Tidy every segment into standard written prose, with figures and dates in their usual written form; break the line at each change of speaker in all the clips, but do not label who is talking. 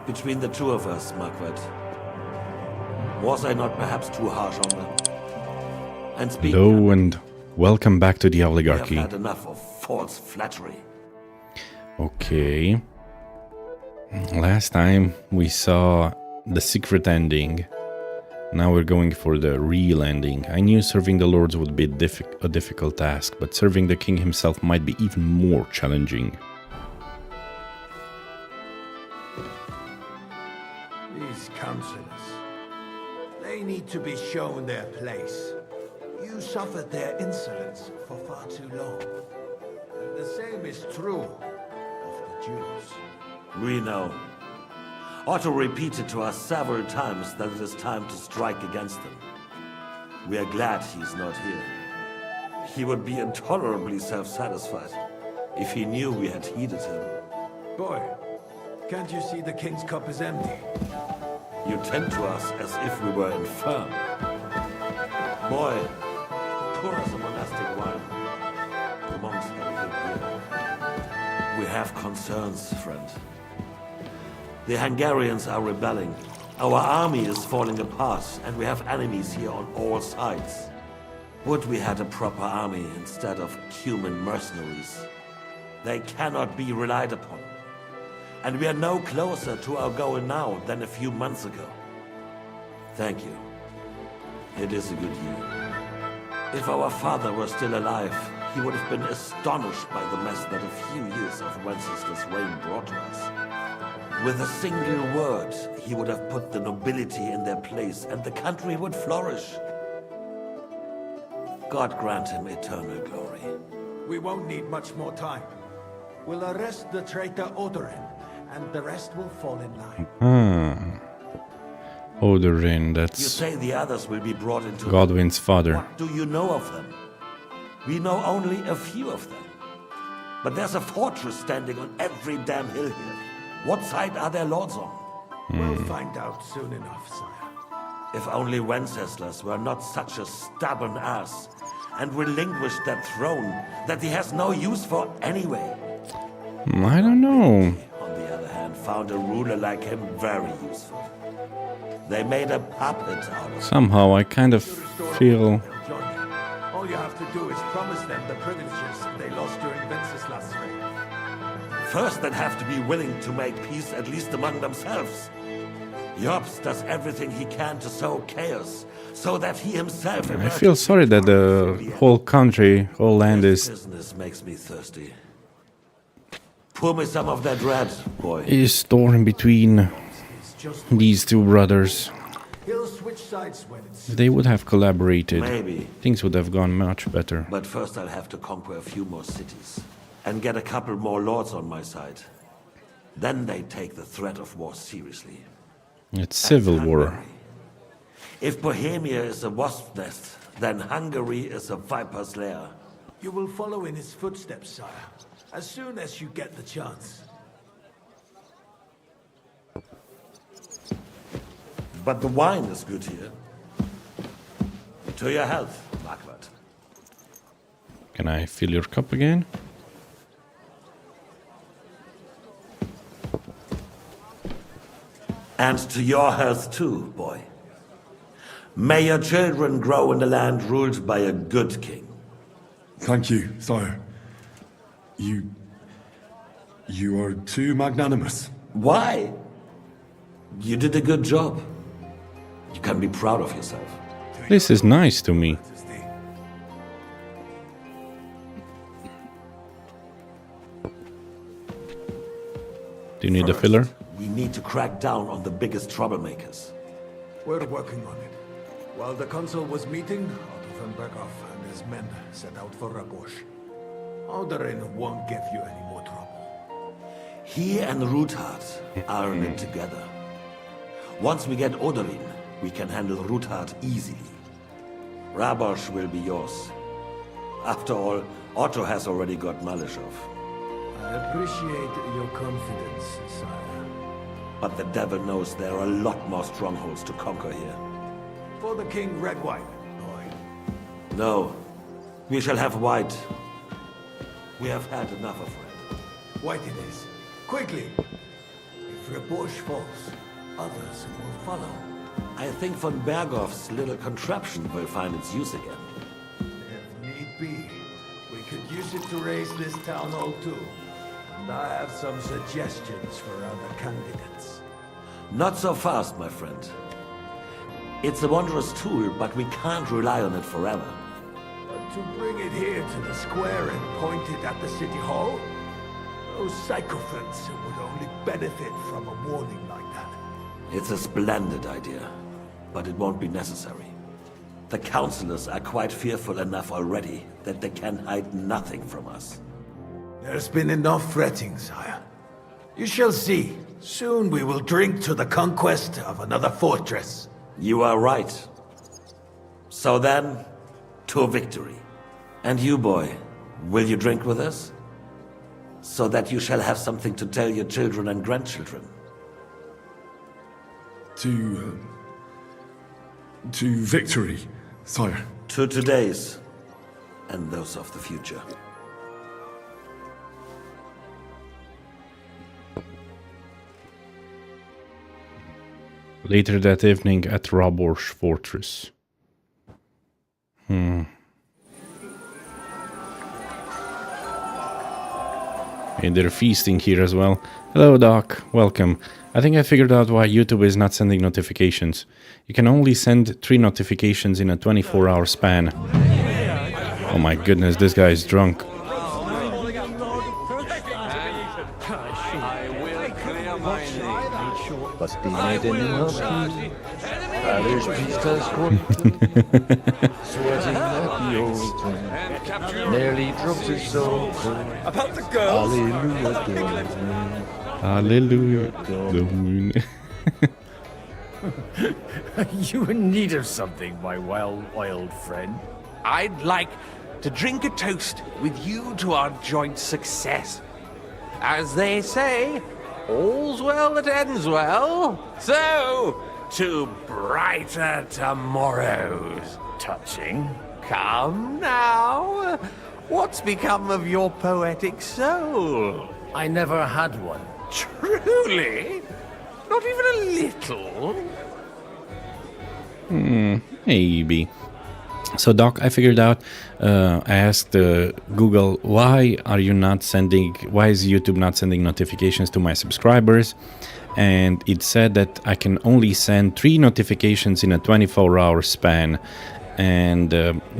Between the two of us, Margaret, was I not perhaps too harsh on them? And
Hello and welcome back to the
we have
Owlygarchy.
had enough of false flattery.
Okay. Last time we saw the secret ending. Now we're going for the real ending. I knew serving the lords would be a difficult task, but serving the king himself might be even more challenging.
These councillors, they need to be shown their place. You suffered their insolence for far too long. And the same is true of the Jews.
We know. Otto repeated to us several times that it is time to strike against them. We are glad he's not here. He would be intolerably self-satisfied if he knew we had heeded him.
Boy, can't you see the king's cup is empty?
You tend to us as if we were infirm. Boy, pour us a monastic wine. The monks have it here. We have concerns, friend. The Hungarians are rebelling. Our army is falling apart, and we have enemies here on all sides. Would we had a proper army instead of human mercenaries? They cannot be relied upon. And we are no closer to our goal now than a few months ago. Thank you. It is a good year. If our father were still alive, he would have been astonished by the mess that a few years of Wenceslas' reign brought to us. With a single word, he would have put the nobility in their place, and the country would flourish. God grant him eternal glory.
We won't need much more time. We'll arrest the traitor Odorin, and the rest will fall in line.
Odorin,
You
that's
say the others will be brought into...
Godwin's father.
What do you know of them? We know only a few of them. But there's a fortress standing on every damn hill here. What side are their lords on?
We'll find out soon enough, sire.
If only Wenceslas were not such a stubborn ass and relinquished that throne that he has no use for anyway.
I don't know.
On the other hand, found a ruler like him very useful. They made a puppet out of him.
Somehow I kind of feel...
They'll join you. All you have to do is promise them the privileges they lost during Wenceslas' reign.
First, they'd have to be willing to make peace at least among themselves. Jobs does everything he can to sow chaos, so that he himself...
I feel sorry that the whole country, whole land is
Business makes me thirsty. Pour me some of that red, boy.
torn between
It's just
these two brothers.
he'll switch sides when it's...
If they would have collaborated,
Maybe.
things would have gone much better.
But first I'll have to conquer a few more cities. And get a couple more lords on my side. Then they take the threat of war seriously.
It's civil war.
Hungary. If Bohemia is a wasp nest, then Hungary is a viper's lair.
You will follow in his footsteps, sire, as soon as you get the chance.
But the wine is good here. To your health, Margaret.
Can I fill your cup again?
And to your health too, boy. May your children grow in a land ruled by a good king.
Thank you, sire. You are too magnanimous.
Why? You did a good job. You can be proud of yourself.
This is nice to me. Do you need a filler?
We need to crack down on the biggest troublemakers.
We're working on it. While the consul was meeting, Otto von Berghoff and his men set out for Rabosch. Odorin won't give you any more trouble.
He and Ruthard are in it together. Once we get Odorin, we can handle Ruthard easily. Rabosch will be yours. After all, Otto has already got Malishov.
I appreciate your confidence, sire.
But the devil knows there are a lot more strongholds to conquer here.
For the king, red wine, boy.
No, we shall have white. We have had enough of red.
White it is. Quickly! If If Rebush falls, others will follow.
I think von Berghoff's little contraption will find its use again.
If need be, we could use it to raise this town hall too. And I have some suggestions for other candidates.
Not so fast, my friend. It's a wondrous tool, but we can't rely on it forever.
But to bring it here to the square and point it at the city hall? Those sycophants would only benefit from a warning like that.
It's a splendid idea, but it won't be necessary. The councillors are quite fearful enough already that they can hide nothing from us.
There's been enough fretting, sire. You shall see. Soon we will drink to the conquest of another fortress.
You are right. So then, to victory. And you, boy, will you drink with us? So that you shall have something to tell your children and grandchildren.
To victory, sire.
To today's, and those of the future.
Later that evening at Rabor's fortress. And they're feasting here as well. Hello, Doc. Welcome. I think I figured out why YouTube is not sending notifications. You can only send 3 notifications in a 24-hour span. Oh my goodness, this guy is drunk.
Must be made in Husky. Parish priest has sweating at the altar. Nearly dropped his soul.
About the girls?
Hallelujah,
Hallelujah. The moon.
You in need of something, my well-oiled friend?
I'd like to drink a toast with you to our joint success. As they say, all's well that ends well. So, to brighter tomorrows.
Touching.
Come now. What's become of your poetic soul?
I never had one.
Truly? Not even a little?
Maybe. So, Doc, I figured out, I asked Google, why is YouTube not sending notifications to my subscribers? And it said that I can only send 3 notifications in a 24-hour span. And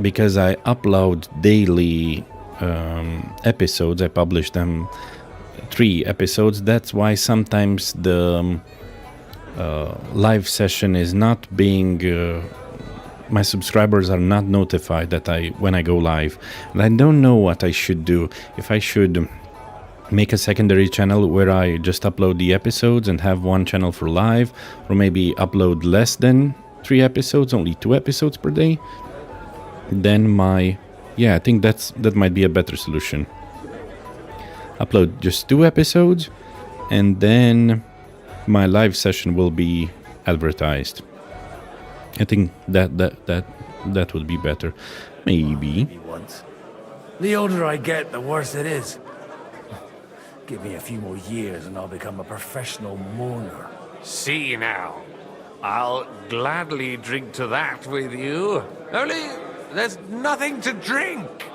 because I upload daily episodes, I publish them 3 episodes, that's why sometimes the live session is not being... my subscribers are not notified that when I go live. And I don't know what I should do. If I should make a secondary channel where I just upload the episodes and have one channel for live, or maybe upload less than 3 episodes, only 2 episodes per day, then I think that might be a better solution. Upload just 2 episodes, and then my live session will be advertised. I think that would be better. Maybe.
Once. The older I get, the worse it is. Give me a few more years and I'll become a professional mourner.
See now. I'll gladly drink to that with you. Only there's nothing to drink.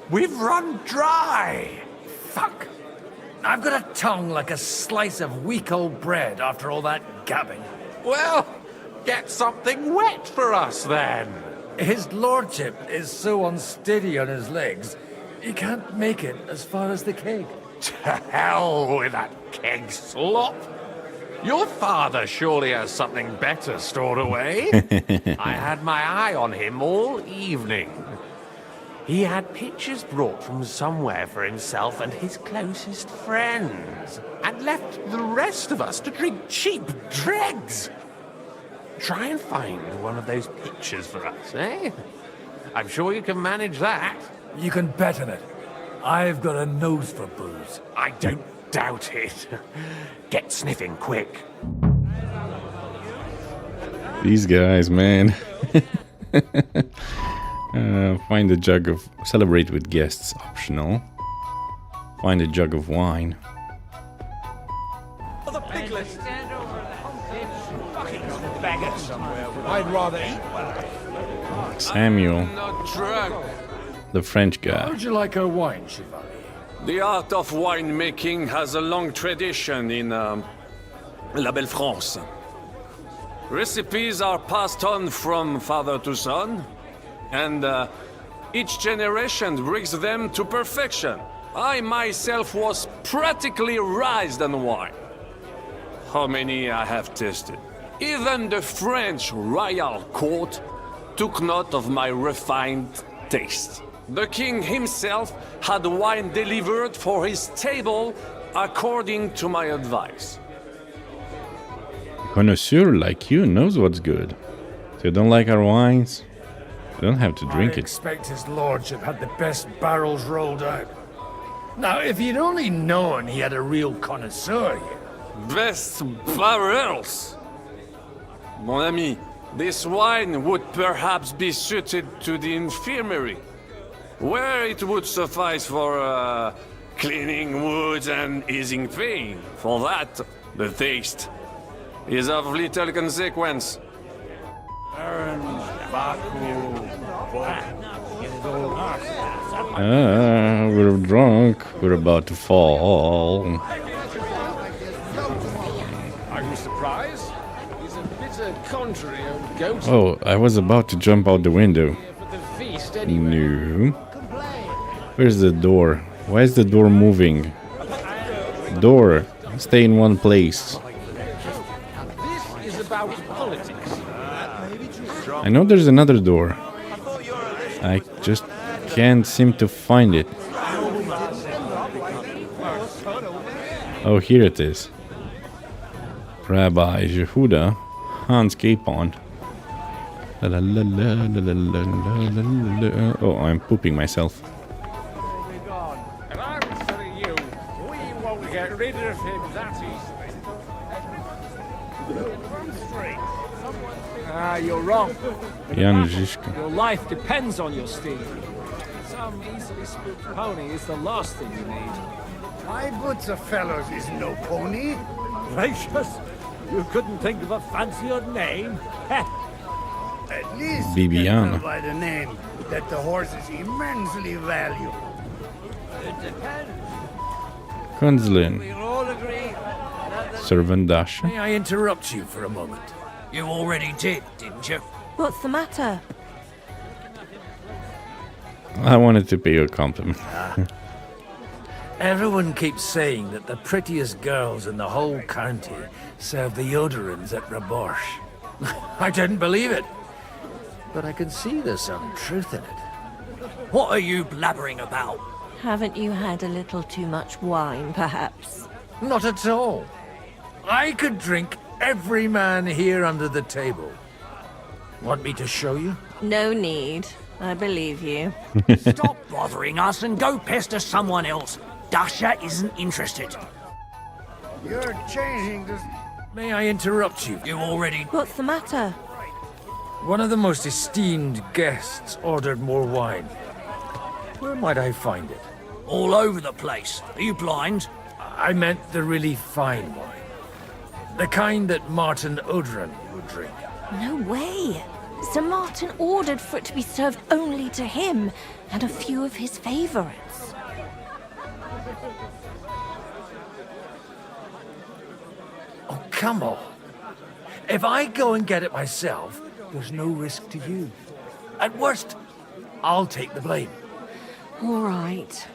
We've run dry.
Fuck. I've got a tongue like a slice of weak old bread after all that gabbing.
Well, get something wet for us then.
His lordship is so unsteady on his legs, he can't make it as far as the keg.
To hell with that keg slop. Your father surely has something better stored away. I had my eye on him all evening. He had pictures brought from somewhere for himself and his closest friends, and left the rest of us to drink cheap dregs. Try and find one of those pictures for us, eh? I'm sure you can manage that.
You can bet on it. I've got a nose for booze.
I don't doubt it. Get sniffing quick.
These guys, man. Find a jug of... Celebrate with guests, optional. Find a jug of wine.
I'd rather eat.
Samuel,
Not drunk.
the French guy.
How'd you like our wine, Chevalier?
The art of winemaking has a long tradition in La Belle France. Recipes are passed on from father to son, and each generation brings them to perfection. I myself was practically raised on wine. How many I have tasted. Even the French royal court took note of my refined taste. The king himself had wine delivered for his table according to my advice.
Connoisseur like you knows what's good. So you don't like our wines? You don't have to drink
I
it.
expect his lordship had the best barrels rolled out. Now, if you'd only known he had a real connoisseur here.
Best barrels! Mon ami, this wine would perhaps be suited to the infirmary, where it would suffice for cleaning wounds and easing pain. For that, the taste is of little consequence.
We're drunk. We're about to fall.
Are you surprised? He's a bitter, contrary old goat.
Oh, I was about to jump out the window.
For the feast anyway.
No. Where's the door? Why is the door moving? Door, stay in one place.
This is about politics.
I know there's another door. I just can't seem to find it. Oh, here it is. Rabbi Jehuda, Hans Capon. Oh, I'm pooping myself.
And answer you, we won't get rid of him that easily.
Ah, you're wrong.
Jan Žižka.
Your life depends on your steed. Some easily spooked pony is the last thing you need.
My boots of fellows is no pony.
Gracious, you couldn't think of a fancier name?
At least
Bibiana.
by the name that the horses immensely value.
Kunzlin.
We all agree.
Servant Dasha.
May I interrupt you for a moment?
You already did, didn't you?
What's the matter?
I wanted to pay you a compliment.
Everyone keeps saying that the prettiest girls in the whole county serve the Yoderans at Raborsh. I didn't believe it. But I can see there's some truth in it.
What are you blabbering about?
Haven't you had a little too much wine, perhaps?
Not at all. I could drink every man here under the table. Want me to show you?
No need. I believe you.
Stop bothering us and go pester someone else. Dasha isn't interested.
You're changing this.
May I interrupt you?
You already...
What's the matter?
One of the most esteemed guests ordered more wine. Where might I find it?
all over the place. Are you blind?
I meant the really fine wine. The kind that Martin Odrin would drink.
No way. Sir Martin ordered for it to be served only to him and a few of his favorites.
Oh, come on. If I go and get it myself, there's no risk to you. At worst, I'll take the blame.
All right.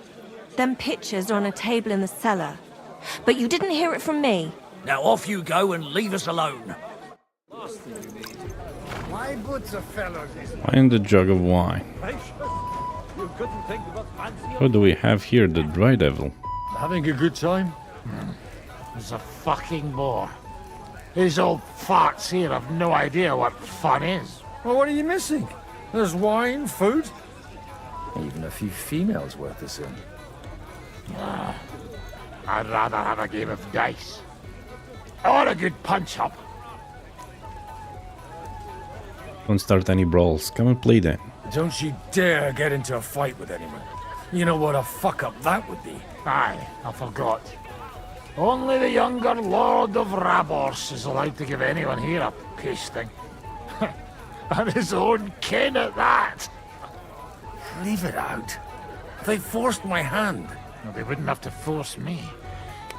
Them pictures are on a table in the cellar. But you didn't hear it from me.
Now off you go and leave us alone.
My boots of fellows is
Find the jug of wine.
You couldn't think of a fancier...
What do we have here? The Dry Devil.
Having a good time?
There's a fucking bore. These old farts here have no idea what fun is.
Well, what are you missing? There's wine, food, even a few females worth the sin.
I'd rather have a game of dice. Or a good punch-up.
Don't start any brawls. Come and play then.
Don't you dare get into a fight with anyone. You know what a fuck-up that would be.
Aye, I forgot. Only the younger Lord of Rabors is allowed to give anyone here a pasting. And his own kin at that.
Leave it out. They forced my hand.
Well, they wouldn't have to force me.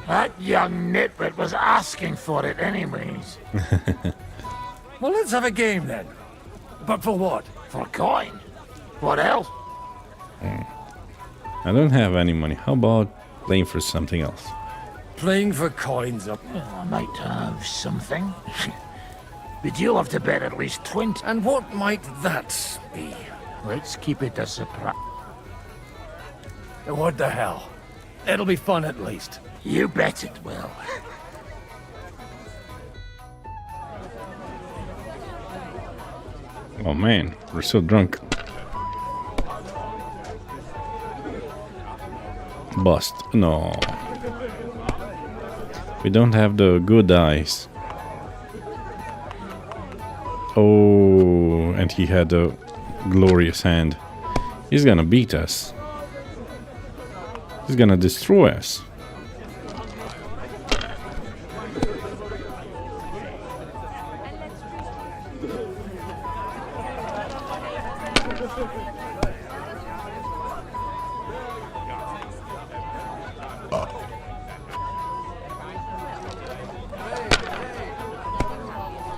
That young nitwit was asking for it anyways.
Well, let's have a game then. But for what?
For coin. What else?
I don't have any money. How about playing for something else?
Playing for coins up.
Well, I might have something. But you'll have to bet at least 20.
And what might that be?
Let's keep it a surprise.
What the hell? It'll be fun at least.
You bet it will.
Oh man, we're so drunk. Bust. No. We don't have the good eyes. Oh, and he had a glorious hand. He's gonna beat us. He's gonna destroy us.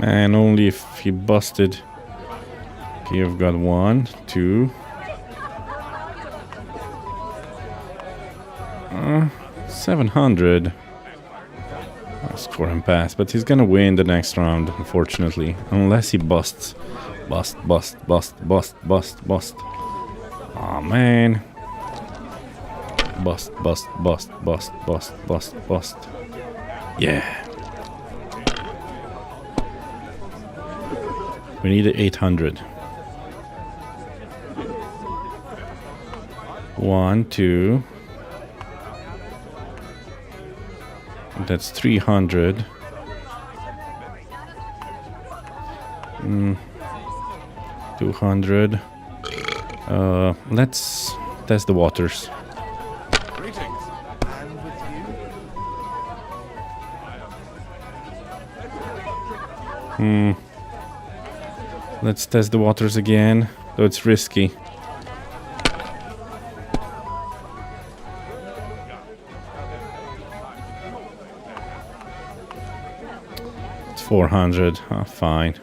And only if he busted. Okay, I've got 1, 2. 700. I'll score him pass, but he's gonna win the next round, unfortunately. Unless he busts. Bust, bust, bust, bust, bust, bust. Aw, man. Bust, bust, bust, bust, bust, bust, bust. Yeah. We need 800. 1, 2. That's 300. 200. Let's test the waters.
Greetings. And with you?
Let's test the waters again, though it's risky. It's 400. Oh, fine.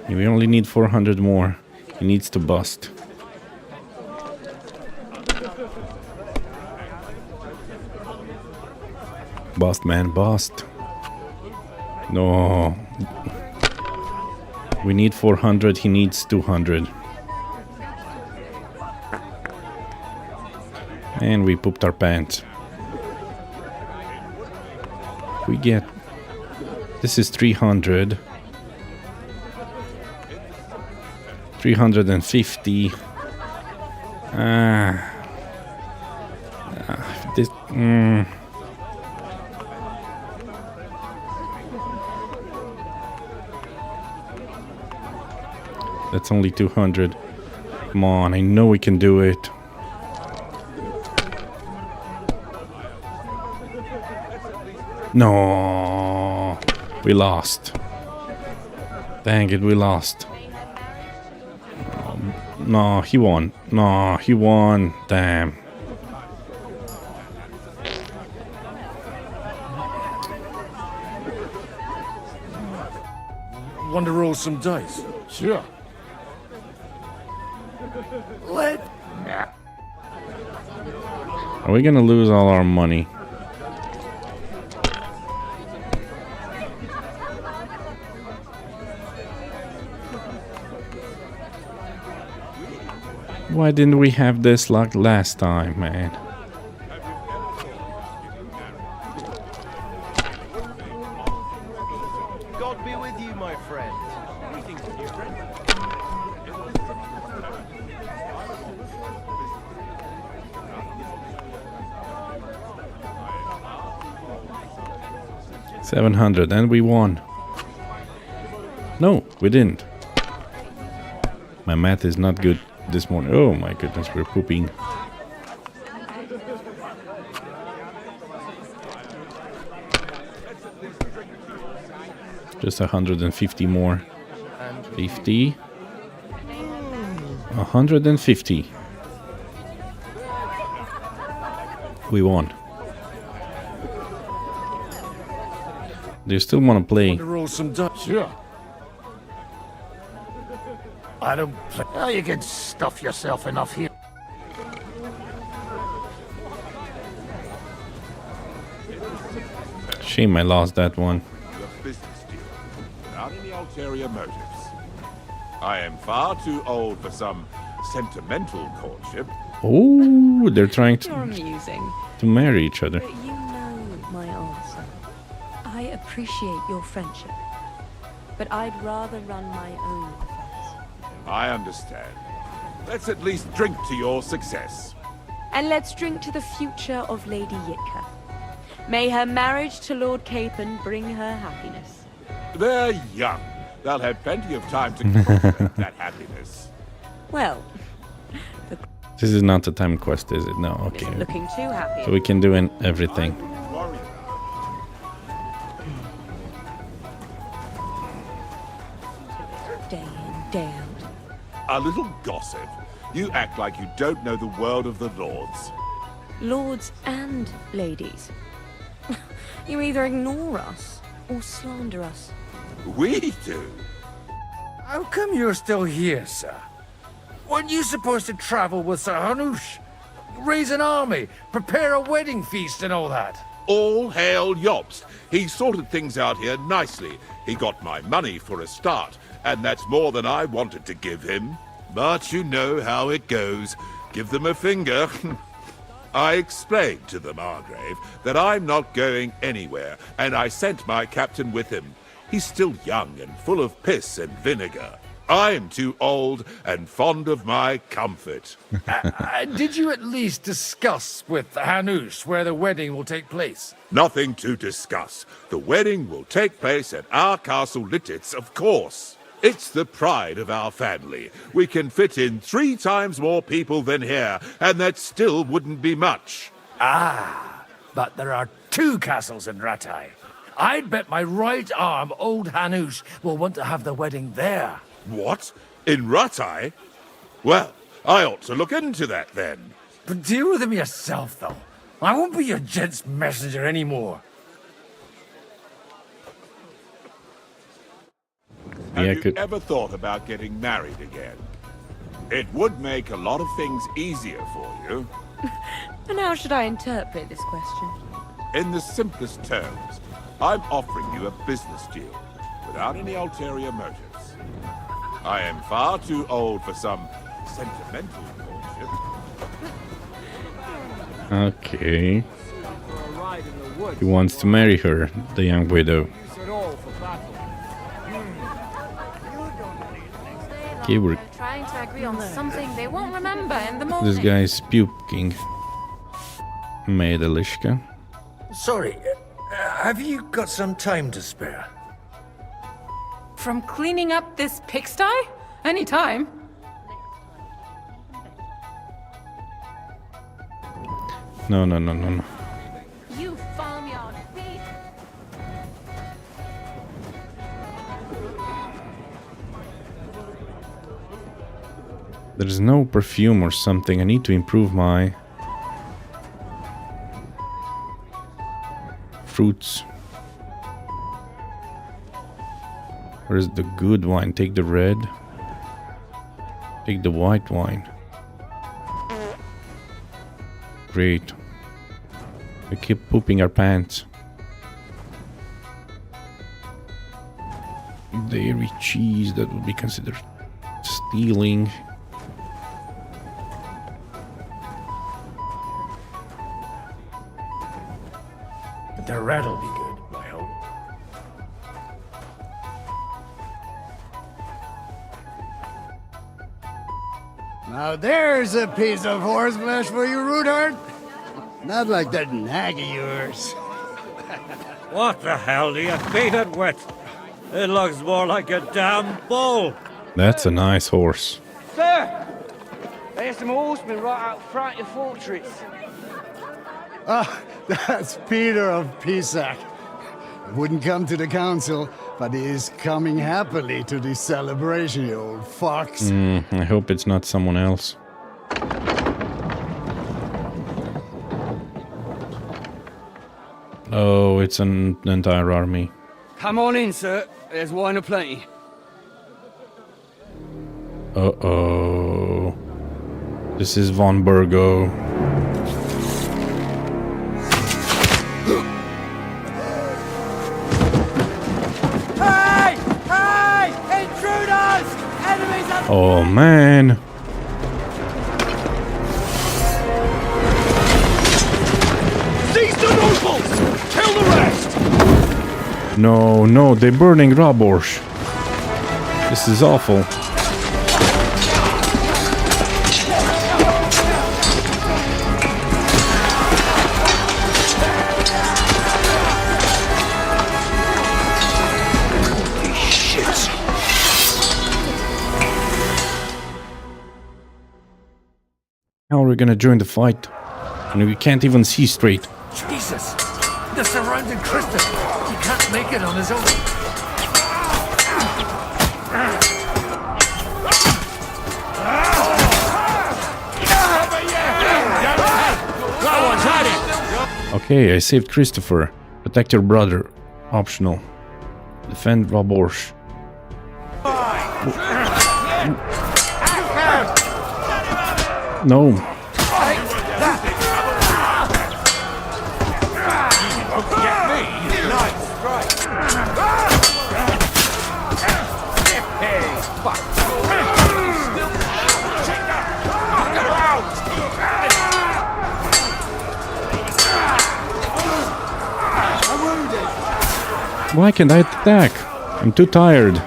We only need 400 more. He needs to bust. Bust, man, bust. No. We need 400, he needs 200. And we pooped our pants. We get... This is 300. 350. This... That's only 200. Come on, I know we can do it. No, we lost. Dang it, we lost. No, he won. No, he won. Damn.
Want to roll some dice?
Sure.
Are we gonna lose all our money? Why didn't we have this luck last time, man?
God be with you, my friend. Greetings, new friend.
700, and we won. No, we didn't. My math is not good this morning. Oh my goodness, we're pooping. Just 150 more. 50. 150. We won. Do you still want to play?
Roll some dice.
Sure. I don't play. Oh, you can stuff yourself enough here.
Shame I lost that one.
A business deal, without any ulterior motives. I am far too old for some sentimental courtship.
Oh, they're trying
You're amusing.
to marry each other.
But you know my answer. I appreciate your friendship, but I'd rather run my own affairs.
I understand. Let's at least drink to your success.
And let's drink to the future of Lady Yitka. May her marriage to Lord Capon bring her happiness.
They're young. They'll have plenty of time to cultivate that happiness.
Well,
This is not the time quest, is it? No, okay.
isn't looking too happy.
So we can do everything.
Day in, day out.
A little gossip. You act like you don't know the world of the lords.
Lords and ladies. You either ignore us or slander us.
We do.
How come you're still here, sir? Weren't you supposed to travel with Sir Hanush? Raise an army, prepare a wedding feast and all that?
All hail Jobst. He sorted things out here nicely. He got my money for a start, and that's more than I wanted to give him. But you know how it goes. Give them a finger. I explained to the Margrave that I'm not going anywhere, and I sent my captain with him. He's still young and full of piss and vinegar. I'm too old and fond of my comfort.
Did you at least discuss with Hanush where the wedding will take place?
Nothing to discuss. The wedding will take place at our castle Littitz, of course. It's the pride of our family. We can fit in 3 times more people than here, and that still wouldn't be much.
Ah, but there are 2 castles in Rattay. I'd bet my right arm old Hanush will want to have the wedding there.
What? In Rattay? Well, I ought to look into that then.
But deal with him yourself, though. I won't be your gent's messenger anymore.
Have you ever thought about getting married again? It would make a lot of things easier for you.
And how should I interpret this question?
In the simplest terms, I'm offering you a business deal, without any ulterior motives. I am far too old for some sentimental courtship.
Okay. He wants to marry her, the young widow. Okay, we're...
Trying to agree on something they won't remember in the morning.
This guy is puking. Mädelishka.
Sorry, have you got some time to spare?
From cleaning up this pigsty? Any time.
No.
You farmyard thief!
There's no perfume or something. I need to improve my fruits. Where's the good wine? Take the red. Take the white wine. Great. We keep pooping our pants. Dairy cheese, that would be considered stealing.
The red'll be good, I hope.
Now there's a piece of horseflesh for you, Rudart. Not like that nag of yours.
What the hell do you feed it with? It looks more like a damn bull.
That's a nice horse.
Sir! There's some horsemen right out front of the fortress.
Ah, that's Peter of Pisac. Wouldn't come to the council, but he is coming happily to this celebration, you old fox.
I hope it's not someone else. Oh, it's an entire army.
Come on in, sir. There's wine aplenty.
Uh-oh. This is Von Burgo.
Hey! Hey! Intruders! Enemies are...
Oh, man.
Seize the nobles! Kill the rest!
No, they're burning Raborsh. This is awful. How are we gonna join the fight? And we can't even see straight.
Jesus! The surrounding Christian! He can't make it on his own!
Okay, I saved Christopher. Protect your brother. Optional. Defend Raborsh. No. Why can't I attack? I'm too tired.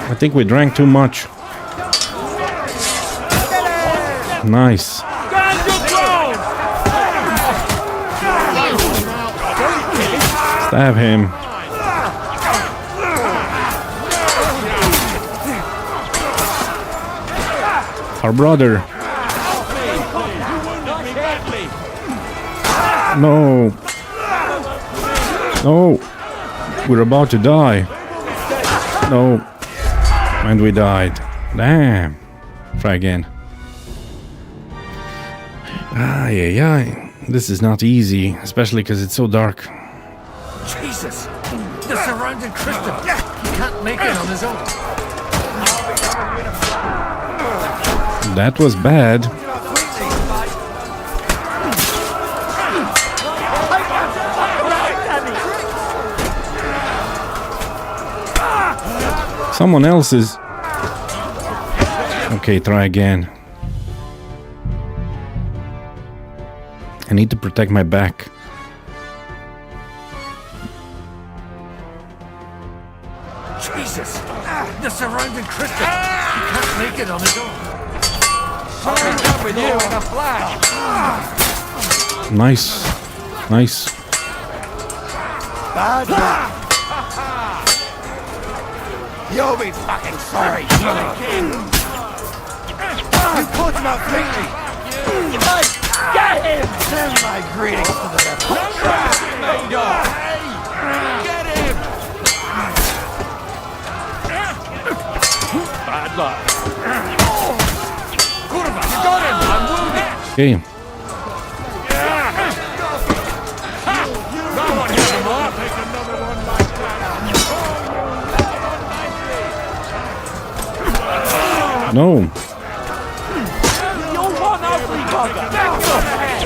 I think we drank too much. Nice. Stab him. Our brother. No. No. We're about to die. No. And we died. Damn. Try again. Ay. This is not easy, especially because it's so dark.
Jesus! The surrounding Christian! He can't make it on his own!
That was bad. Someone else is... Okay, try again. I need to protect my back.
Jesus! The surrounding Christian! He can't make it on his own! I'll be done with you in a flash!
Nice. Nice.
Bad luck. You'll be fucking sorry, King. You put him out quickly. Get him! Send my greetings to the devil.
Get him! Bad luck. Kurva, you got him! I'm wounded!
Okay.
Someone hit him up! Take another one like that.
No.
You're one ugly bugger! Back your head!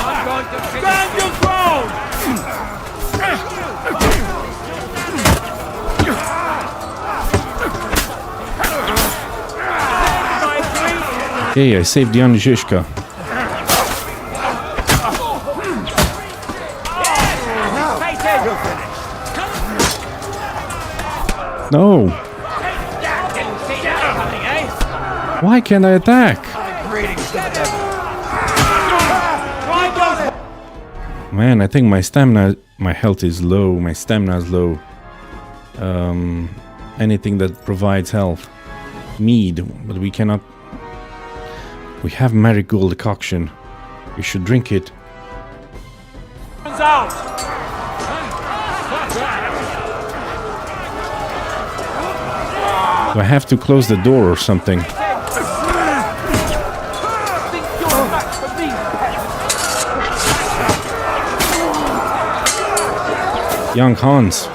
I'm going to stand your ground!
Okay, I saved the Anzhishka. No. Why can't I attack? Man, I think my health is low, my stamina is low. Anything that provides health. Mead, but we cannot. We have marigold decoction. We should drink it.
out!
Do I have to close the door or something? Young Hans.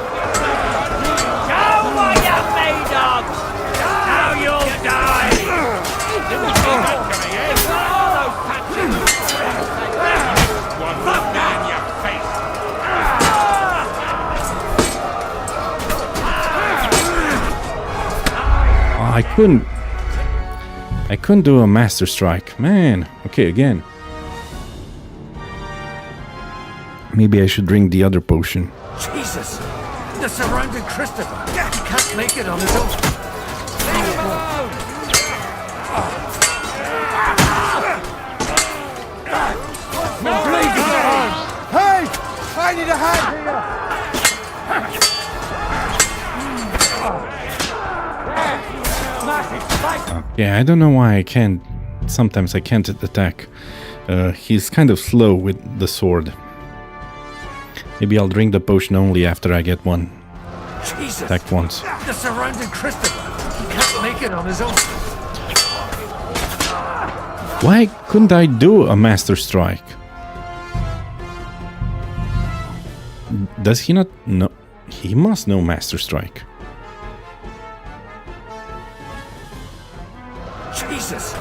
I couldn't do a master strike. Man. Okay, again. Maybe I should drink the other potion.
Jesus! The surrounded Christopher! He can't make it on his own! Leave him alone!
No, please! Hey! I need a hand here!
Yeah, I don't know why I can't... Sometimes I can't attack. He's kind of slow with the sword. Maybe I'll drink the potion only after I get one.
Jesus!
Attacked once.
The surrounded Christopher! He can't make it on his own!
Why couldn't I do a master strike? Does he not know? He must know master strike.
Jesus!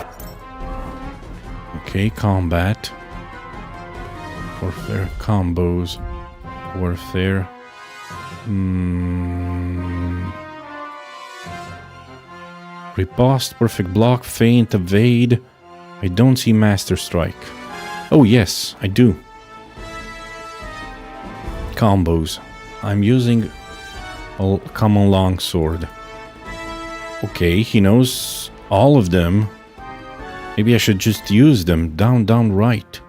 Okay, combat. Warfare, combos. Warfare. Riposte, perfect block, feint, evade. I don't see master strike. Oh yes, I do. Combos. I'm using a common longsword. Okay, he knows all of them. Maybe I should just use them. Down, down, right.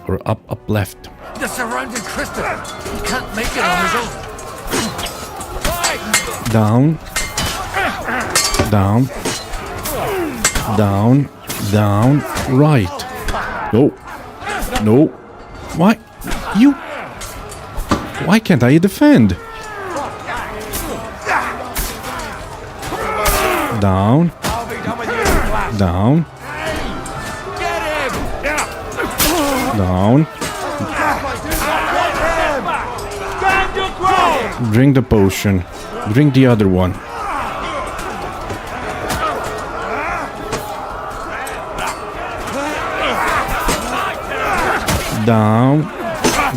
Or up, up, left.
The surrounded Christopher! He can't make it on his own!
Down. Down. Down. Down. Right. No. No. Why? You... Why can't I defend? Down. Down. Down. Drink the potion. Drink the other one. Down.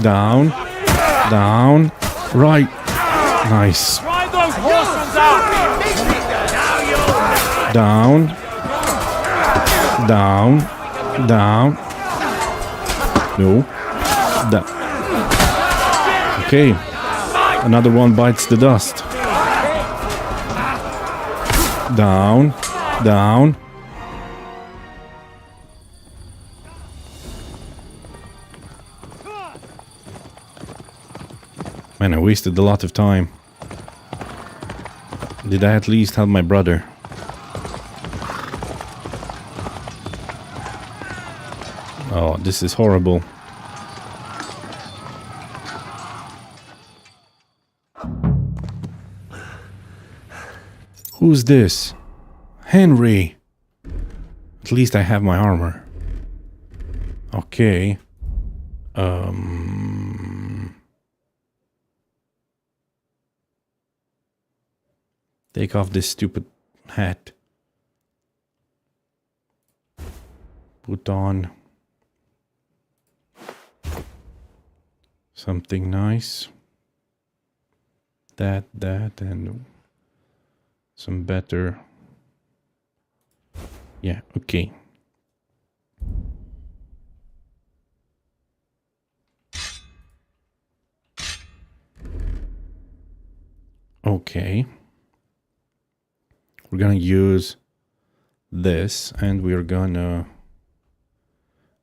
Down. Down. Right. Nice. Down. Down. Down. No. Okay. Another one bites the dust. Down. Down. Man, I wasted a lot of time. Did I at least help my brother? Oh, this is horrible. Who's this? Henry! At least I have my armor. Okay. Take off this stupid hat. Put on something nice. That, and some better. Yeah, okay. Okay. We're gonna use this and we're gonna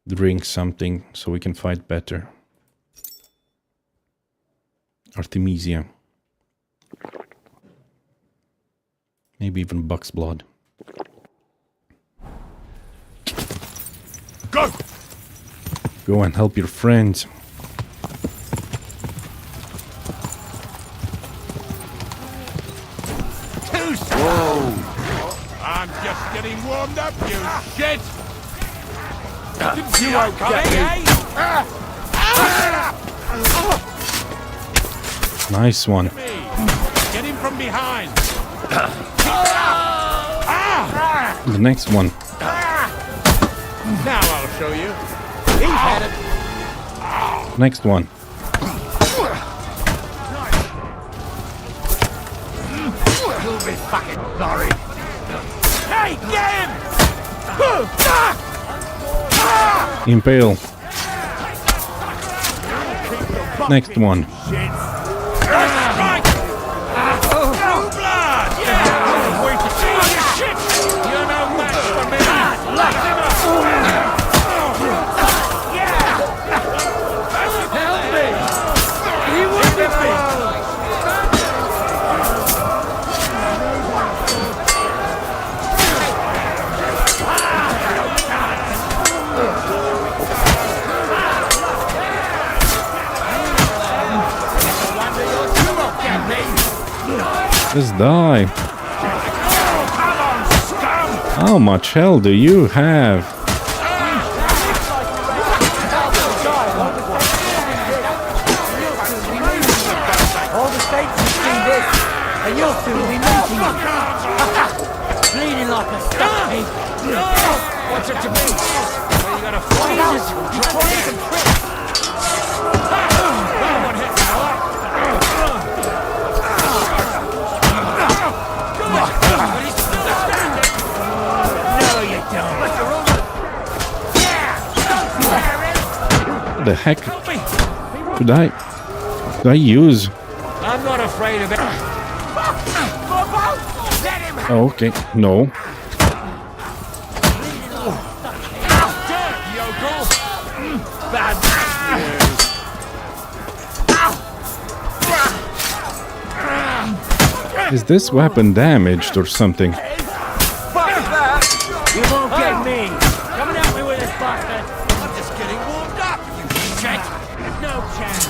drink something so we can fight better. Artemisia. Maybe even buck's blood.
Go!
Go and help your friends.
Getting warmed up, you shit! You won't get me!
Nice one.
Get him from behind!
The next one.
Now I'll show you. He's had it.
Next one.
You'll be fucking sorry. Hey, get him!
Impale. Next one. Just die. How much hell do you have?
All the states have seen this, and you'll soon be meeting it. Bleeding like a stuffy.
What's it to be? Well, you gotta fight it. One hit me, all right?
What the heck could I use?
I'm not afraid of it.
Oh, okay, no. Is this weapon damaged or something?
You won't get me. Coming at me with this bastard.
I'm just getting warmed up, you shit.
No chance.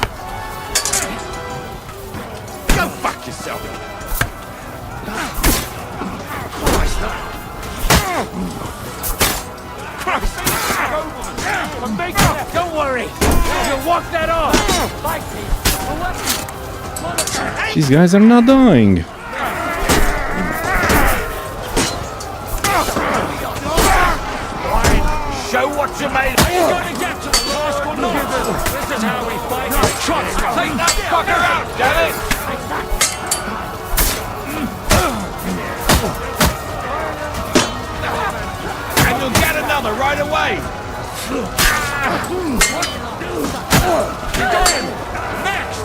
Go fuck yourself. Christ.
Don't worry. You'll walk that off.
These guys are not dying.
Show what you made. Are you going to get to the task or not? This is how we fight. Take that fucker out, damn it! And you'll get another right away. You got him. Next.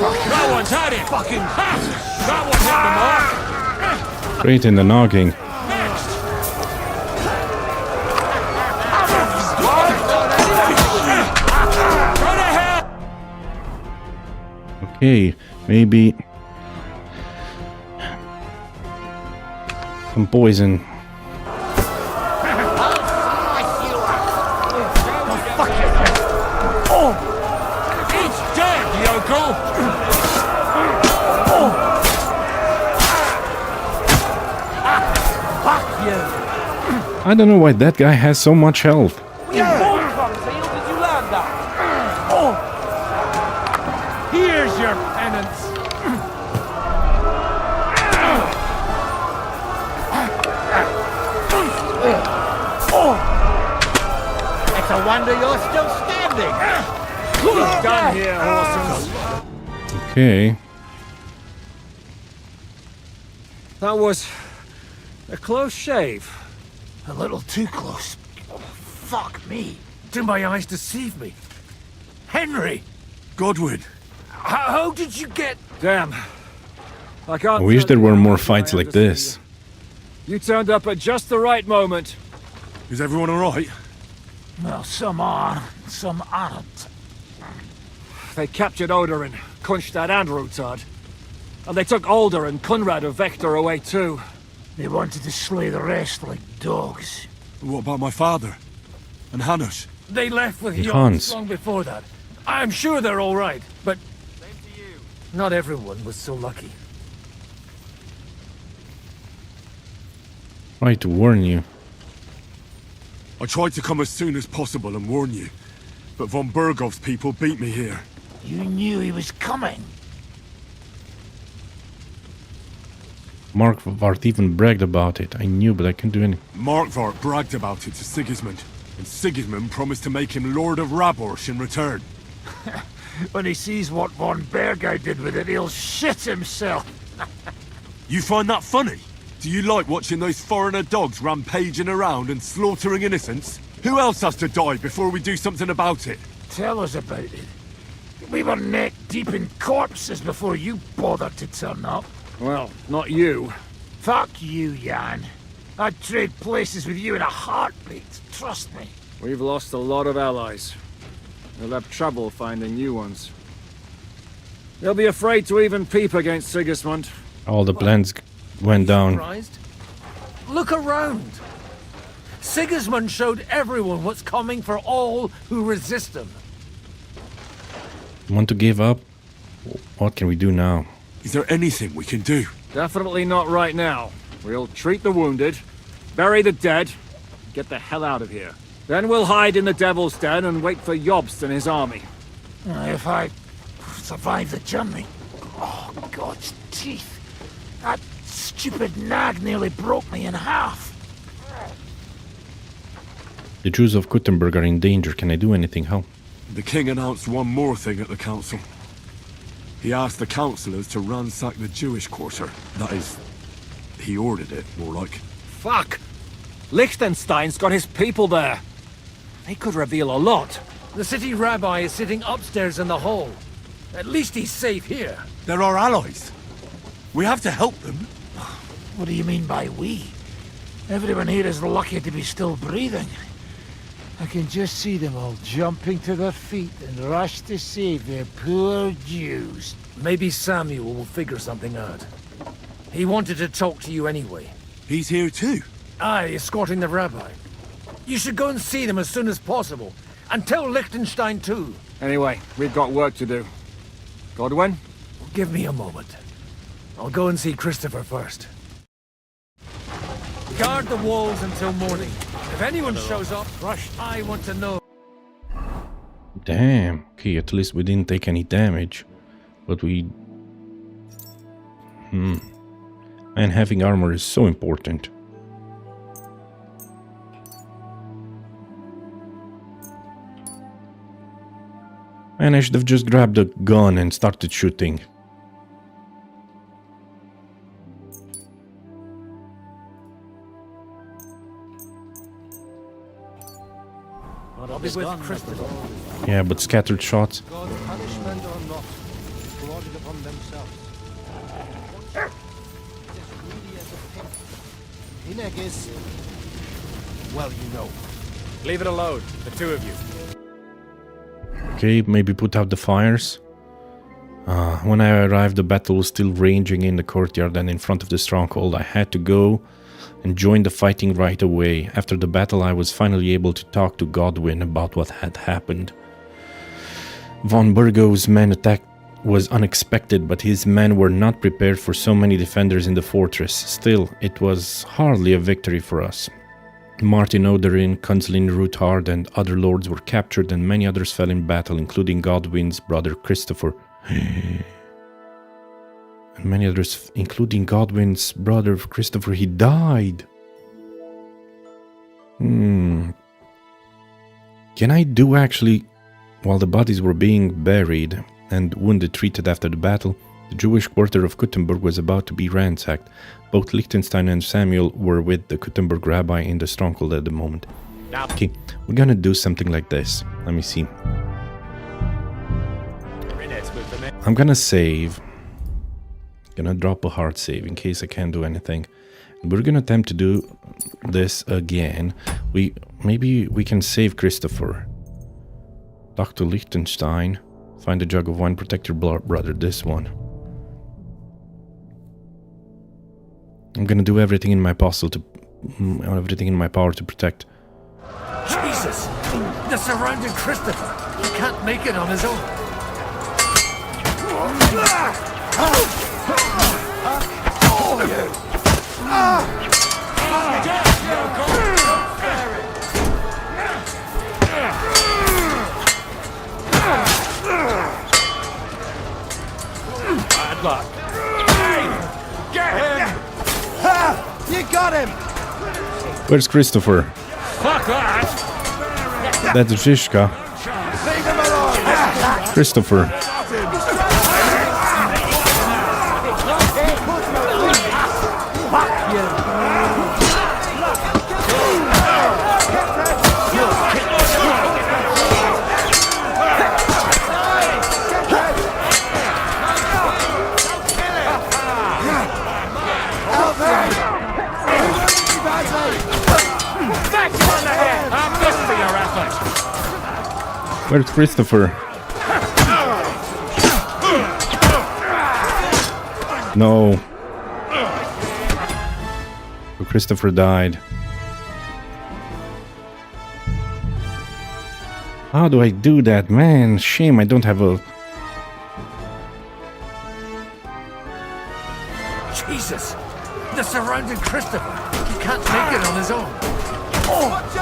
That one's had it! Fucking that one hit the mark!
Great in the nogging. Okay, maybe some poison.
It's dead, yokel!
I don't know why that guy has so much health.
Here's your penance.
It's a wonder you're still standing.
He's done here, horses.
Okay.
That was a close shave.
A little too close. Fuck me.
Did my eyes deceive me? Henry!
Godwin.
How did you get...
Damn. I can't...
I wish there were more fights like this.
You turned up at just the right moment.
Is everyone alright?
Well, some are, some aren't.
They captured Odorin, Kunstad and Rutard. And they took Alder and Conrad of Vector away too.
They wanted to slay the rest like dogs.
What about my father? And Hanush?
They left with
And
Jobst
Hans.
long before that. I'm sure they're all right, but not everyone was so lucky.
Try to warn you.
I tried to come as soon as possible and warn you, but von Bergov's people beat me here.
You knew he was coming.
Markvart even bragged about it. I knew, but I couldn't do anything.
Markvart bragged about it to Sigismund, and Sigismund promised to make him Lord of Raborsh in return.
When he sees what von Bergau did with it, he'll shit himself.
You find that funny? Do you like watching those foreigner dogs rampaging around and slaughtering innocents? Who else has to die before we do something about it?
Tell us about it. We were neck deep in corpses before you bothered to turn up.
Well, not you.
Fuck you, Jan. I'd trade places with you in a heartbeat, trust me.
We've lost a lot of allies. We'll have trouble finding new ones. They'll be afraid to even peep against Sigismund.
All the plans went down.
Surprised? Look around. Sigismund showed everyone what's coming for all who resist him.
Want to give up? What can we do now?
Is there anything we can do?
Definitely not right now. We'll treat the wounded, bury the dead, get the hell out of here. Then we'll hide in the Devil's Den and wait for Jobst and his army.
If I survive the journey... Oh, God's teeth. That stupid nag nearly broke me in half.
The Jews of Kuttenberg are in danger. Can I do anything? How?
The king announced one more thing at the council. He asked the councillors to ransack the Jewish quarter. That is, he ordered it, more like.
Fuck! Liechtenstein's got his people there. They could reveal a lot.
The city rabbi is sitting upstairs in the hall. At least he's safe here.
They're our allies. We have to help them.
What do you mean by we? Everyone here is lucky to be still breathing. I can just see them all jumping to their feet and rush to save their poor Jews.
Maybe Samuel will figure something out. He wanted to talk to you anyway.
He's here too?
Aye, escorting the rabbi. You should go and see them as soon as possible. And tell Liechtenstein too.
Anyway, we've got work to do. Godwin?
Give me a moment. I'll go and see Christopher first. Guard the walls until morning. If anyone shows up, I want to know.
Damn. Okay, at least we didn't take any damage. But we... And having armor is so important. And I should have just grabbed a gun and started shooting.
I'll be with Christopher.
Yeah, but scattered shots.
God's punishment or not, brought it upon themselves. As greedy as a pig. Inegis. Well, you know.
Leave it alone, the two of you.
Okay, maybe put out the fires. When I arrived, the battle was still raging in the courtyard and in front of the stronghold. I had to go and join the fighting right away. After the battle, I was finally able to talk to Godwin about what had happened. Von Burgo's men attack was unexpected, but his men were not prepared for so many defenders in the fortress. Still, it was hardly a victory for us. Martin Oderin, Kunzlin Ruthard, and other lords were captured, and many others fell in battle, including Godwin's brother Christopher. And many others, including Godwin's brother Christopher, he died. Can I do actually, while the bodies were being buried and wounded treated after the battle, the Jewish quarter of Kuttenberg was about to be ransacked. Both Liechtenstein and Samuel were with the Kuttenberg rabbi in the stronghold at the moment. Okay, we're gonna do something like this. Let me see. I'm gonna save. Gonna drop a hard save in case I can't do anything. We're gonna attempt to do this again. Maybe we can save Christopher. Talk to Liechtenstein. Find a jug of wine. Protect your brother. This one. I'm gonna do everything in my power to protect.
Jesus! They're surrounding Christopher. He can't make it on his own.
Bad luck. Hey! Get him! Ha! You got him!
Where's Christopher?
Fuck that!
That's Zizka.
Leave him alone!
Christopher. Where's Christopher? No. So Christopher died. How do I do that? Man, shame I don't have a...
Jesus! They're surrounding Christopher. He can't make it on his own.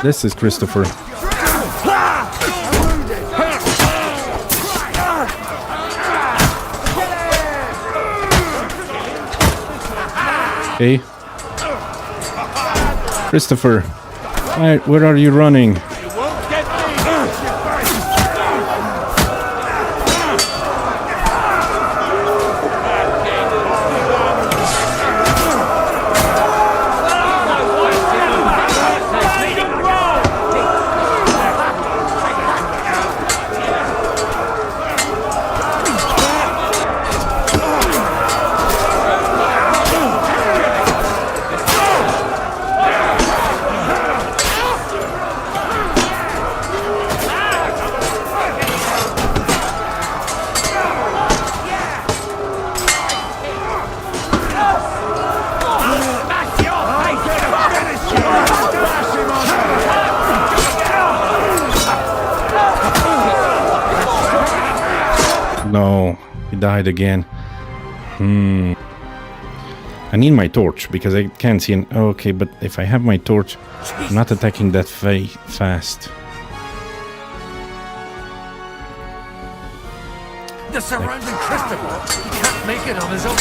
This is Christopher. Hey. Christopher. Where are you running? No, he died again. I need my torch because I can't see. Okay, but if I have my torch, I'm not attacking that fast.
They're surrounding Christopher. He can't make it on his own.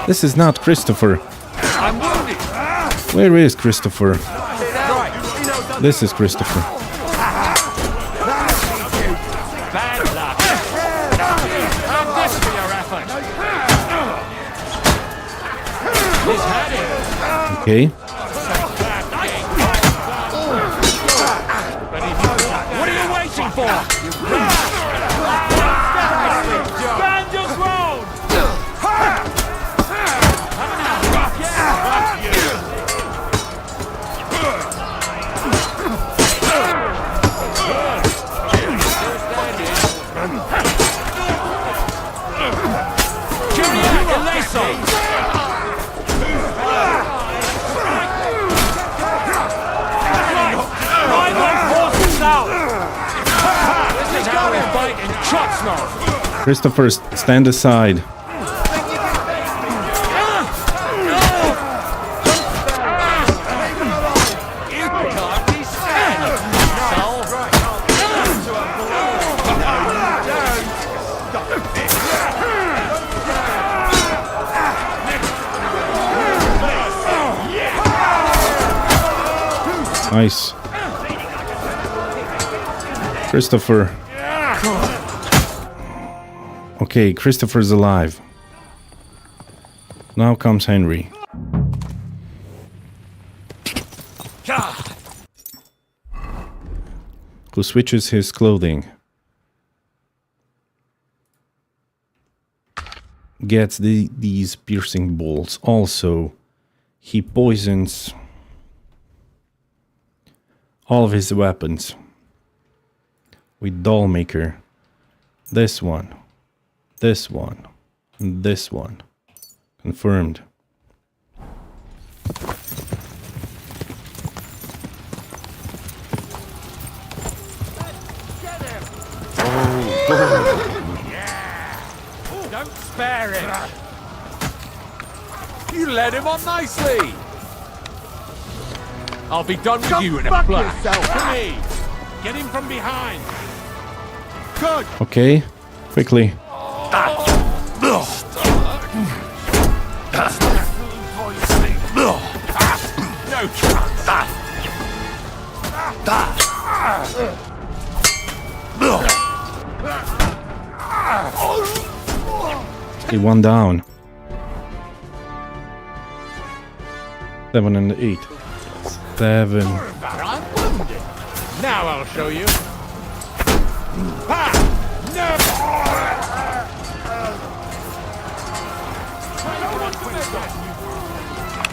This is not Christopher.
I'm wounded.
Where is Christopher? This is Christopher.
Bad luck. Have this for your effort. He's had it.
Okay.
What are you waiting for? Stand your ground. This is how we fight in Chotsnov.
Christopher, stand aside. Nice. Christopher. Okay, Christopher's alive. Now comes Henry. Who switches his clothing. Gets these piercing bolts. Also, he poisons all of his weapons with Dollmaker. This one, and this one. Confirmed.
Don't spare him. You led him on nicely. I'll be done with you in a flash.
yourself.
Me. Get him from behind. Good.
Okay, quickly.
No chance.
Okay, one down. 7 and 8. 7.
I'm wounded. Now I'll show you. Ha! No!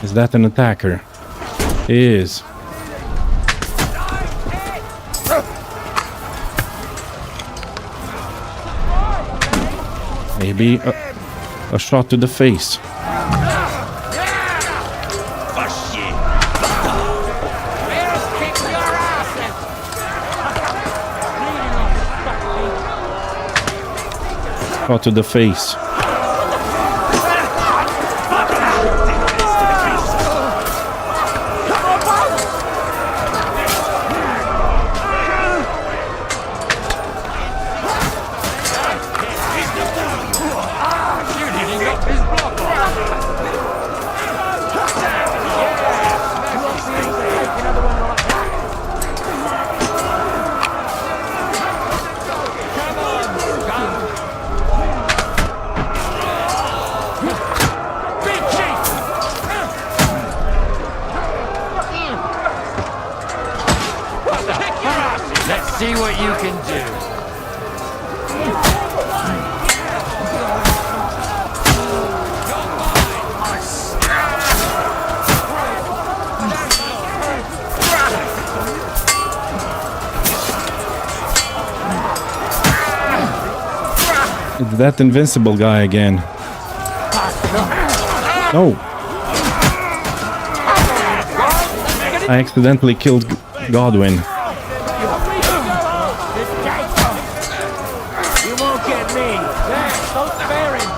Is that an attacker? Is. Maybe a shot to the face. Shot to the face.
Let's see what you can do.
It's that invincible guy again. No. I accidentally killed Godwin.
You won't get me. There, don't spare him.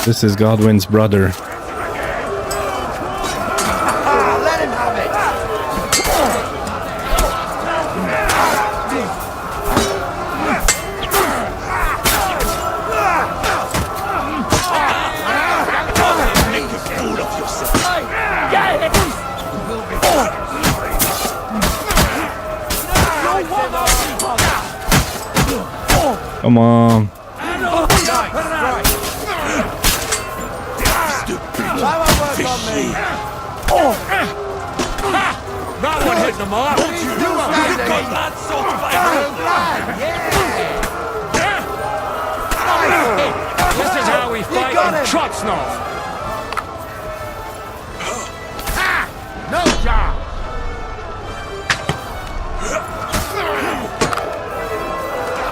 This is Godwin's brother.
Let him have it.
Make a fool of yourself.
Come on.
That one hit the mark. You got that sort of
This is how we fight in Trotsnov.
No job.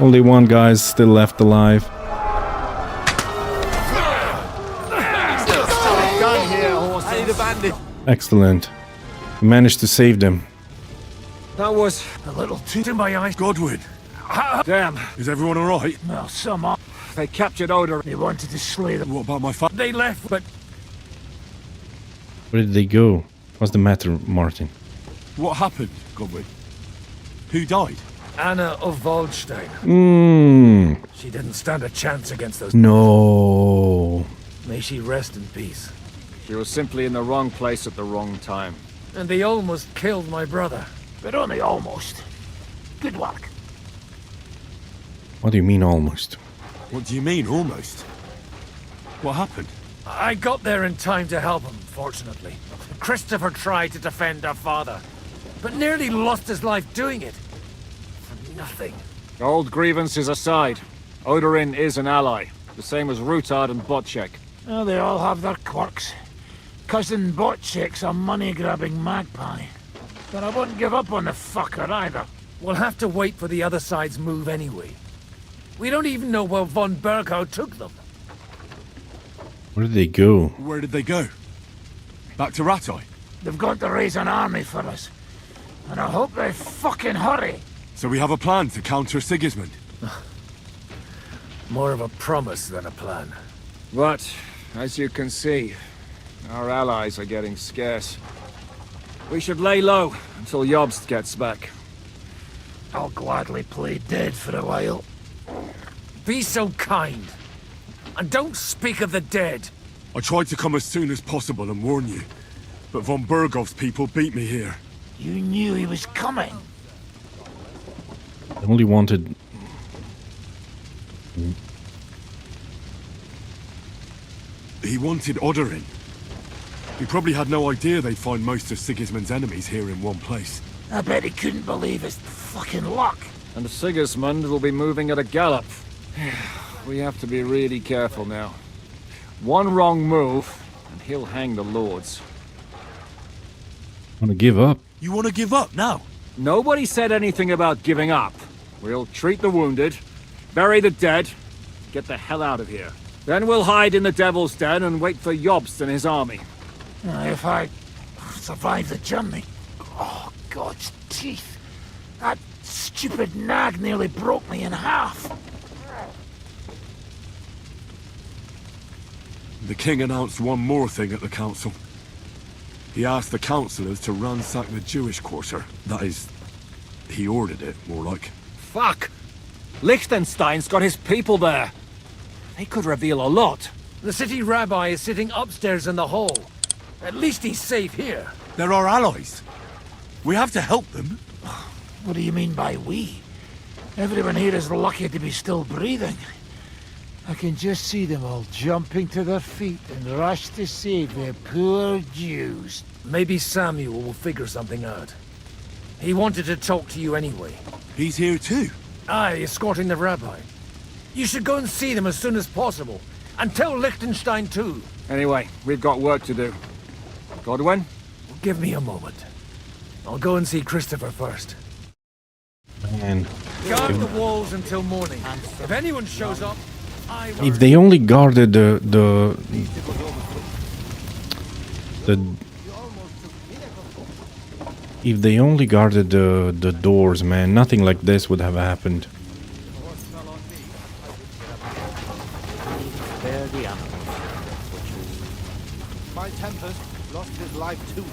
Only one guy's still left alive.
Gun here, horse. I need a bandage.
Excellent. We managed to save them.
That was
A little too in my eyes.
Godwin,
damn.
is everyone all right?
Well, some are.
They captured Oder.
They wanted to slay them.
What about my father?
They left, but
Where did they go? What's the matter, Martin?
What happened, Godwin? Who died?
Anna of Waldstein. She didn't stand a chance against those...
No.
May she rest in peace.
She was simply in the wrong place at the wrong time.
And they almost killed my brother.
But only almost. Good work.
What do you mean, almost?
What do you mean, almost? What happened?
I got there in time to help him, fortunately. Christopher tried to defend our father, but nearly lost his life doing it. For nothing.
Old grievances aside, Odorin is an ally, the same as Rutard and Botchek.
Oh, they all have their quirks. Cousin Botchek's a money-grabbing magpie. But I wouldn't give up on the fucker either.
We'll have to wait for the other side's move anyway. We don't even know where von Berghout took them.
Where did they go?
Where did they go? Back to Rattay?
They've got to raise an army for us. And I hope they fucking hurry.
So we have a plan to counter Sigismund?
More of a promise than a plan.
But, as you can see, our allies are getting scarce. We should lay low until Jobst gets back.
I'll gladly play dead for a while.
Be so kind. And don't speak of the dead.
I tried to come as soon as possible and warn you, but von Bergov's people beat me here.
You knew he was coming.
I only wanted...
He wanted Odorin. He probably had no idea they'd find most of Sigismund's enemies here in one place.
I bet he couldn't believe his fucking luck.
And Sigismund will be moving at a gallop. We have to be really careful now. One wrong move, and he'll hang the lords.
Want to give up?
You want to give up now?
Nobody said anything about giving up. We'll treat the wounded, bury the dead, get the hell out of here. Then we'll hide in the Devil's Den and wait for Jobst and his army.
If I survive the journey... Oh, God's teeth. That stupid nag nearly broke me in half.
The king announced one more thing at the council. He asked the councillors to ransack the Jewish quarter. That is, he ordered it, more like.
Fuck! Liechtenstein's got his people there. They could reveal a lot.
The city rabbi is sitting upstairs in the hall. At least he's safe here.
They're our allies. We have to help them.
What do you mean by we? Everyone here is lucky to be still breathing. I can just see them all jumping to their feet and rush to save their poor Jews.
Maybe Samuel will figure something out. He wanted to talk to you anyway.
He's here too?
Aye, escorting the rabbi. You should go and see them as soon as possible. And tell Liechtenstein too.
Anyway, we've got work to do. Godwin?
Give me a moment. I'll go and see Christopher first.
Man.
Guard the walls until morning. If anyone shows up, I will...
If they only guarded the if they only guarded the doors, man, nothing like this would have happened.
My Tempest lost his life too.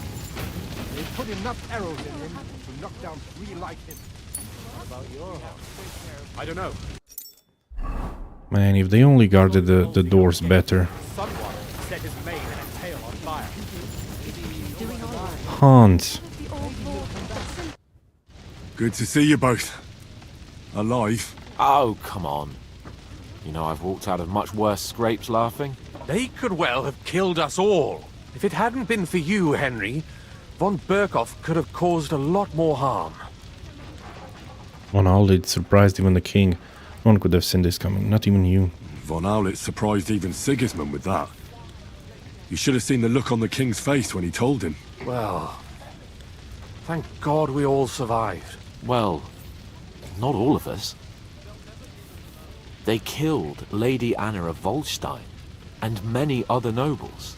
They put enough arrows in him to knock down 3 like him. How about your horse?
I don't know.
Man, if they only guarded the doors better.
Someone set his mane and a tail on fire.
Hans.
Good to see you both. Alive.
Oh, come on. You know I've walked out of much worse scrapes laughing. They could well have killed us all. If it hadn't been for you, Henry, von Berkhoff could have caused a lot more harm.
Von Aulitz surprised even the king. No one could have seen this coming, not even you.
Von Aulitz surprised even Sigismund with that. You should have seen the look on the king's face when he told him.
Well, thank God we all survived. Well, not all of us. They killed Lady Anna of Waldstein and many other nobles.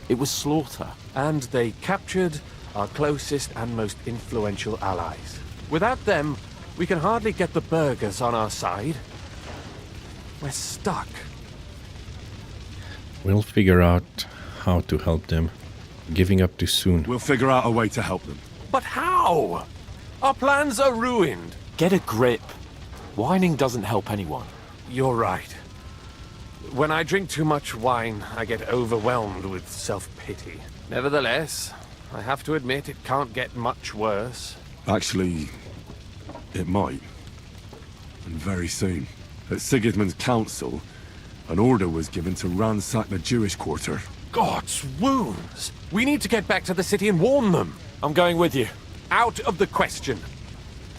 It was slaughter. And they captured our closest and most influential allies. Without them, we can hardly get the burghers on our side. We're stuck.
We'll figure out how to help them. Giving up too soon.
We'll figure out a way to help them.
But how? Our plans are ruined.
Get a grip. Whining doesn't help anyone.
You're right. When I drink too much wine, I get overwhelmed with self-pity. Nevertheless, I have to admit it can't get much worse.
Actually, it might. And very soon. At Sigismund's council, an order was given to ransack the Jewish quarter.
God's wounds! We need to get back to the city and warn them.
I'm going with you.
Out of the question.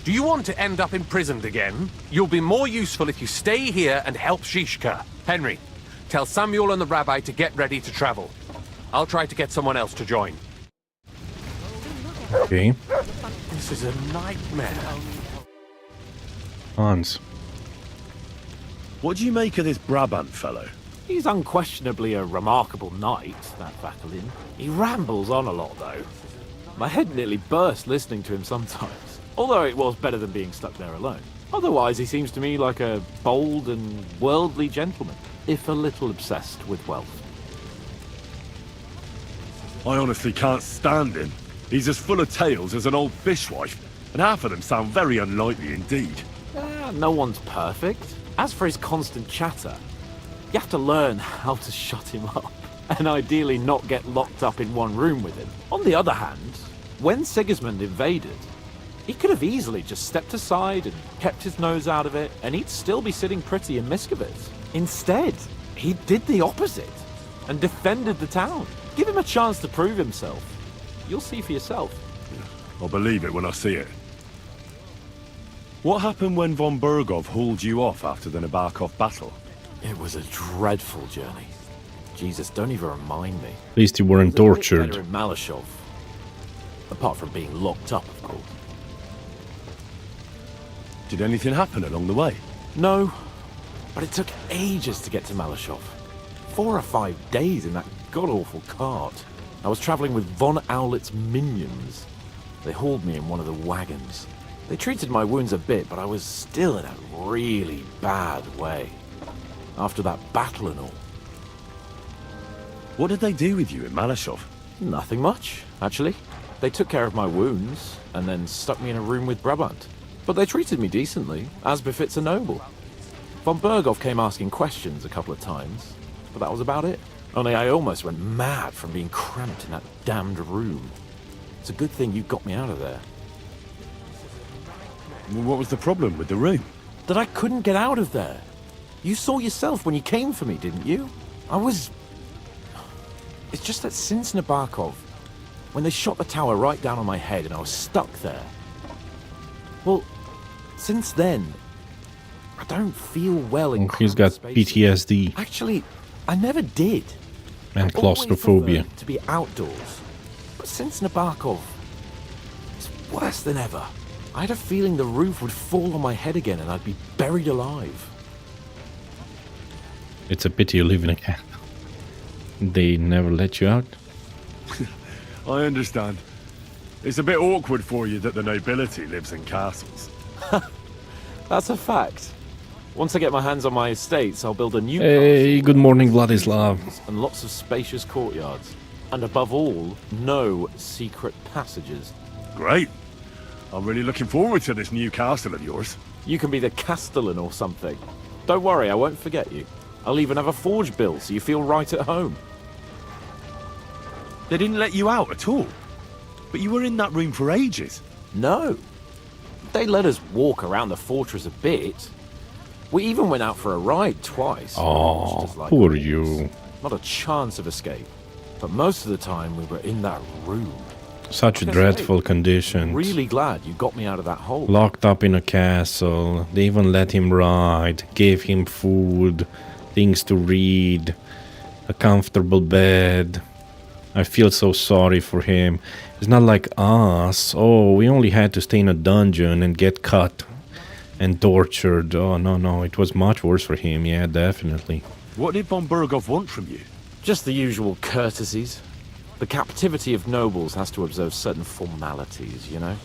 Do you want to end up imprisoned again? You'll be more useful if you stay here and help Shishka. Henry, tell Samuel and the rabbi to get ready to travel. I'll try to get someone else to join.
Okay.
This is a nightmare.
Hans.
What do you make of this Brabant fellow?
He's unquestionably a remarkable knight, that Vakelin. He rambles on a lot, though. My head nearly burst listening to him sometimes, although it was better than being stuck there alone. Otherwise, he seems to me like a bold and worldly gentleman, if a little obsessed with wealth.
I honestly can't stand him. He's as full of tales as an old fishwife, and half of them sound very unlikely indeed.
No one's perfect. As for his constant chatter, you have to learn how to shut him up, and ideally not get locked up in one room with him. On the other hand, when Sigismund invaded, he could have easily just stepped aside and kept his nose out of it, and he'd still be sitting pretty in Miskovitz. Instead, he did the opposite, and defended the town. Give him a chance to prove himself. You'll see for yourself.
I'll believe it when I see it. What happened when von Bergov hauled you off after the Nabokov battle?
It was a dreadful journey. Jesus, don't even remind me.
At least you weren't tortured.
Better in Malashov. Apart from being locked up, of course.
Did anything happen along the way?
No, but it took ages to get to Malashov. 4 or 5 days in that god-awful cart. I was traveling with von Owlet's minions. They hauled me in one of the wagons. They treated my wounds a bit, but I was still in a really bad way. After that battle and all.
What did they do with you in Malashov?
Nothing much, actually. They took care of my wounds, and then stuck me in a room with Brabant. But they treated me decently, as befits a noble. Von Bergov came asking questions a couple of times, but that was about it. Only I almost went mad from being cramped in that damned room. It's a good thing you got me out of there.
What was the problem with the room?
That I couldn't get out of there. You saw yourself when you came for me, didn't you? It's just that since Nabokov, when they shot the tower right down on my head and I was stuck there. Well, since then, I don't feel well in
He's got PTSD.
Actually, I never did.
And claustrophobia.
To be outdoors. But since Nabokov, it's worse than ever. I had a feeling the roof would fall on my head again and I'd be buried alive.
It's a pity you live in a castle. They never let you out?
I understand. It's a bit awkward for you that the nobility lives in castles.
That's a fact. Once I get my hands on my estates, I'll build a new
Hey, good morning, Vladislav.
And lots of spacious courtyards. And above all, no secret passages.
Great. I'm really looking forward to this new castle of yours.
You can be the castellan or something. Don't worry, I won't forget you. I'll even have a forge built so you feel right at home.
They didn't let you out at all. But you were in that room for ages.
No. They let us walk around the fortress a bit. We even went out for a ride twice.
Oh, poor you.
Not a chance of escape. But most of the time we were in that room.
Such dreadful conditions.
Really glad you got me out of that hole.
Locked up in a castle. They even let him ride, gave him food, things to read, a comfortable bed. I feel so sorry for him. It's not like us. Oh, we only had to stay in a dungeon and get cut and tortured. Oh, no, it was much worse for him. Yeah, definitely.
What did von Bergov want from you?
Just the usual courtesies. The captivity of nobles has to observe certain formalities, you know?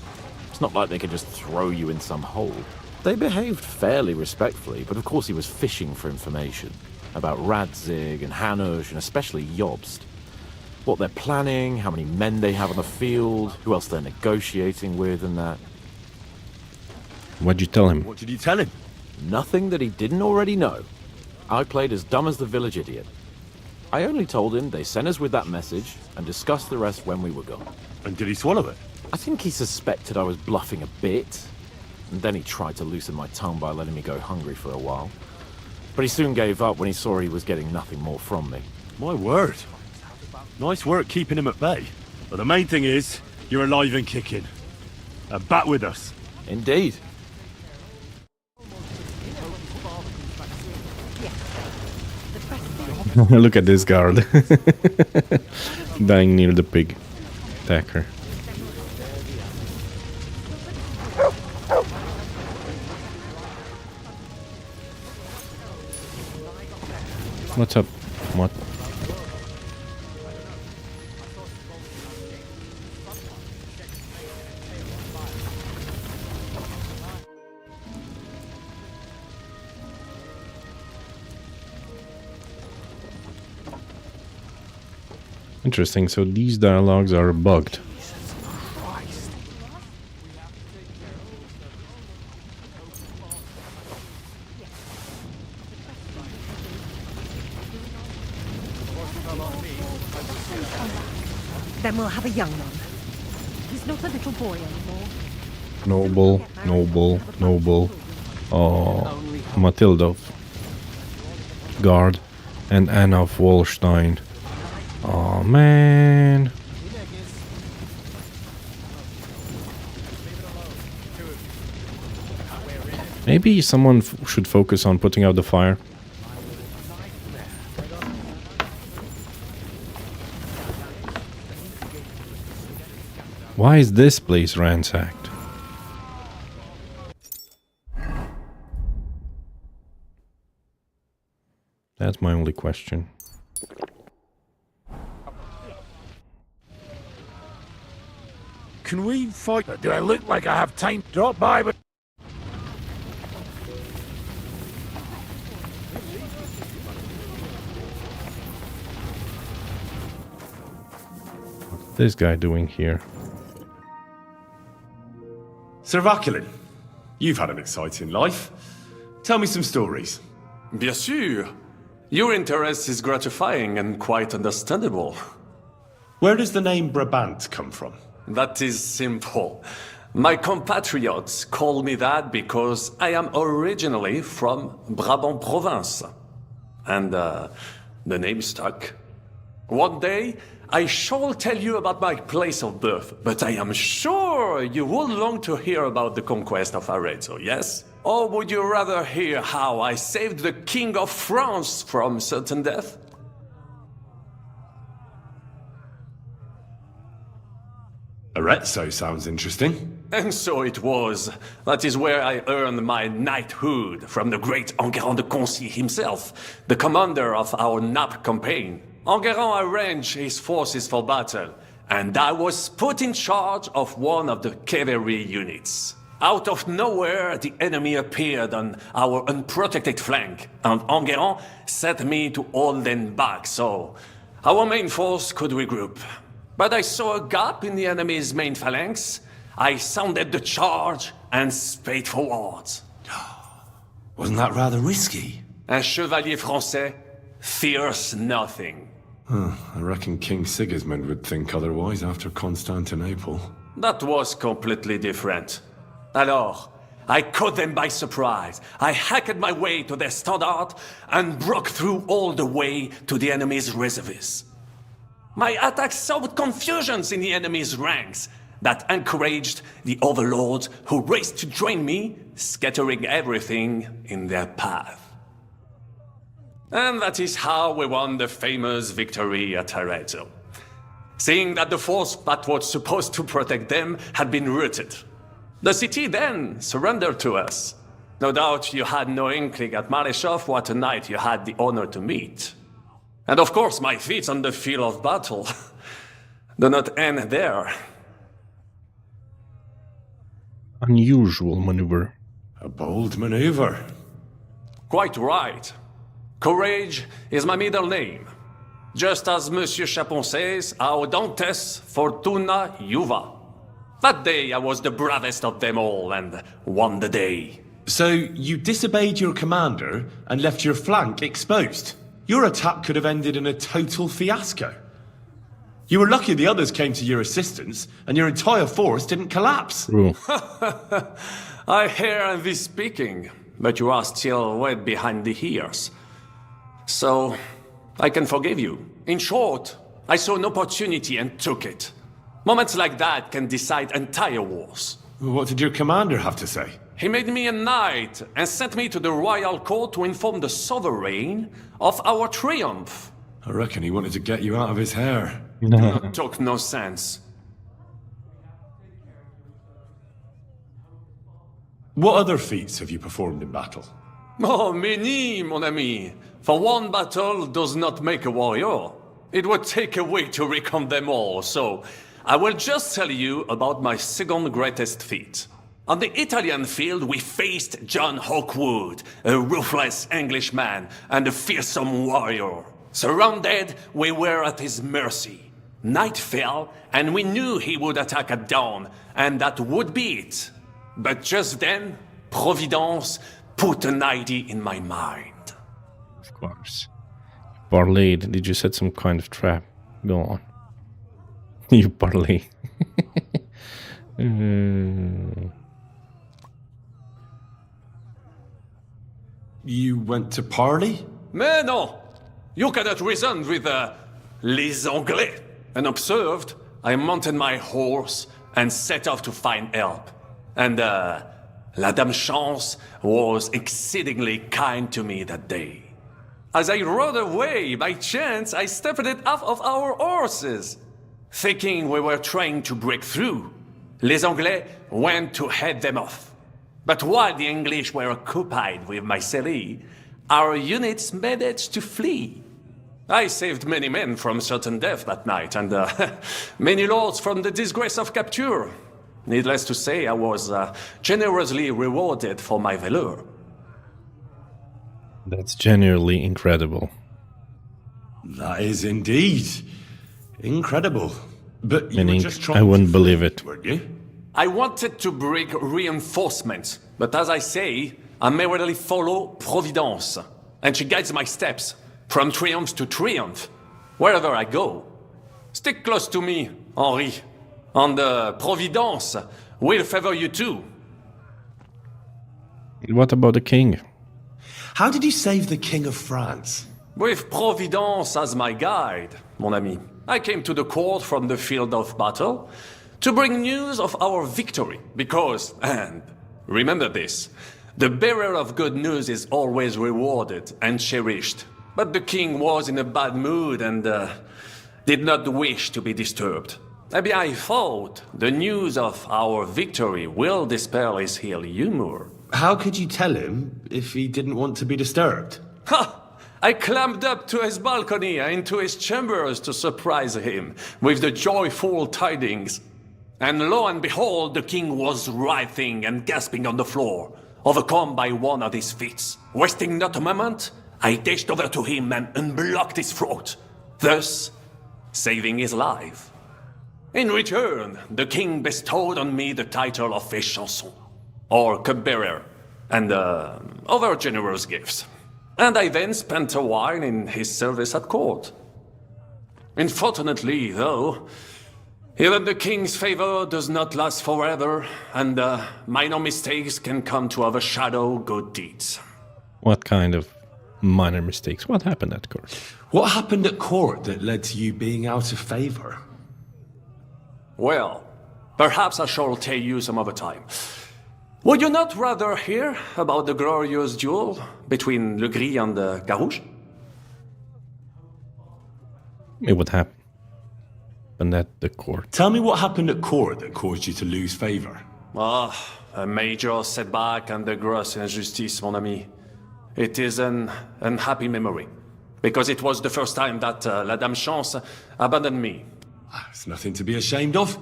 It's not like they can just throw you in some hole. They behaved fairly respectfully, but of course he was fishing for information about Radzig and Hanush and especially Jobst. What they're planning, how many men they have on the field, who else they're negotiating with and that.
What'd you tell him?
What did you tell him?
Nothing that he didn't already know. I played as dumb as the village idiot. I only told him they sent us with that message and discussed the rest when we were gone.
And did he swallow it?
I think he suspected I was bluffing a bit, and then he tried to loosen my tongue by letting me go hungry for a while. But he soon gave up when he saw he was getting nothing more from me.
My word. Nice work keeping him at bay. But the main thing is, you're alive and kicking. And back with us.
Indeed.
Look at this guard. Dying near the pig. Attacker. What's up? What? Interesting, so these dialogues are bugged.
Then we'll have a young one. He's not a little boy anymore.
Noble, noble, noble. Oh, Matilda of Guard and Anna of Wallenstein. Oh man. Maybe someone should focus on putting out the fire. Why is this place ransacked? That's my only question.
Can we fight?
Do I look like I have time to drop by? But
what's this guy doing here?
Sir Vaculin, you've had an exciting life. Tell me some stories.
Bien sûr. Your interest is gratifying and quite understandable.
Where does the name Brabant come from?
That is simple. My compatriots call me that because I am originally from Brabant province. And the name stuck. One day, I shall tell you about my place of birth, but I am sure you would long to hear about the conquest of Arezzo, yes? Or would you rather hear how I saved the King of France from certain death?
Arezzo sounds interesting.
And so it was. That is where I earned my knighthood from the great Enguerrand de Concy himself, the commander of our Naples campaign. Enguerrand arranged his forces for battle, and I was put in charge of one of the cavalry units. Out of nowhere, the enemy appeared on our unprotected flank, and Enguerrand set me to hold them back so our main force could regroup. But I saw a gap in the enemy's main phalanx. I sounded the charge and sped forwards.
Wasn't that rather risky?
Un chevalier français fears nothing.
I reckon King Sigismund would think otherwise after Constantinople.
That was completely different. Alors, I caught them by surprise. I hacked my way to their standard and broke through all the way to the enemy's reserves. My attack sowed confusions in the enemy's ranks that encouraged the overlords who raced to join me, scattering everything in their path. And that is how we won the famous victory at Arezzo. Seeing that the force that was supposed to protect them had been routed. The city then surrendered to us. No doubt you had no inkling at Maréchal what a knight you had the honor to meet. And of course my feats on the field of battle do not end there.
Unusual maneuver.
A bold maneuver.
Quite right. Courage is my middle name. Just as Monsieur Chapon says, Audantes fortuna juva. That day I was the bravest of them all and won the day.
So you disobeyed your commander and left your flank exposed. Your attack could have ended in a total fiasco. You were lucky the others came to your assistance and your entire force didn't collapse.
I hear thee speaking, but you are still wet behind the ears. So, I can forgive you. In short, I saw an opportunity and took it. Moments like that can decide entire wars.
What did your commander have to say?
He made me a knight and sent me to the royal court to inform the sovereign of our triumph.
I reckon he wanted to get you out of his hair.
Took no sense.
What other feats have you performed in battle?
Oh, many, mon ami. For one battle does not make a warrior. It would take a week to recount them all, so I will just tell you about my second greatest feat. On the Italian field, we faced John Hawkwood, a ruthless Englishman and a fearsome warrior. Surrounded, we were at his mercy. Night fell, and we knew he would attack at dawn, and that would be it. But just then, Providence put an idea in my mind.
Of course. Parlayed. Did you set some kind of trap? Go on. You parlay.
You went to parley?
Mais non! You cannot reason with les Anglais. And observed, I mounted my horse and set off to find help. And La Dame Chance was exceedingly kind to me that day. As I rode away, by chance, I stepped it off of our horses. Thinking we were trying to break through, les Anglais went to head them off. But while the English were occupied with Mysteria, our units managed to flee. I saved many men from certain death that night, and many lords from the disgrace of capture. Needless to say, I was generously rewarded for my valor.
That's genuinely incredible.
That is indeed incredible. But you were just trying
I wouldn't
to
believe it.
weren't you?
I wanted to bring reinforcements, but as I say, I merely follow Providence, and she guides my steps from triumph to triumph, wherever I go. Stick close to me, Henri, and Providence will favor you too.
What about the king?
How did you save the King of France?
With Providence as my guide, mon ami, I came to the court from the field of battle to bring news of our victory, because, and remember this, the bearer of good news is always rewarded and cherished. But the king was in a bad mood and did not wish to be disturbed. Maybe I thought the news of our victory will dispel his ill humor.
How could you tell him if he didn't want to be disturbed?
Ha! I climbed up to his balcony and into his chambers to surprise him with the joyful tidings. And lo and behold, the king was writhing and gasping on the floor, overcome by one of his fits. Wasting not a moment, I dashed over to him and unblocked his throat, thus saving his life. In return, the king bestowed on me the title of Échanson, or cupbearer, and other generous gifts. And I then spent a while in his service at court. Unfortunately, though, even the king's favor does not last forever, and minor mistakes can come to overshadow good deeds.
What kind of minor mistakes? What happened at court?
What happened at court that led to you being out of favor?
Well, perhaps I shall tell you some other time. Would you not rather hear about the glorious duel between Le Gris and Carouge?
It would happen. And at the court.
Tell me what happened at court that caused you to lose favor.
Ah, a major setback and a gross injustice, mon ami. It is an unhappy memory, because it was the first time that La Dame Chance abandoned me.
It's nothing to be ashamed of.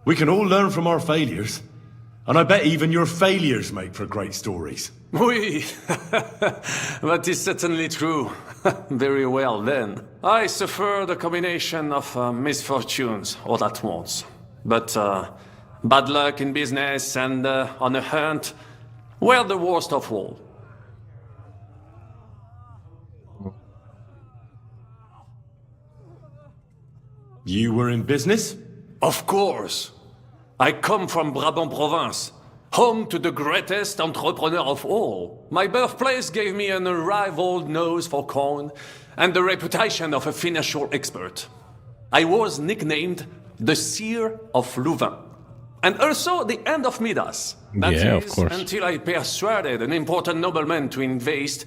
We can all learn from our failures. And I bet even your failures make for great stories.
Oui, that is certainly true. Very well then. I suffered a combination of misfortunes all at once. But bad luck in business and on a hunt were the worst of all.
You were in business?
Of course. I come from Brabant province, home to the greatest entrepreneur of all. My birthplace gave me an unrivaled nose for coin and the reputation of a financial expert. I was nicknamed the Seer of Louvain, and also the End of Midas. That
Yeah,
is,
of course.
until I persuaded an important nobleman to invest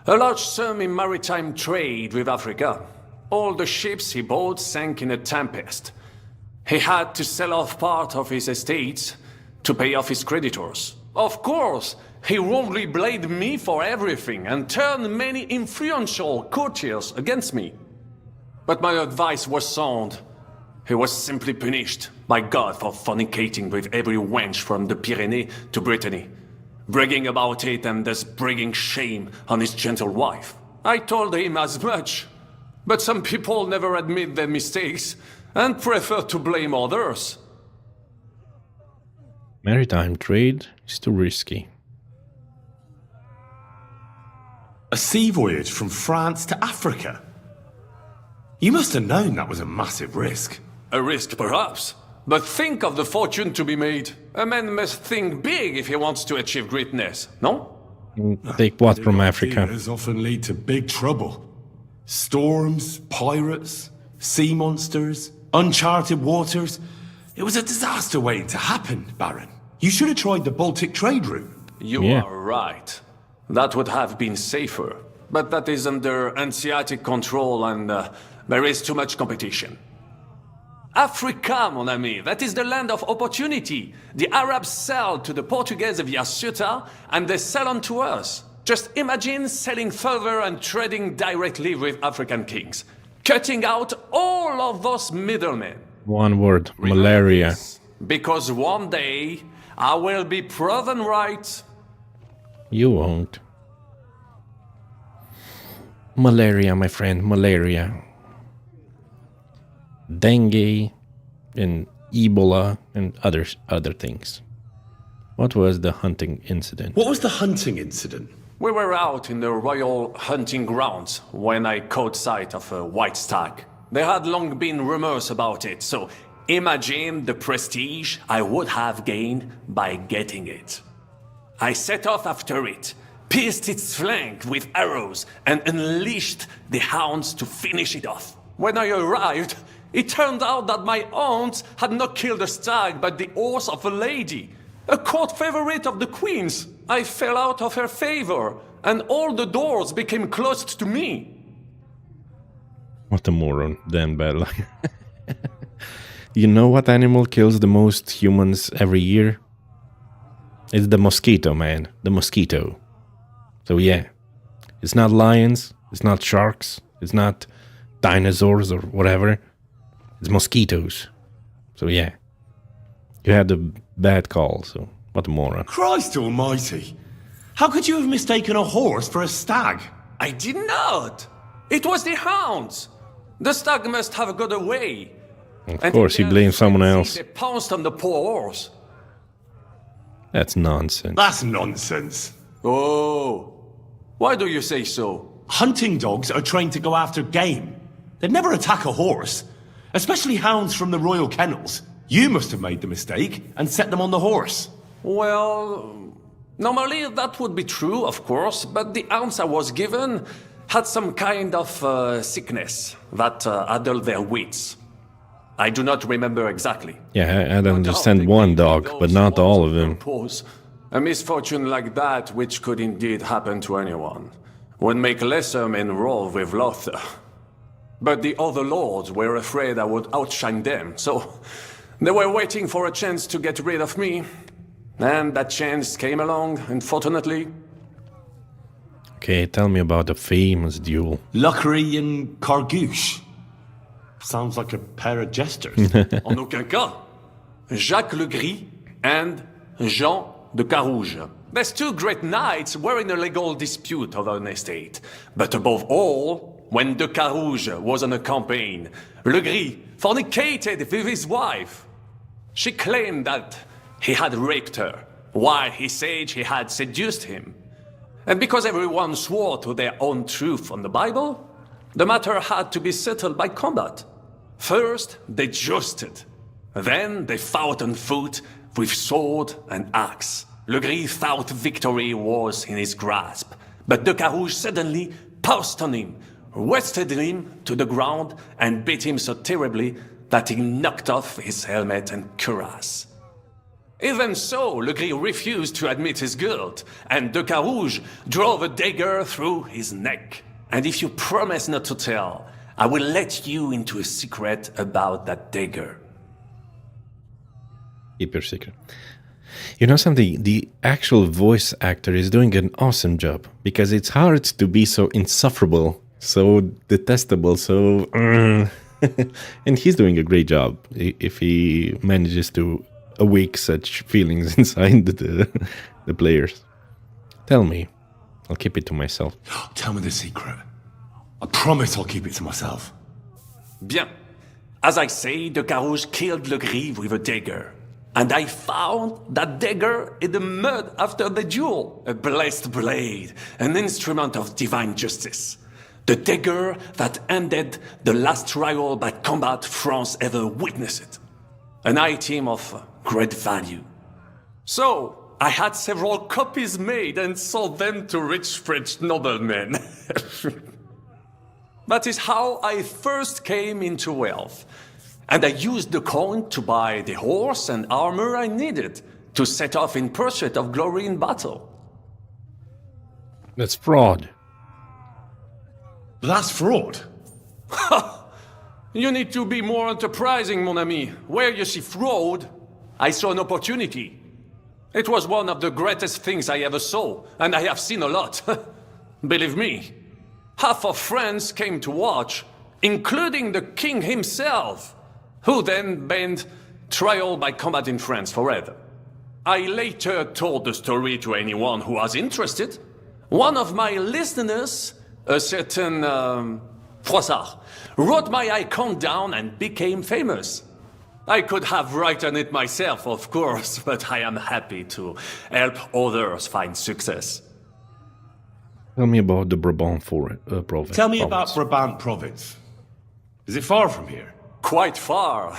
a large sum in maritime trade with Africa. All the ships he bought sank in a tempest. He had to sell off part of his estates to pay off his creditors. Of course, he wrongly blamed me for everything and turned many influential courtiers against me. But my advice was sound. He was simply punished by God for fornicating with every wench from the Pyrenees to Brittany, bragging about it and thus bringing shame on his gentle wife. I told him as much, but some people never admit their mistakes and prefer to blame others.
Maritime trade is too risky.
A sea voyage from France to Africa? You must have known that was a massive risk.
A risk, perhaps. But think of the fortune to be made. A man must think big if he wants to achieve greatness, no?
Take what from Africa?
Ideas often lead to big trouble. Storms, pirates, sea monsters, uncharted waters. It was a disaster waiting to happen, Baron. You should have tried the Baltic trade route.
You are right. That would have been safer. But that is under Hanseatic control and there is too much competition. Africa, mon ami, that is the land of opportunity. The Arabs sell to the Portuguese via Ceuta and they sell on to us. Just imagine selling further and trading directly with African kings. Cutting out all of those middlemen.
One word, malaria.
Because one day, I will be proven right.
You won't. Malaria, my friend, malaria. Dengue and Ebola and other things. What was the hunting incident?
What was the hunting incident?
We were out in the royal hunting grounds when I caught sight of a white stag. There had long been rumors about it, so imagine the prestige I would have gained by getting it. I set off after it, pierced its flank with arrows, and unleashed the hounds to finish it off. When I arrived, it turned out that my hounds had not killed a stag, but the horse of a lady, a court favorite of the queen's. I fell out of her favor, and all the doors became closed to me.
What a moron, Dan Bell. You know what animal kills the most humans every year? It's the mosquito, man. The mosquito. So yeah, it's not lions, it's not sharks, it's not dinosaurs or whatever. It's mosquitoes. So yeah, you had a bad call, so what a moron.
Christ almighty! How could you have mistaken a horse for a stag?
I did not! It was the hounds! The stag must have got away.
Of course, he blamed someone else.
They pounced on the poor horse.
That's nonsense.
That's nonsense.
Oh, why do you say so?
Hunting dogs are trained to go after game. They'd never attack a horse, especially hounds from the royal kennels. You must have made the mistake and set them on the horse.
Well, normally that would be true, of course, but the hounds I was given had some kind of sickness that addled their wits. I do not remember exactly.
Yeah, I understand one dog, but not all of them.
A misfortune like that, which could indeed happen to anyone, would make lesser men roll with laughter. But the other lords were afraid I would outshine them, so they were waiting for a chance to get rid of me. And that chance came along, unfortunately.
Okay, tell me about the famous duel.
Luckry and Cargouche. Sounds like a pair of jesters.
En aucun cas. Jacques le Gris and Jean de Carouge. These two great knights were in a legal dispute over an estate. But above all, when de Carouge was on a campaign, Le Gris fornicated with his wife. She claimed that he had raped her, while he said he had seduced him. And because everyone swore to their own truth on the Bible, the matter had to be settled by combat. First, they jousted. Then they fought on foot with sword and axe. Le Gris thought victory was in his grasp, but de Carouge suddenly pounced on him, wrested him to the ground, and beat him so terribly that he knocked off his helmet and cuirass. Even so, Le Gris refused to admit his guilt, and de Carouge drove a dagger through his neck. And if you promise not to tell, I will let you into a secret about that dagger.
Keep your secret. You know something? The actual voice actor is doing an awesome job, because it's hard to be so insufferable, so detestable, so... and he's doing a great job if he manages to awake such feelings inside the players. Tell me. I'll keep it to myself.
Tell me the secret. I promise I'll keep it to myself.
Bien. As I say, de Carouge killed Le Gris with a dagger. And I found that dagger in the mud after the duel. A blessed blade, an instrument of divine justice. The dagger that ended the last trial by combat France ever witnessed. An item of great value. So, I had several copies made and sold them to rich French noblemen. That is how I first came into wealth. And I used the coin to buy the horse and armor I needed to set off in pursuit of glory in battle.
That's fraud.
That's fraud?
You need to be more enterprising, mon ami. Where you see fraud, I saw an opportunity. It was one of the greatest things I ever saw, and I have seen a lot. Believe me, half of France came to watch, including the king himself, who then banned trial by combat in France forever. I later told the story to anyone who was interested. One of my listeners, a certain Froissart, wrote my icon down and became famous. I could have written it myself, of course, but I am happy to help others find success.
Tell me about the Brabant province.
Tell me about Brabant province. Is it far from here?
Quite far.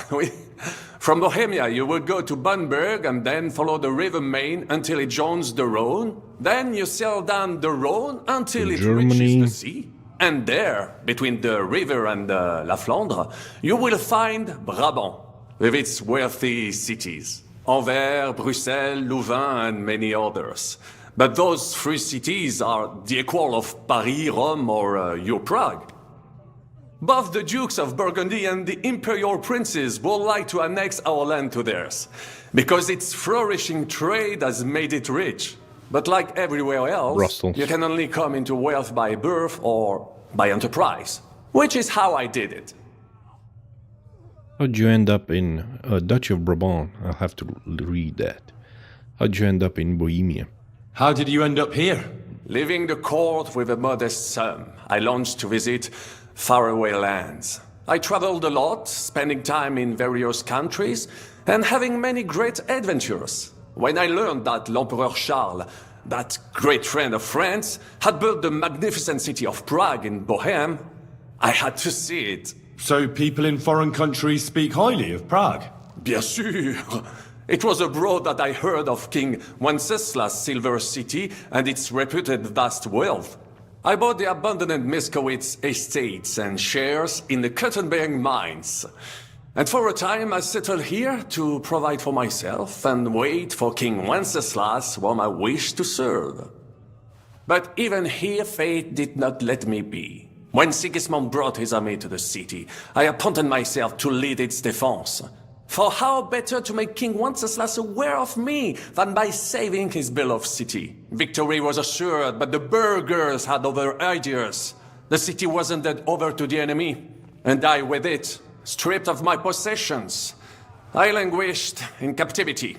From Bohemia, you would go to Bamberg and then follow the river Main until it joins the Rhone. Then you sail down the Rhone until it reaches the sea. And there, between the river and La Flandre, you will find Brabant, with its wealthy cities. Anvers, Bruxelles, Louvain, and many others. But those three cities are the equal of Paris, Rome, or your Prague. Both the Dukes of Burgundy and the Imperial Princes would like to annex our land to theirs, because its flourishing trade has made it rich. But like everywhere else,
Brussels.
You can only come into wealth by birth or by enterprise, which is how I did it.
How'd you end up in Duchy of Brabant? I'll have to read that. How'd you end up in Bohemia?
How did you end up here?
Leaving the court with a modest sum, I launched to visit faraway lands. I traveled a lot, spending time in various countries, and having many great adventures. When I learned that l'Empereur Charles, that great friend of France, had built the magnificent city of Prague in Bohemia, I had to see it.
So people in foreign countries speak highly of Prague?
Bien sûr. It was abroad that I heard of King Wenceslas' silver city and its reputed vast wealth. I bought the abandoned Masquerade estates and shares in the Kuttenberg mines. And for a time I settled here to provide for myself and wait for King Wenceslas, whom I wished to serve. But even here fate did not let me be. When Sigismund brought his army to the city, I appointed myself to lead its defense. For how better to make King Wenceslas aware of me than by saving his beloved city? Victory was assured, but the burghers had other ideas. The city was handed over to the enemy, and I with it, stripped of my possessions. I languished in captivity.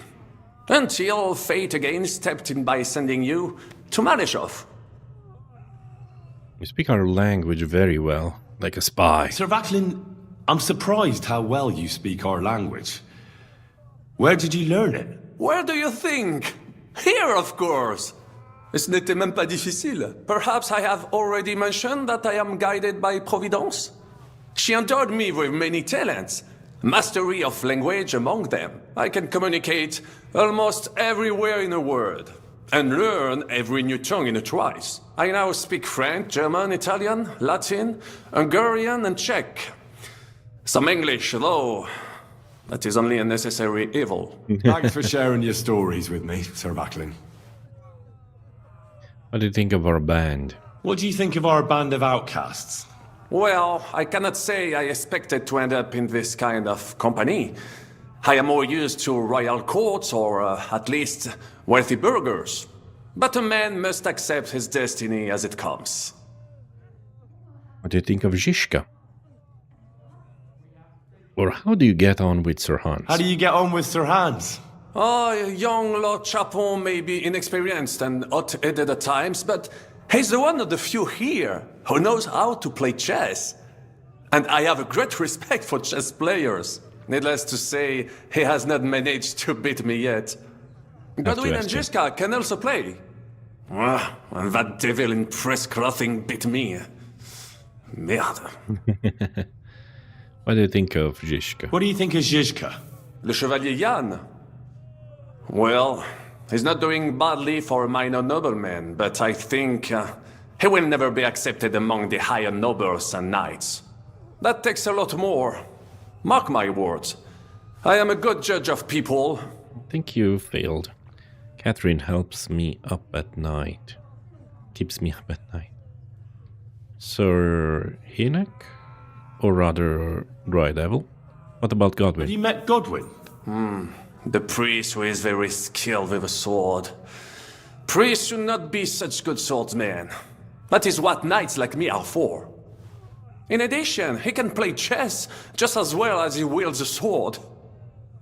Until fate again stepped in by sending you to Malishov.
You speak our language very well, like a spy.
Sir Vaclin, I'm surprised how well you speak our language. Where did you learn it?
Where do you think? Here, of course. Ce n'était même pas difficile. Perhaps I have already mentioned that I am guided by Providence? She endowed me with many talents. Mastery of language among them. I can communicate almost everywhere in a word. And learn every new tongue in a trice. I now speak French, German, Italian, Latin, Hungarian, and Czech. Some English, though. That is only a necessary evil.
Thanks for sharing your stories with me, Sir Vaclin.
What do you think of our band?
What do you think of our band of outcasts?
Well, I cannot say I expected to end up in this kind of company. I am more used to royal courts or at least wealthy burghers. But a man must accept his destiny as it comes.
What do you think of Zizka? Or how do you get on with Sir Hans?
How do you get on with Sir Hans?
Oh, young Lord Chapon may be inexperienced and hot-headed at times, but he's one of the few here who knows how to play chess. And I have a great respect for chess players. Needless to say, he has not managed to beat me yet. Godwin and Zizka can also play. And that devil in press clothing beat me. Merde.
What do you think of Zizka?
What do you think of Zizka?
Le Chevalier Jan? Well, he's not doing badly for a minor nobleman, but I think he will never be accepted among the higher nobles and knights. That takes a lot more. Mark my words. I am a good judge of people.
I think you failed. Catherine helps me up at night. Keeps me up at night. Sir Hynek? Or rather, Dry Devil? What about Godwin?
Have you met Godwin?
The priest who is very skilled with a sword. Priests should not be such good swordsmen. That is what knights like me are for. In addition, he can play chess just as well as he wields a sword.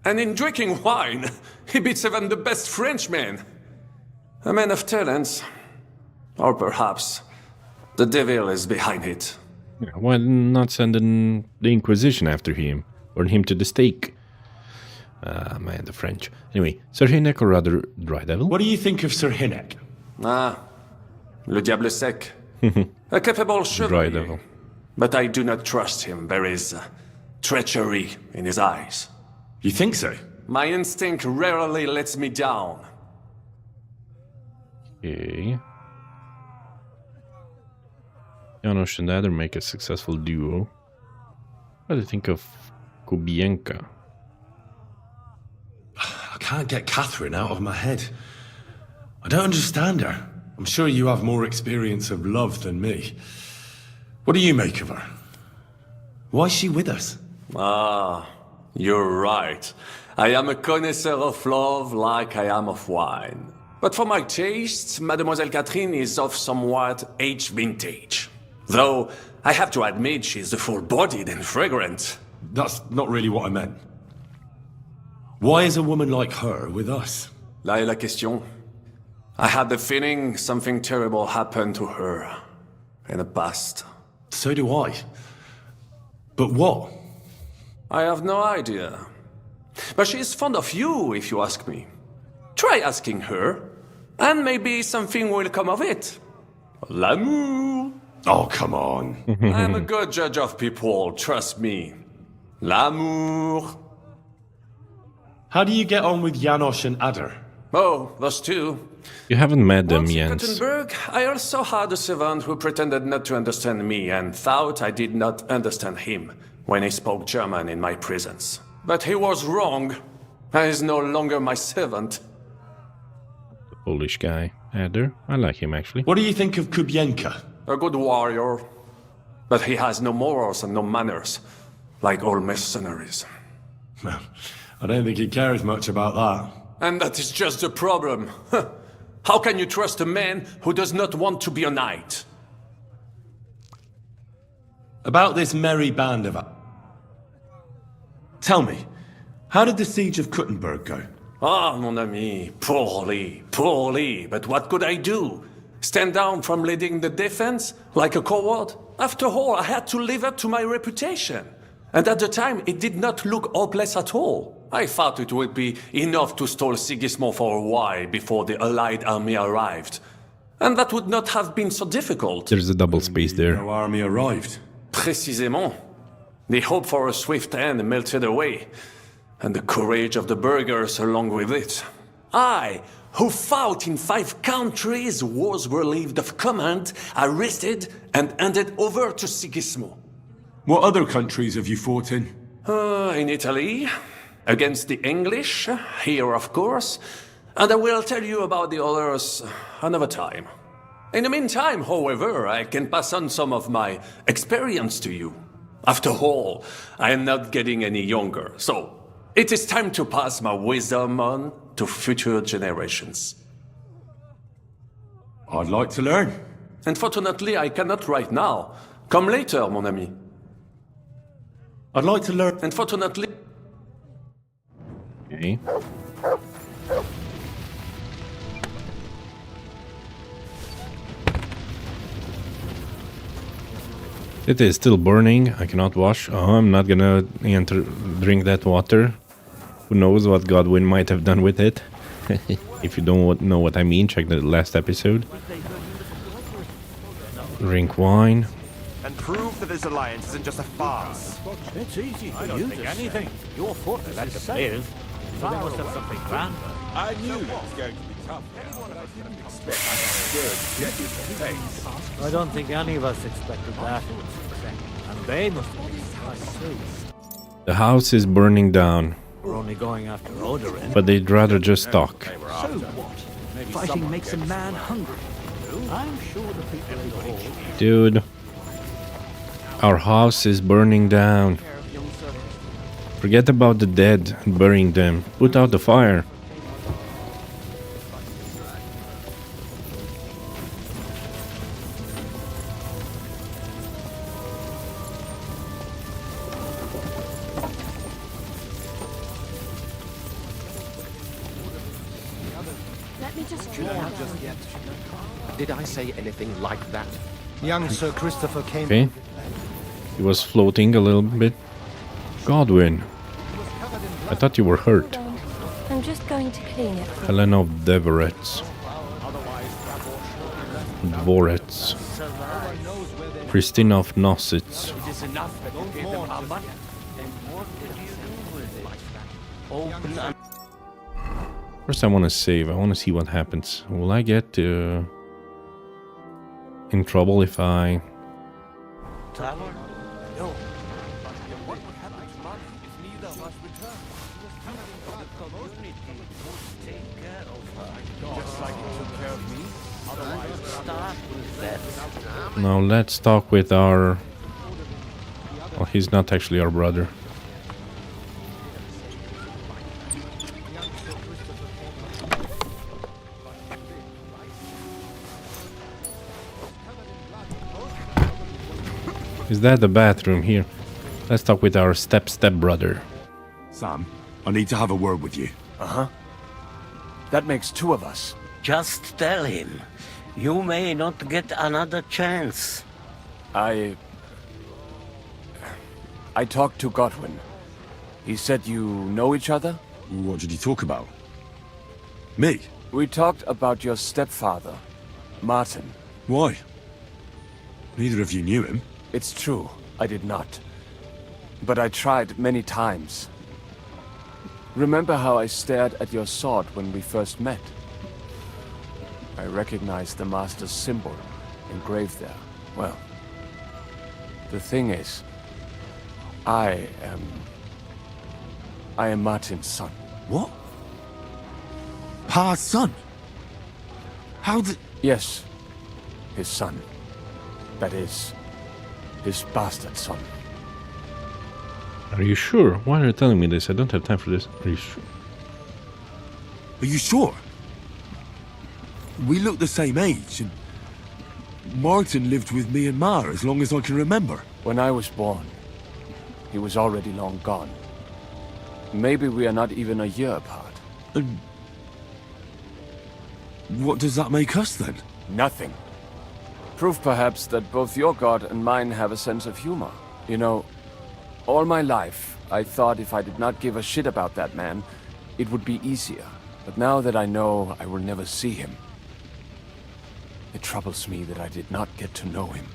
And in drinking wine, he beats even the best Frenchmen. A man of talents. Or perhaps the devil is behind it.
Yeah, why not send the Inquisition after him? Or him to the stake? Man, the French. Anyway, Sir Hynek or rather Dry Devil?
What do you think of Sir Hynek?
Le Diable Sec. A capable chevalier.
Dry Devil.
But I do not trust him. There is treachery in his eyes.
You think so?
My instinct rarely lets me down.
Okay. Janos and Adder make a successful duo. What do you think of Kubienka?
I can't get Catherine out of my head. I don't understand her. I'm sure you have more experience of love than me. What do you make of her? Why is she with us?
You're right. I am a connoisseur of love like I am of wine. But for my taste, Mademoiselle Catherine is of somewhat aged vintage. Though, I have to admit she's full-bodied and fragrant.
That's not really what I meant. Why is a woman like her with us?
Là est la question. I had the feeling something terrible happened to her in the past.
So do I. But what?
I have no idea. But she's fond of you, if you ask me. Try asking her, and maybe something will come of it. L'amour.
Oh, come on.
I'm a good judge of people, trust me. L'amour.
How do you get on with Janos and Adder?
Oh, those two.
You haven't met them,
Once in
Jens.
Gothenburg, I also had a servant who pretended not to understand me and thought I did not understand him when he spoke German in my presence. But he was wrong. He is no longer my servant.
The Polish guy, Adder. I like him, actually.
What do you think of Kubienka?
A good warrior. But he has no morals and no manners, like all mercenaries.
Well, I don't think he cares much about that.
And that is just the problem. How can you trust a man who does not want to be a knight?
About this merry band of... Tell me, how did the siege of Kuttenberg go?
Ah, mon ami, poorly, but what could I do? Stand down from leading the defense like a coward? After all, I had to live up to my reputation. And at the time, it did not look hopeless at all. I thought it would be enough to stall Sigismund for a while before the Allied army arrived. And that would not have been so difficult.
There's a double space there.
No army arrived.
Précisément. The hope for a swift end melted away, and the courage of the burghers along with it. I, who fought in 5 countries, was relieved of command, arrested, and handed over to Sigismund.
What other countries have you fought in?
In Italy, against the English, here of course, and I will tell you about the others another time. In the meantime, however, I can pass on some of my experience to you. After all, I am not getting any younger, so it is time to pass my wisdom on to future generations.
I'd like to learn.
Unfortunately, I cannot right now. Come later, mon ami.
I'd like to learn.
Unfortunately.
Okay. It is still burning. I cannot wash. Oh, I'm not gonna drink that water. Who knows what Godwin might have done with it? If you don't know what I mean, check the last episode. Drink wine.
And prove that this alliance isn't just a farce.
It's easy for you to anything. Your fortress let them live. So they must have something grand.
I knew it was going to be tough, but I didn't expect a good face.
I don't think any of us expected that. And they must have been surprised too.
The house is burning down.
We're only going after Odorin.
But they'd rather just talk.
So what? Fighting makes a man hungry.
I'm sure the people in the hall.
Dude. Our house is burning down. Forget about the dead and burying them. Put out the fire.
Let me just
Did I say anything like that?
Young Sir Christopher came.
Okay. He was floating a little bit. Godwin. I thought you were hurt.
I'm just going to clean it.
Helen of Deverets. Dvorets. Christine of Nositz.
It is enough that you gave them our money. Then what did you do with it? Open and...
First I want to save. I want to see what happens. Will I get in trouble if I...
No.
Now let's talk with our... Well, he's not actually our brother. Is that the bathroom here? Let's talk with our step-brother.
Sam, I need to have a word with you.
Uh-huh. That makes 2 of us.
Just tell him. You may not get another chance.
I talked to Godwin. He said you know each other?
What did he talk about? Me?
We talked about your stepfather, Martin.
Why? Neither of you knew him.
It's true, I did not. But I tried many times. Remember how I stared at your sword when we first met? I recognized the Master's symbol engraved there. Well, the thing is, I am Martin's son.
What? Pa's son? How did...
Yes, his son. That is, his bastard son.
Are you sure? Why are you telling me this? I don't have time for this. Are you sure?
Are you sure? We look the same age, and Martin lived with me and Ma as long as I can remember.
When I was born, he was already long gone. Maybe we are not even a year apart.
And what does that make us then?
Nothing. Proof perhaps that both your god and mine have a sense of humor. You know, all my life, I thought if I did not give a shit about that man, it would be easier. But now that I know I will never see him, it troubles me that I did not get to know him.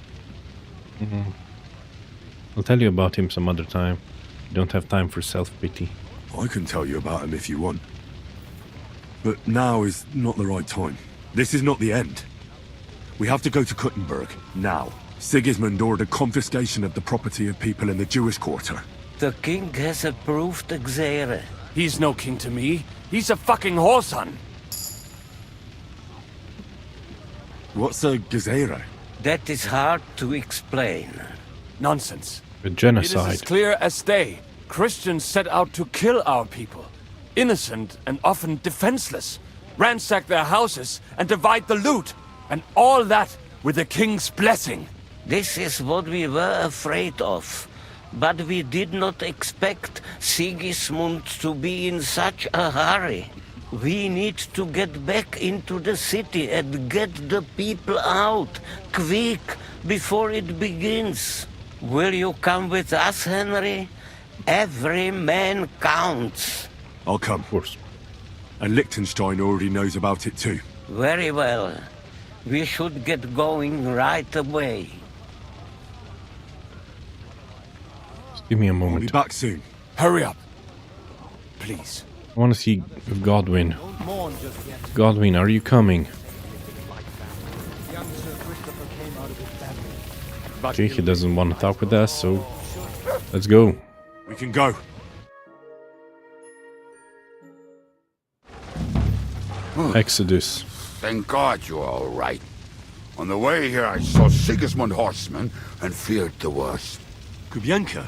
I'll tell you about him some other time. Don't have time for self-pity.
I can tell you about him if you want. But now is not the right time. This is not the end. We have to go to Kuttenberg, now. Sigismund ordered confiscation of the property of people in the Jewish quarter.
The king has approved Ecclesiae.
He's no king to me. He's a fucking whoreson.
What's a Gezerah?
That is hard to explain.
Nonsense.
A genocide.
It is as clear as day. Christians set out to kill our people. Innocent and often defenseless. Ransack their houses and divide the loot. And all that with the king's blessing.
This is what we were afraid of. But we did not expect Sigismund to be in such a hurry. We need to get back into the city and get the people out, quick, before it begins. Will you come with us, Henry? Every man counts.
I'll come.
Of course.
And Liechtenstein already knows about it too.
Very well. We should get going right away.
Just give me a moment.
I'll be back soon.
Hurry up. Please.
I want to see Godwin. Godwin, are you coming? Okay, he doesn't want to talk with us, so let's go.
We can go.
Exodus.
Thank God you're all right. On the way here, I saw Sigismund horsemen and feared the worst.
Kubienka?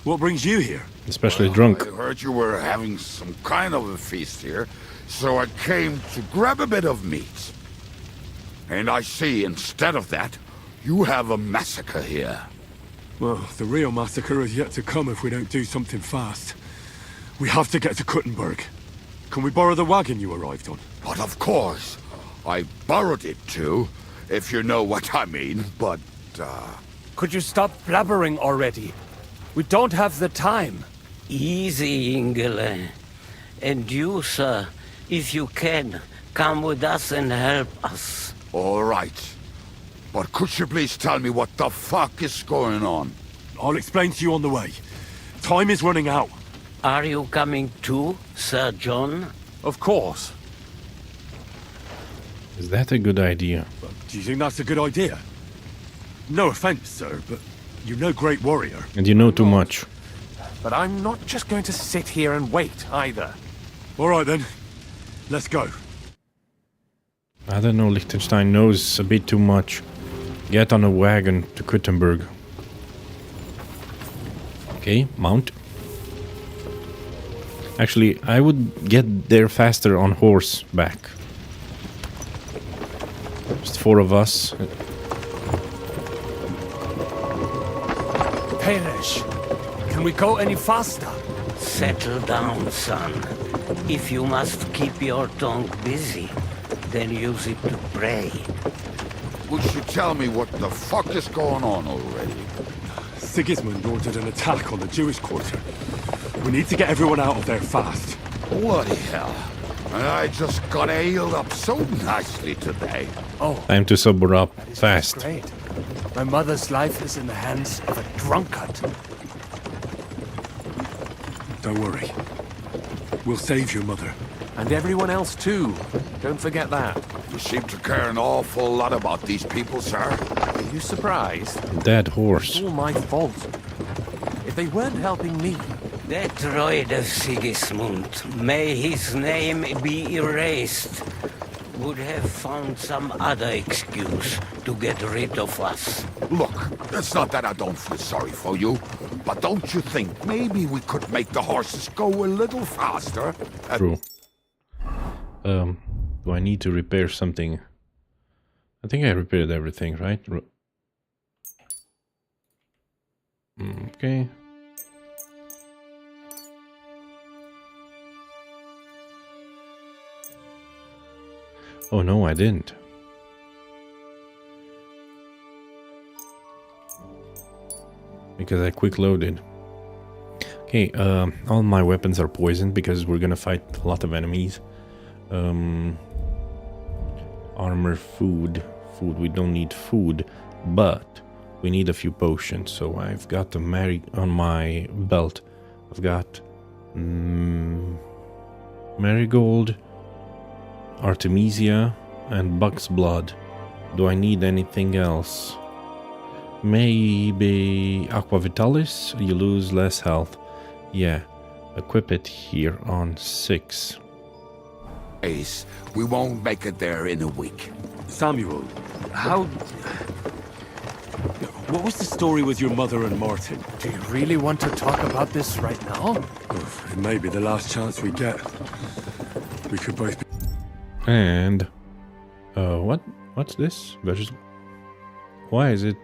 What brings you here?
Especially drunk.
I heard you were having some kind of a feast here, so I came to grab a bit of meat. And I see, instead of that, you have a massacre here.
Well, the real massacre is yet to come if we don't do something fast. We have to get to Kuttenberg. Can we borrow the wagon you arrived on?
But of course. I borrowed it too, if you know what I mean, but,
Could you stop blabbering already? We don't have the time.
Easy, Ingele. And you, sir, if you can, come with us and help us.
All right. But could you please tell me what the fuck is going on?
I'll explain to you on the way. Time is running out.
Are you coming too, Sir John?
Of course.
Is that a good idea?
Do you think that's a good idea? No offense, sir, but you're no great warrior.
And you know too much.
But I'm not just going to sit here and wait, either.
All right, then. Let's go.
I don't know, Liechtenstein knows a bit too much. Get on a wagon to Kuttenberg. Okay, mount. Actually, I would get there faster on horseback. Just 4 of us.
Perish. Can we go any faster?
Settle down, son. If you must keep your tongue busy, then use it to pray.
Would you tell me what the fuck is going on already?
Sigismund ordered an attack on the Jewish quarter. We need to get everyone out of there fast.
Bloody hell. I just got ailed up so nicely today.
Oh.
Time to sober up fast.
Great. My mother's life is in the hands of a drunkard.
Don't worry. We'll save your mother.
And everyone else too. Don't forget that.
You seem to care an awful lot about these people, sir.
Are you surprised?
Dead horse.
It's all my fault. If they weren't helping me...
That droid of Sigismund, may his name be erased, would have found some other excuse to get rid of us.
Look, it's not that I don't feel sorry for you, but don't you think maybe we could make the horses go a little faster?
True. Do I need to repair something? I think I repaired everything, right? Okay. Oh no, I didn't. Because I quick loaded. Okay, all my weapons are poisoned because we're gonna fight a lot of enemies. Armor, food. We don't need food, but we need a few potions. So I've got the on my belt. I've got marigold, Artemisia, and buck's blood. Do I need anything else? Maybe Aqua Vitalis? You lose less health. Yeah, equip it here on 6.
Ace, we won't make it there in a week.
Samuel, how... What was the story with your mother and Martin?
Do you really want to talk about this right now?
It may be the last chance we get. We could both be...
And... What's this? Why is it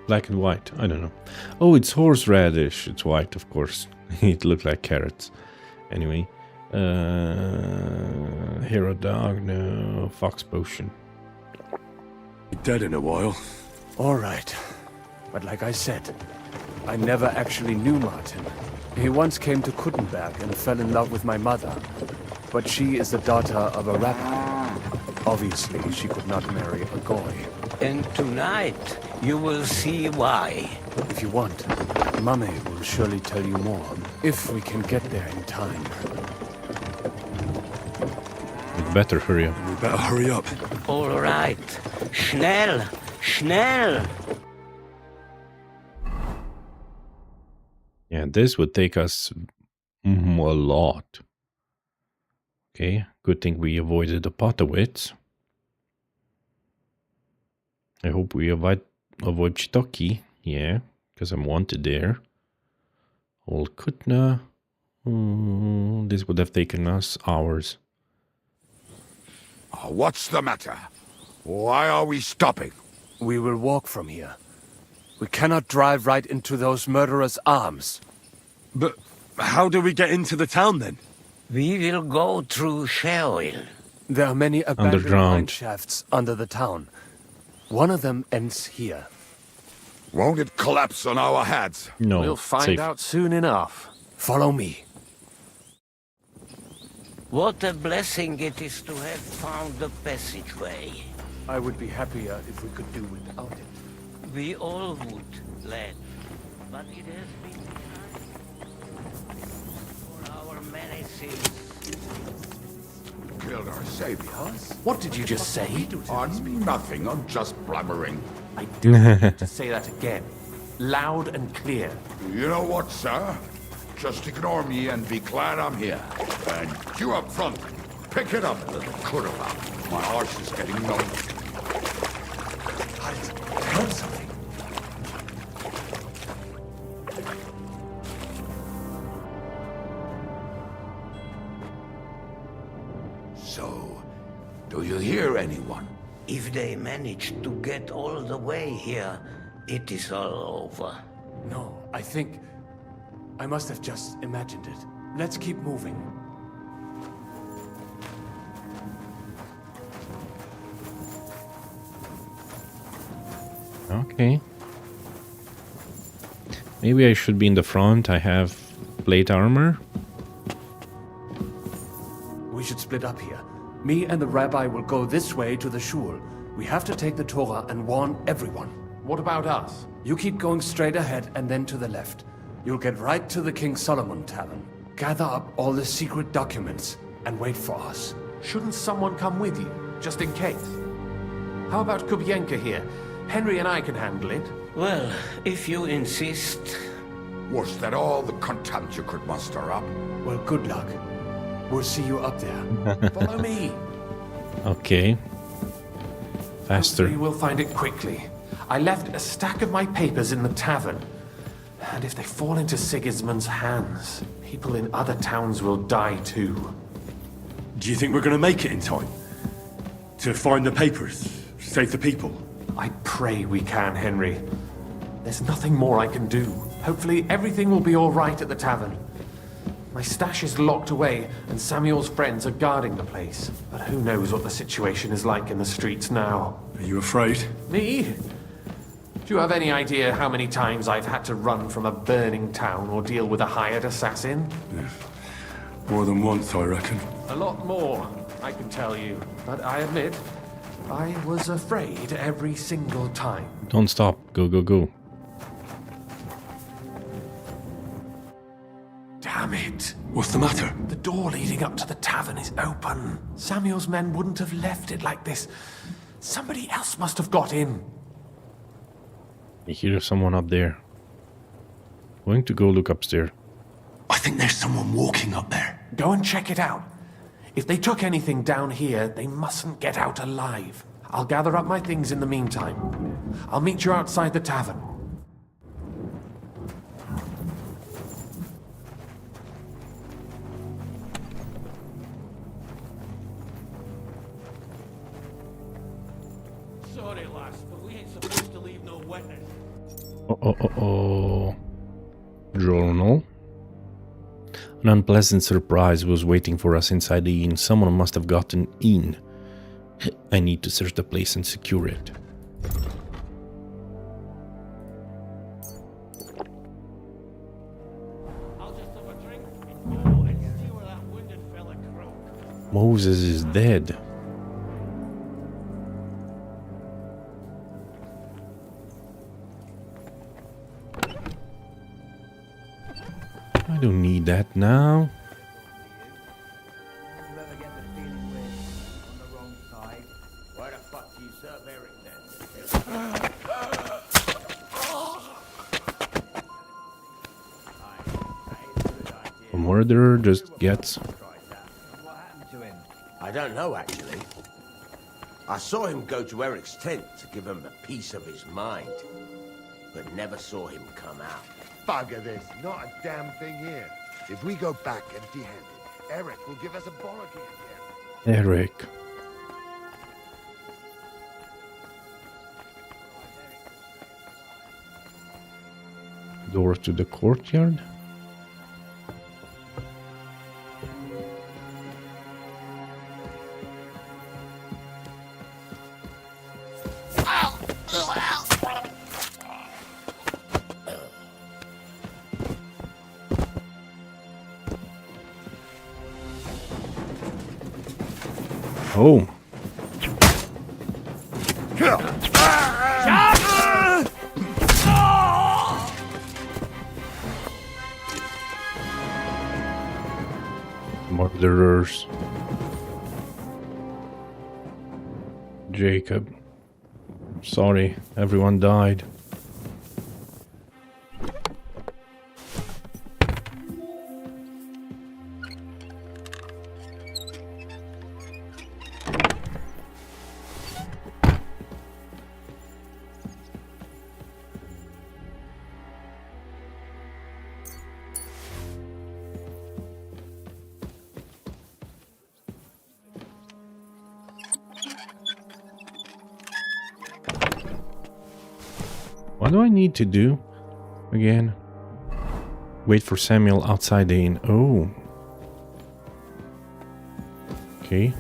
black and white? I don't know. Oh, it's horseradish. It's white, of course. It looked like carrots. Anyway. Hero dog, no. Fox potion.
Dead in a while.
Alright. But like I said, I never actually knew Martin. He once came to Kuttenberg and fell in love with my mother. But she is the daughter of a rabbi. Obviously, she could not marry a goy.
And tonight, you will see why.
If you want, Mummy will surely tell you more, if we can get there in time.
We better hurry up.
We better hurry up.
All right. Schnell! Schnell!
Yeah, this would take us a lot. Okay, good thing we avoided the Potowitz. I hope we avoid Chitoki. Yeah, because I'm wanted there. Old Kutna. This would have taken us hours.
What's the matter? Why are we stopping?
We will walk from here. We cannot drive right into those murderers' arms.
But how do we get into the town then?
We will go through Sheol.
There are many abandoned
Underground
mine shafts under the town. One of them ends here.
Won't it collapse on our heads?
No,
we'll find out soon enough.
Follow me.
What a blessing it is to have found the passageway.
I would be happier if we could do without it.
We all would, lad. But it has been time for our many sins.
Killed our savior.
What did you just say?
Nothing, I'm just blabbering.
I do need you to say that again. Loud and clear.
You know what, sir? Just ignore me and be glad I'm here. And you up front, pick it up, little cuttermouth. My horse is getting numb.
I heard something.
So, do you hear anyone?
If they manage to get all the way here, it is all over.
No, I think... I must have just imagined it. Let's keep moving.
Okay. Maybe I should be in the front. I have plate armor.
We should split up here. Me and the rabbi will go this way to the shul. We have to take the Torah and warn everyone.
What about us?
You keep going straight ahead and then to the left. You'll get right to the King Solomon Tavern. Gather up all the secret documents and wait for us.
Shouldn't someone come with you, just in case? How about Kubienka here? Henry and I can handle it.
Well, if you insist.
Was that all the content you could muster up?
Well, good luck. We'll see you up there.
Follow me.
Okay. Faster.
Hopefully we'll find it quickly. I left a stack of my papers in the tavern. And if they fall into Sigismund's hands, people in other towns will die too.
Do you think we're going to make it in time? To find the papers? Save the people?
I pray we can, Henry. There's nothing more I can do. Hopefully everything will be all right at the tavern. My stash is locked away, and Samuel's friends are guarding the place. But who knows what the situation is like in the streets now?
Are you afraid?
Me? Do you have any idea how many times I've had to run from a burning town or deal with a hired assassin?
Yeah. More than once, I reckon.
A lot more, I can tell you. But I admit, I was afraid every single time.
Don't stop. Go, go, go.
Damn it.
What's the matter?
The door leading up to the tavern is open. Samuel's men wouldn't have left it like this. Somebody else must have got in.
I hear someone up there. Going to go look upstairs.
I think there's someone walking up there.
Go and check it out. If they took anything down here, they mustn't get out alive. I'll gather up my things in the meantime. I'll meet you outside the tavern.
Sorry, lass, but we ain't supposed to leave no witness.
Journal. An unpleasant surprise was waiting for us inside the inn. Someone must have gotten in. I need to search the place and secure it.
I'll just have a drink, you know, and see where that wounded fella croaked.
Moses is dead. I don't need that now.
Where the fuck do you serve Eric then?
A murderer just gets...
I don't know, actually. I saw him go to Eric's tent to give him a piece of his mind, but never saw him come out.
Bugger this, not a damn thing here. If we go back empty-handed, Eric will give us a bollocking again.
Eric. Door to the courtyard. Oh. Murderers. Jacob. Sorry, everyone died. What do I need to do again? Wait for Samuel outside the inn. Oh. Okay.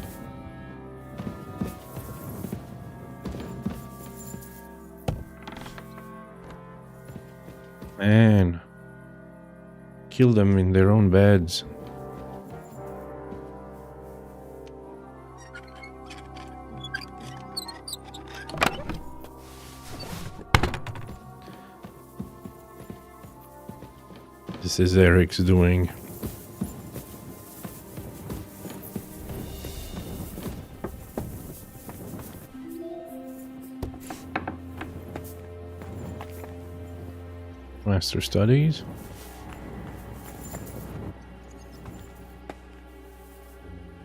Man. Kill them in their own beds. This is Eric's doing. Master Studies.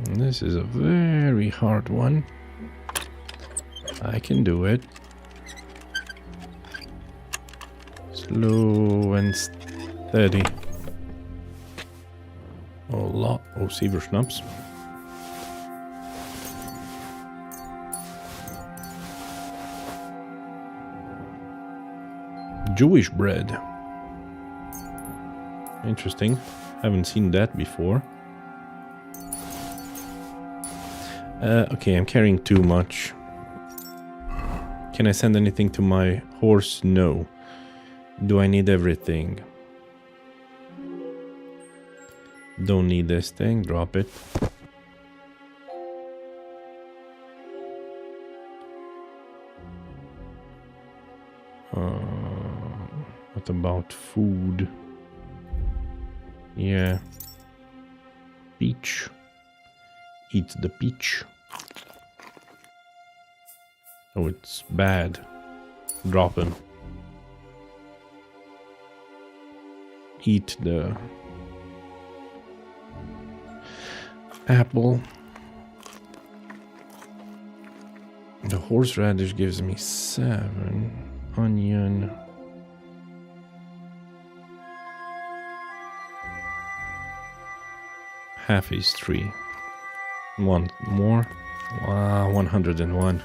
And this is a very hard one. I can do it. Slow and steady. A lot of silver snaps. Jewish bread. Interesting. Haven't seen that before. Okay, I'm carrying too much. Can I send anything to my horse? No. Do I need everything? Don't need this thing. Drop it. What about food? Yeah. Peach. Eat the peach. Oh, it's bad. Drop him. Eat the apple. The horseradish gives me 7. Onion. Half is 3. One more. Wow, 101.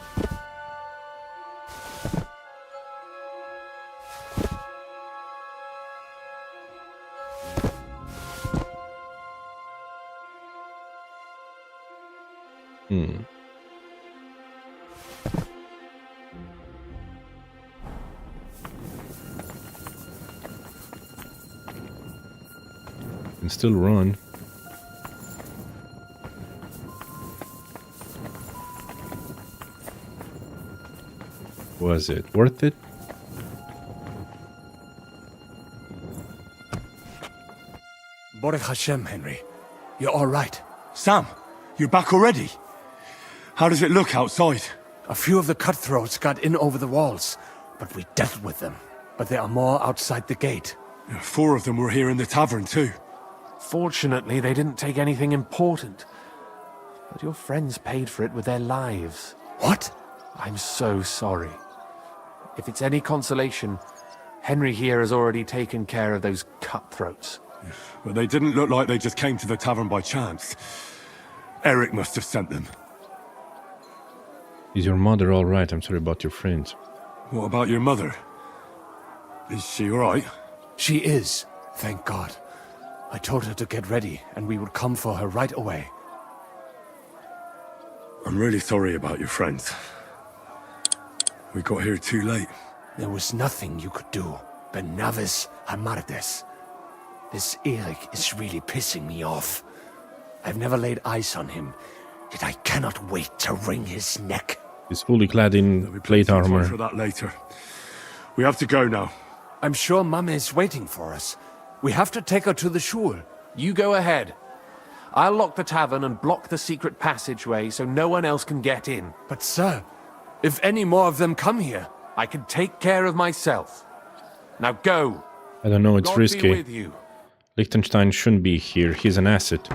Can still run. Was it worth it?
Baruch Hashem, Henry. You're all right.
Sam, you're back already? How does it look outside?
A few of the cutthroats got in over the walls, but we dealt with them. But there are more outside the gate.
4 of them were here in the tavern too.
Fortunately, they didn't take anything important. But your friends paid for it with their lives.
What?
I'm so sorry. If it's any consolation, Henry here has already taken care of those cutthroats.
But they didn't look like they just came to the tavern by chance. Eric must have sent them.
Is your mother all right? I'm sorry about your friends.
What about your mother? Is she all right?
She is, thank God. I told her to get ready, and we would come for her right away.
I'm really sorry about your friends. We got here too late.
There was nothing you could do. Benavis Hamardes. This Eric is really pissing me off. I've never laid eyes on him, yet I cannot wait to wring his neck.
He's fully clad in plate armor.
For that later. We have to go now.
I'm sure Mama is waiting for us. We have to take her to the shul.
You go ahead. I'll lock the tavern and block the secret passageway so no one else can get in.
But sir, if any more of them come here,
I can take care of myself. Now go.
I don't know, it's
God be
risky.
with you.
Liechtenstein shouldn't be here. He's an asset.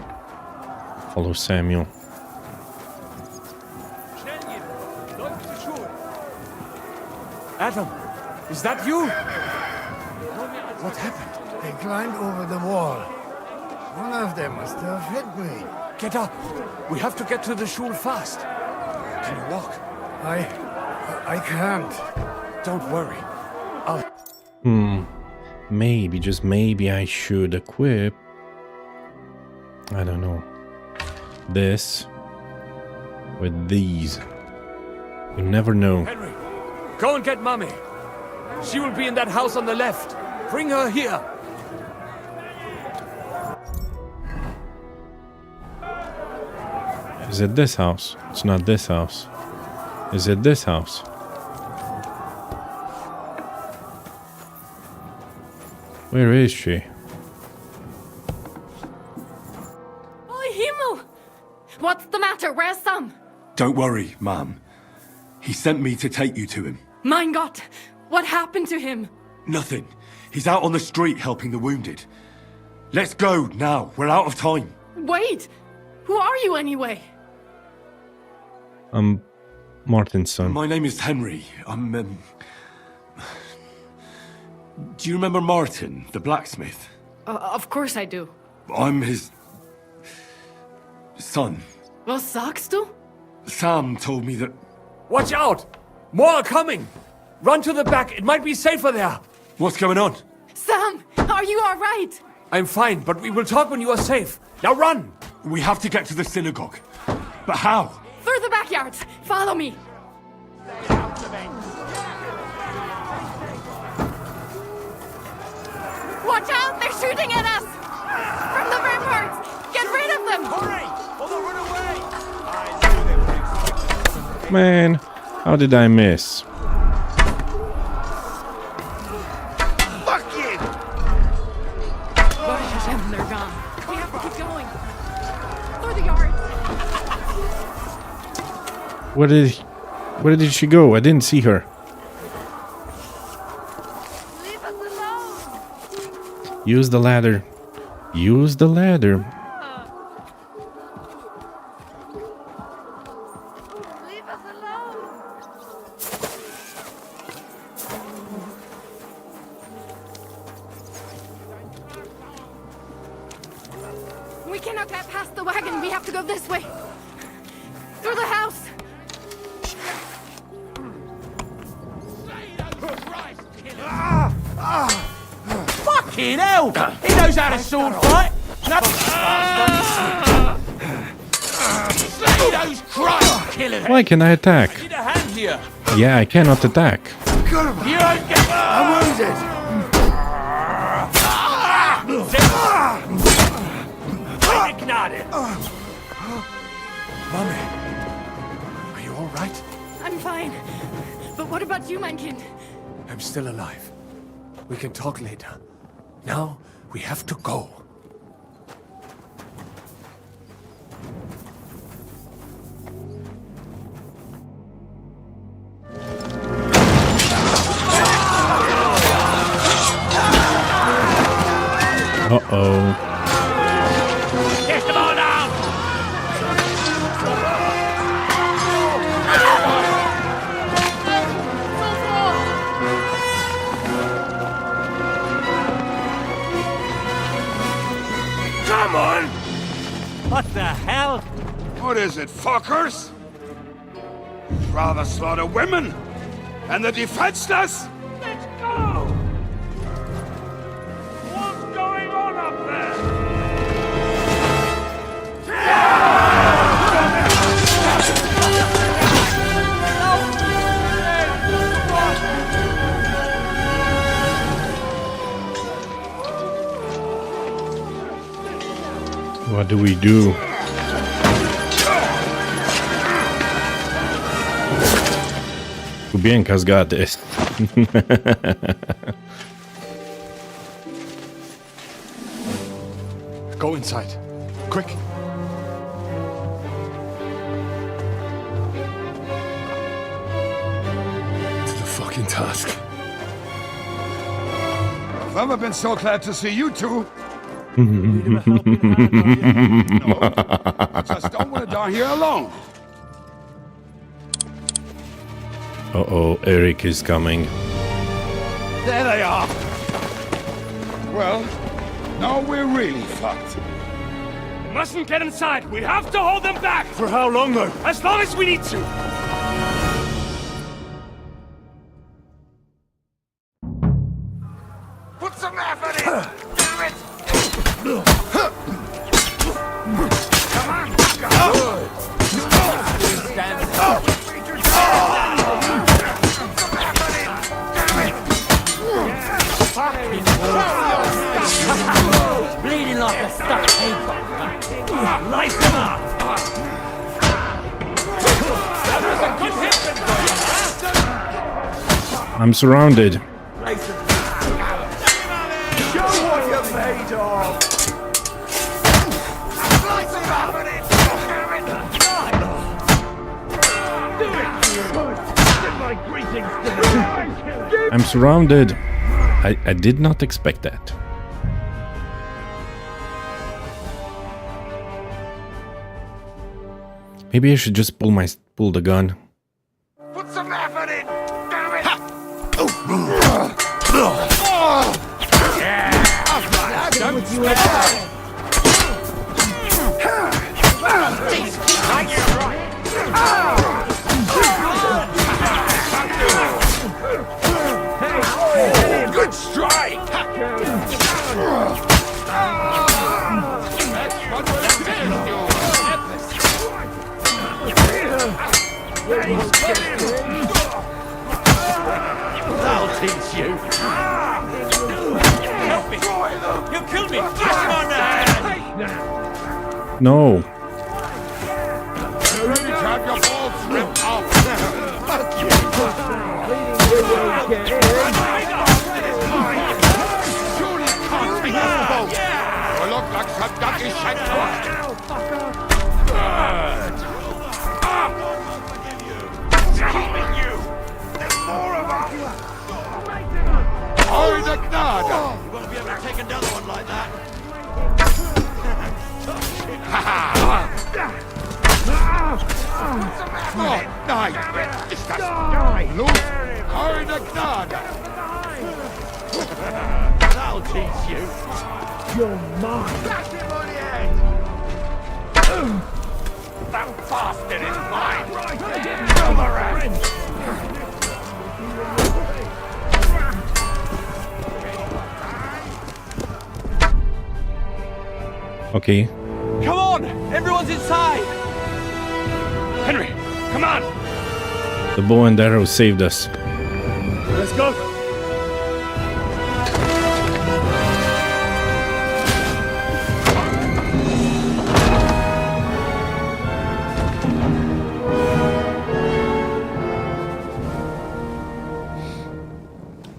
Follow Samuel.
Adam, is that you? What happened?
They climbed over the wall. One of them must have hit me.
Get up. We have to get to the shul fast. Can you walk?
I can't.
Don't worry.
Maybe, just maybe I should equip... I don't know. This with these. You never know.
Henry, go and get Mommy. She will be in that house on the left. Bring her here.
Is it this house? It's not this house. Is it this house? Where is she?
Oh, Himmel! What's the matter? Where's Sam?
Don't worry, ma'am. He sent me to take you to him.
Mein Gott! What happened to him?
Nothing. He's out on the street helping the wounded. Let's go now. We're out of time.
Wait! Who are you anyway?
I'm Martin's son.
My name is Henry. I'm, Do you remember Martin, the blacksmith?
Of course I do.
I'm his... son.
Was sagst du?
Sam told me that...
Watch out! More are coming! Run to the back, it might be safer there!
What's going on?
Sam, are you all right?
I'm fine, but we will talk when you are safe. Now run!
We have to get to the synagogue. But how?
Through the backyards. Follow me. Watch out! They're shooting at us! From the ramparts! Get rid of them! Hurry! Or they'll run away!
Man, how did I miss?
Fuck you! They're gone. We have to keep going. Through the yard.
Where did she go? I didn't see her.
Leave us alone!
Use the ladder. Use the ladder.
Leave us alone! We cannot get past the wagon. We have to go this way. Through the house.
Fucking hell! He knows how to sword fight! Slay those Christ killers!
Why can I attack?
Need a hand here!
Yeah, I cannot attack.
You don't get... I'm wounded!
Mummy, are you all right?
I'm fine. But what about you, mein Kind?
I'm still alive. We can talk later. Now, we have to go.
Uh-oh.
Get them all down!
Come on!
What the hell?
What is it, fuckers? Rather slaughter women and the defenseless?
Let's go! What's going on up there?
What do we do? Kubienka's got this.
Go inside. Quick. To the fucking task.
I've never been so glad to see you two. I just don't want to die here alone.
Uh-oh, Eric is coming.
There they are. Well, now we're really fucked.
We mustn't get inside. We have to hold them back. For how long, though? As long as we need to.
Put some effort in. Damn it. Come on.
Bleeding like a stuck paper. Light them up!
I'm surrounded.
Show what you're made of!
I'm surrounded. I did not expect that. Maybe I should just pull the gun.
Put some effort in. Damn it.
Good strike!
No.
Ready to have your balls ripped off. Surely can't take us both. You look like some ducky shit to us.
There's more of us!
Eure Gnade!
You won't be able to take another one like that.
Oh, nein! Ist das Blut? Eure Gnade!
That'll teach you. You're mine. Slash him on the head! That bastard is mine! Kill the rest!
Okay.
Come on! Everyone's inside! Henry, come on!
The bow and arrow saved us.
Let's go!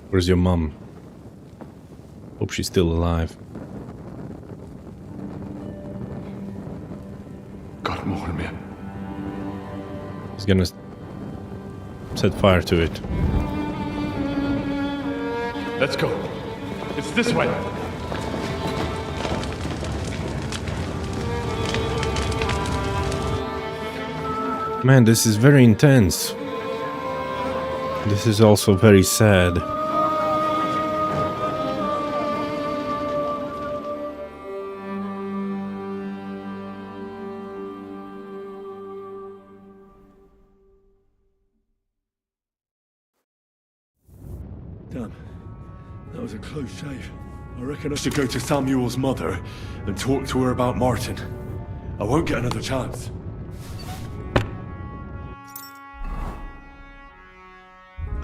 Where's your mom? Hope she's still alive.
God, Bohemia.
He's gonna set fire to it.
Let's go. It's this way.
Man, this is very intense. This is also very sad.
Damn, that was a close shave. I reckon I should go to Samuel's mother and talk to her about Martin. I won't get another chance.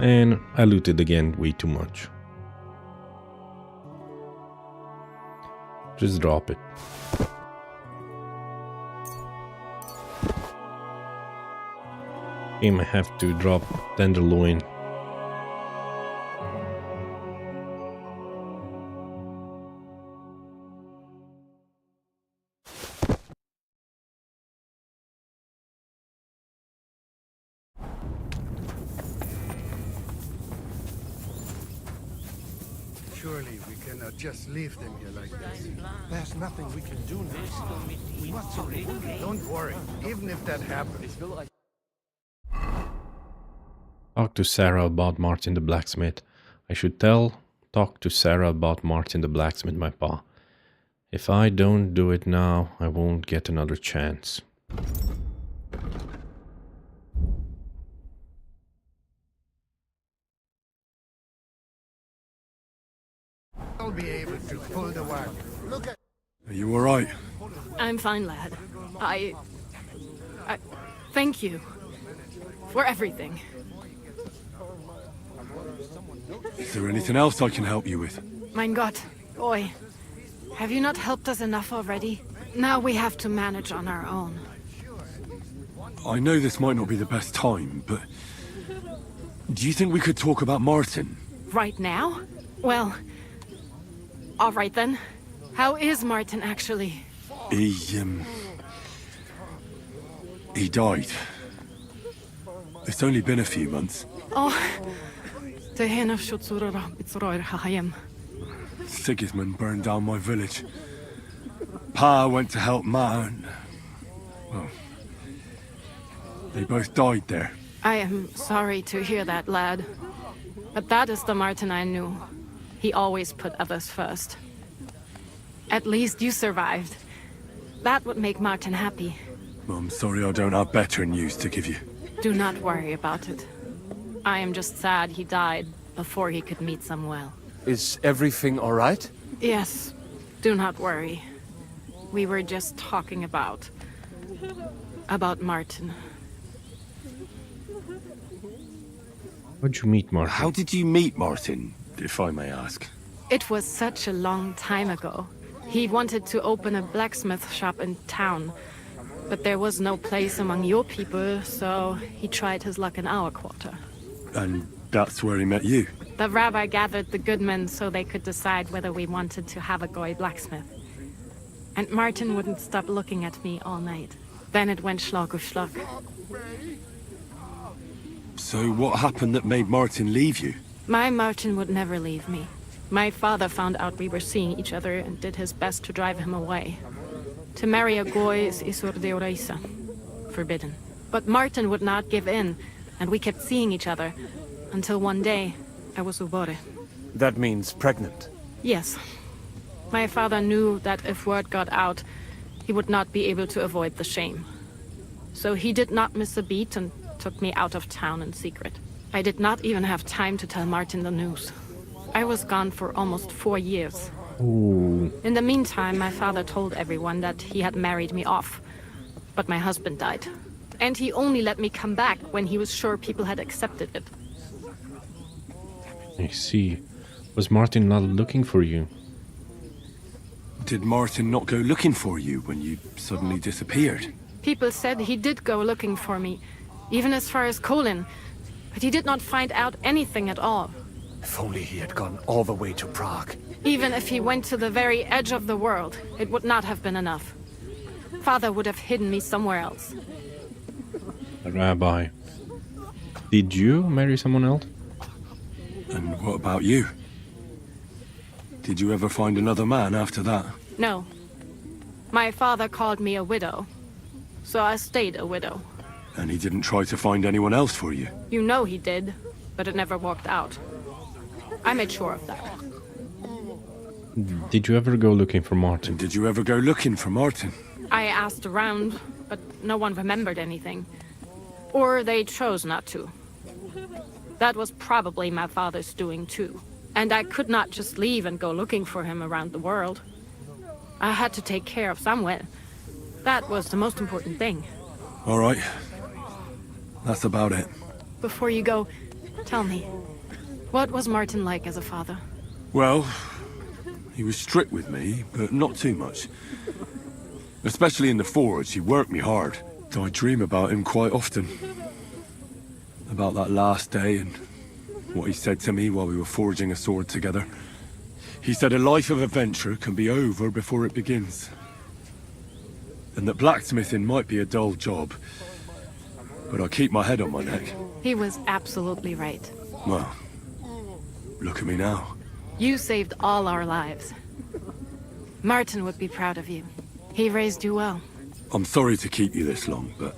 And I looted again way too much. Just drop it. I have to drop tenderloin.
Surely we cannot just leave them here like this. There's nothing we can do now. We must surrender. Don't worry. Even if that happens.
Talk to Sarah about Martin the blacksmith. I should talk to Sarah about Martin the blacksmith, my pa. If I don't do it now, I won't get another chance.
I'll be able to pull the wagon. Look at.
Are you alright?
I'm fine, lad. I thank you for everything.
Is there anything else I can help you with?
Mein Gott, boy. Have you not helped us enough already? Now we have to manage on our own.
I know this might not be the best time, but do you think we could talk about Martin?
Right now? Well, all right then. How is Martin actually?
He died. It's only been a few months.
Oh.
Sigismund burned down my village. Pa went to help Ma and... well... they both died there.
I am sorry to hear that, lad. But that is the Martin I knew. He always put others first. At least you survived. That would make Martin happy.
I'm sorry I don't have better news to give you.
Do not worry about it. I am just sad he died before he could meet Samuel.
Is everything all right?
Yes, do not worry. We were just talking about Martin.
How'd you meet Martin?
How did you meet Martin, if I may ask?
It was such a long time ago. He wanted to open a blacksmith shop in town, but there was no place among your people, so he tried his luck in our quarter.
And that's where he met you?
The rabbi gathered the good men so they could decide whether we wanted to have a goy blacksmith. And Martin wouldn't stop looking at me all night. Then it went schlag auf schlag.
So what happened that made Martin leave you?
My Martin would never leave me. My father found out we were seeing each other and did his best to drive him away. To marry a goy is isur deoraisa, forbidden. But Martin would not give in, and we kept seeing each other, until one day, I was ubore.
That means pregnant.
Yes. My father knew that if word got out, he would not be able to avoid the shame. So he did not miss a beat and took me out of town in secret. I did not even have time to tell Martin the news. I was gone for almost 4 years.
Ooh.
In the meantime, my father told everyone that he had married me off. But my husband died. And he only let me come back when he was sure people had accepted it.
I see. Was Martin not looking for you?
Did Martin not go looking for you when you suddenly disappeared?
People said he did go looking for me, even as far as Colin. But he did not find out anything at all.
If only he had gone all the way to Prague.
Even if he went to the very edge of the world, it would not have been enough. Father would have hidden me somewhere else.
Rabbi, did you marry someone else?
And what about you? Did you ever find another man after that?
No. My father called me a widow, so I stayed a widow.
And he didn't try to find anyone else for you?
You know he did, but it never worked out. I made sure of that.
Did you ever go looking for Martin?
And did you ever go looking for Martin?
I asked around, but no one remembered anything. Or they chose not to. That was probably my father's doing too. And I could not just leave and go looking for him around the world. I had to take care of someone. That was the most important thing.
All right. That's about it.
Before you go, tell me, what was Martin like as a father?
Well, he was strict with me, but not too much. Especially in the forge, he worked me hard. I dream about him quite often. About that last day and what he said to me while we were forging a sword together. He said a life of adventure can be over before it begins. And that blacksmithing might be a dull job, but I keep my head on my neck.
He was absolutely right.
Well, look at me now.
You saved all our lives. Martin would be proud of you. He raised you well.
I'm sorry to keep you this long, but...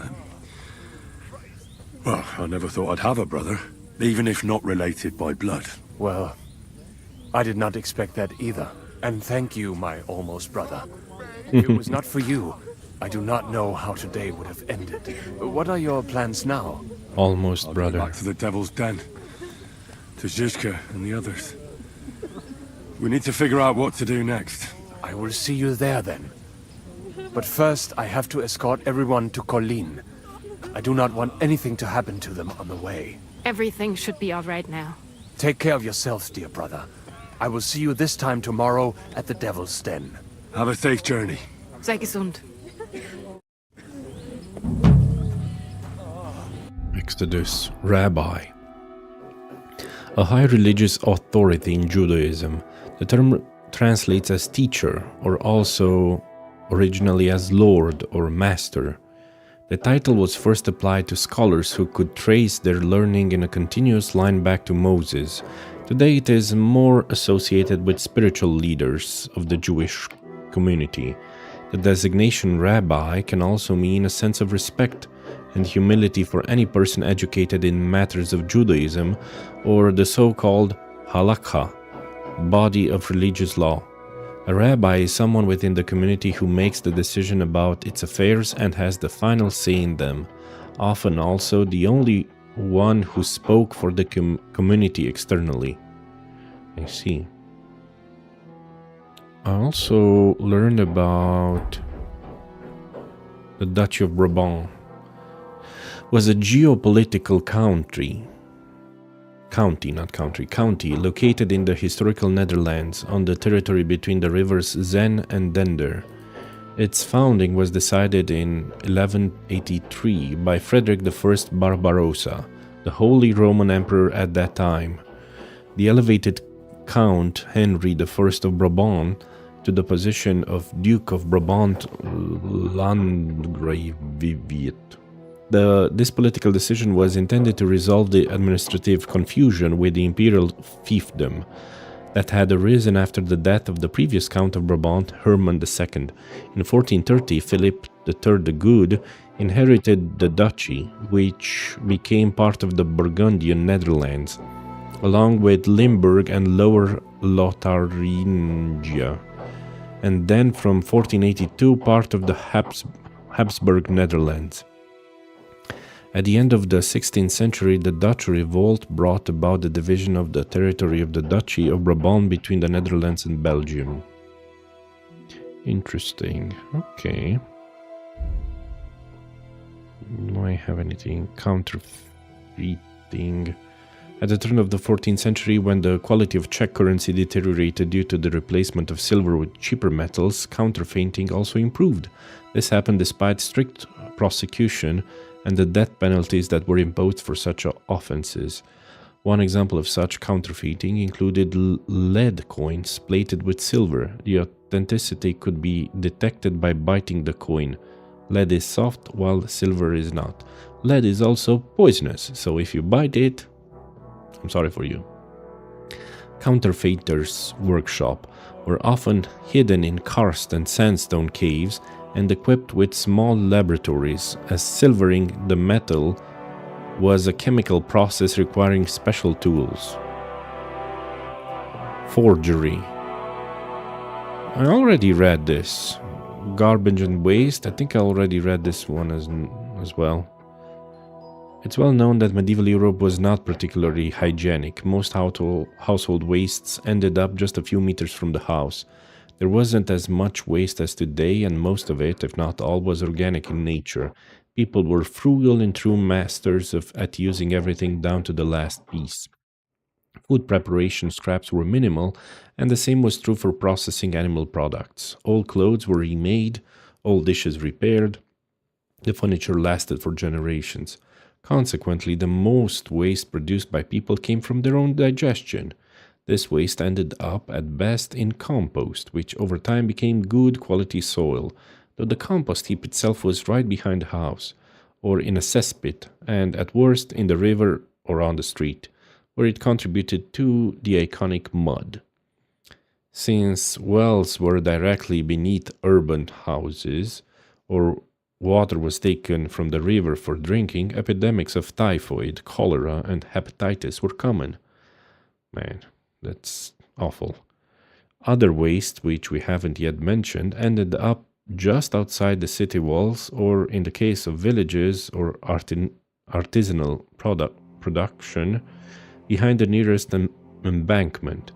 well, I never thought I'd have a brother, even if not related by blood.
Well, I did not expect that either. And thank you, my almost brother. If it was not for you, I do not know how today would have ended. What are your plans now?
Almost brother.
Back to the Devil's Den. To Zizka and the others. We need to figure out what to do next.
I will see you there then. But first, I have to escort everyone to Colleen. I do not want anything to happen to them on the way.
Everything should be all right now.
Take care of yourselves, dear brother. I will see you this time tomorrow at the Devil's Den.
Have a safe journey.
Sei gesund.
Exodus, Rabbi. A high religious authority in Judaism. The term translates as teacher, or also originally as Lord or Master. The title was first applied to scholars who could trace their learning in a continuous line back to Moses. Today it is more associated with spiritual leaders of the Jewish community. The designation rabbi can also mean a sense of respect and humility for any person educated in matters of Judaism, or the so-called halakha, body of religious law. A rabbi is someone within the community who makes the decision about its affairs and has the final say in them, often also the only one who spoke for the community externally. I see. I also learned about the Duchy of Brabant was a geopolitical county, not country, county, located in the historical Netherlands on the territory between the rivers Zen and Dender. Its founding was decided in 1183 by Frederick I Barbarossa, the Holy Roman Emperor at that time. The elevated Count Henry I of Brabant to the position of Duke of Brabant Landgraviate. This political decision was intended to resolve the administrative confusion with the imperial fiefdom that had arisen after the death of the previous Count of Brabant, Herman II. In 1430, Philip III the Good inherited the duchy, which became part of the Burgundian Netherlands, along with Limburg and Lower Lotharingia, and then from 1482 part of the Habsburg Netherlands. At the end of the 16th century, the Dutch revolt brought about the division of the territory of the Duchy of Brabant between the Netherlands and Belgium. Interesting. Okay. Do I have anything? Counterfeiting. At the turn of the 14th century, when the quality of Czech currency deteriorated due to the replacement of silver with cheaper metals, counterfeiting also improved. This happened despite strict prosecution and the death penalties that were imposed for such offenses. One example of such counterfeiting included lead coins plated with silver. The authenticity could be detected by biting the coin. Lead is soft, while silver is not. Lead is also poisonous, so if you bite it, I'm sorry for you. Counterfeiters' workshop were often hidden in karst and sandstone caves and equipped with small laboratories, as silvering the metal was a chemical process requiring special tools. Forgery. I already read this. Garbage and waste. I think I already read this one as well. It's well known that medieval Europe was not particularly hygienic. Most household wastes ended up just a few meters from the house. There wasn't as much waste as today, and most of it, if not all, was organic in nature. People were frugal and true masters at using everything down to the last piece. Food preparation scraps were minimal, and the same was true for processing animal products. Old clothes were remade, old dishes repaired. The furniture lasted for generations. Consequently, the most waste produced by people came from their own digestion. This waste ended up at best in compost, which over time became good quality soil, though the compost heap itself was right behind the house, or in a cesspit, and at worst in the river or on the street, where it contributed to the iconic mud. Since wells were directly beneath urban houses, or water was taken from the river for drinking, epidemics of typhoid, cholera, and hepatitis were common. Man, that's awful. Other waste, which we haven't yet mentioned, ended up just outside the city walls, or in the case of villages or artisanal production, behind the nearest embankment.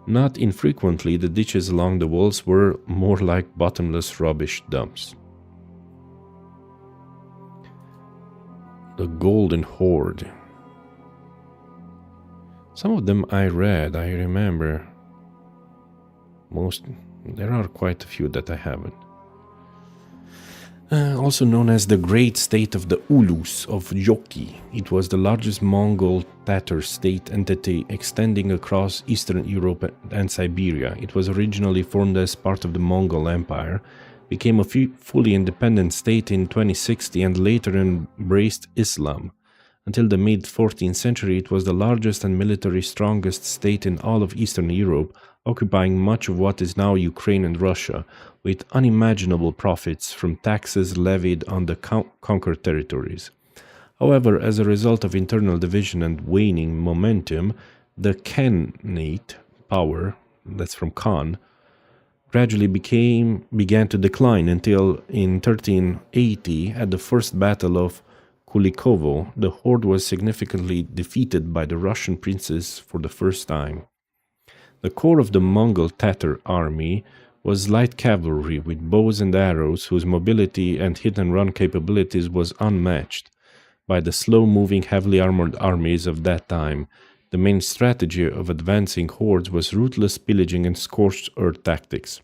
Not infrequently, the ditches along the walls were more like bottomless rubbish dumps. The Golden Horde. Some of them I read, I remember. There are quite a few that I haven't. Also known as the Great State of the Ulus of Joki. It was the largest Mongol Tatar state entity extending across Eastern Europe and Siberia. It was originally formed as part of the Mongol Empire, became a fully independent state in 2060 and later embraced Islam. Until the mid-14th century, it was the largest and military strongest state in all of Eastern Europe, occupying much of what is now Ukraine and Russia, with unimaginable profits from taxes levied on the conquered territories. However, as a result of internal division and waning momentum, the Khanate power, that's from Khan, gradually began to decline until in 1380, at the First Battle of Kulikovo, the horde was significantly defeated by the Russian princes for the first time. The core of the Mongol Tatar army was light cavalry with bows and arrows, whose mobility and hit-and-run capabilities was unmatched by the slow-moving, heavily armored armies of that time. The main strategy of advancing hordes was ruthless pillaging and scorched earth tactics,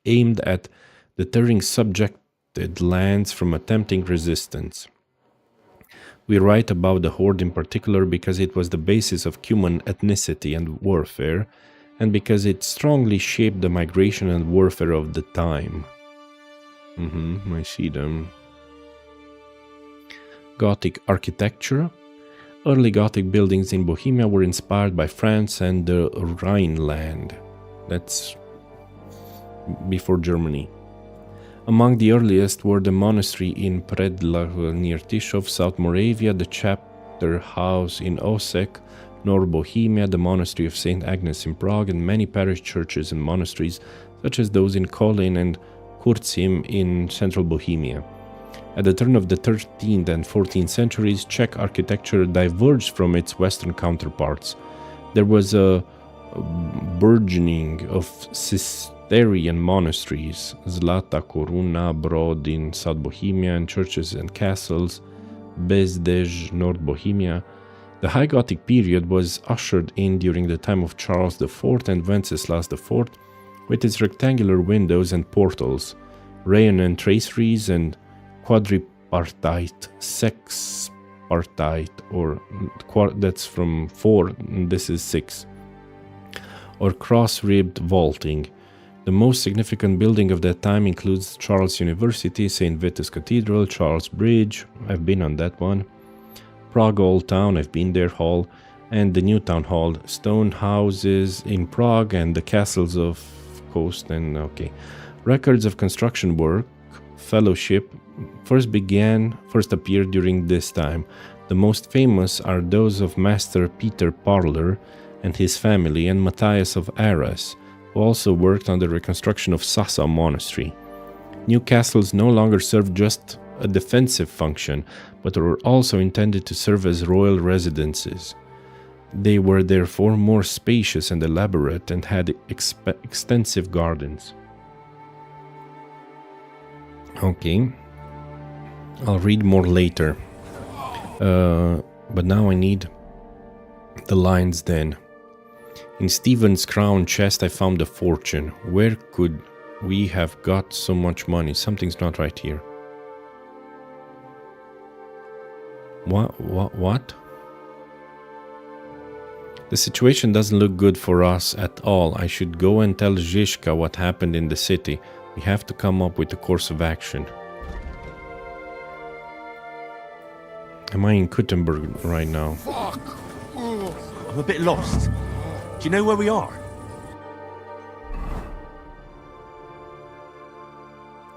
aimed at deterring subjected lands from attempting resistance. We write about the horde in particular because it was the basis of human ethnicity and warfare, and because it strongly shaped the migration and warfare of the time. I see them. Gothic architecture. Early Gothic buildings in Bohemia were inspired by France and the Rhineland. That's before Germany. Among the earliest were the monastery in Predlach near Tischov, South Moravia, the chapter house in Osek, North Bohemia, the monastery of St. Agnes in Prague, and many parish churches and monasteries, such as those in Kolin and Kurzim in central Bohemia. At the turn of the 13th and 14th centuries, Czech architecture diverged from its Western counterparts. There was a burgeoning of Cistercian monasteries, Zlata Koruna, Brod in South Bohemia, and churches and castles, Bezdej, North Bohemia. The High Gothic period was ushered in during the time of Charles IV and Wenceslas IV, with its rectangular windows and portals, Rhaenan traceries, and quadripartite, sexpartite, or that's from 4, and this is 6, or cross-ribbed vaulting. The most significant building of that time includes Charles University, St. Vitus Cathedral, Charles Bridge, I've been on that one, Prague Old Town, I've been there, Hall, and the New Town Hall, stone houses in Prague, and the castles of Coast, and records of construction work, fellowship, first appeared during this time. The most famous are those of Master Peter Parler and his family, and Matthias of Arras, who also worked on the reconstruction of Sasa Monastery. New castles no longer served just a defensive function, but were also intended to serve as royal residences. They were therefore more spacious and elaborate and had extensive gardens. Okay, I'll read more later, but now I need the lines then. In Stephen's crown chest I found a fortune. Where could we have got so much money? Something's not right here. What? The situation doesn't look good for us at all. I should go and tell Zizka what happened in the city. We have to come up with a course of action. Am I in Kuttenberg right now?
Fuck! I'm a bit lost. Do you know where we are?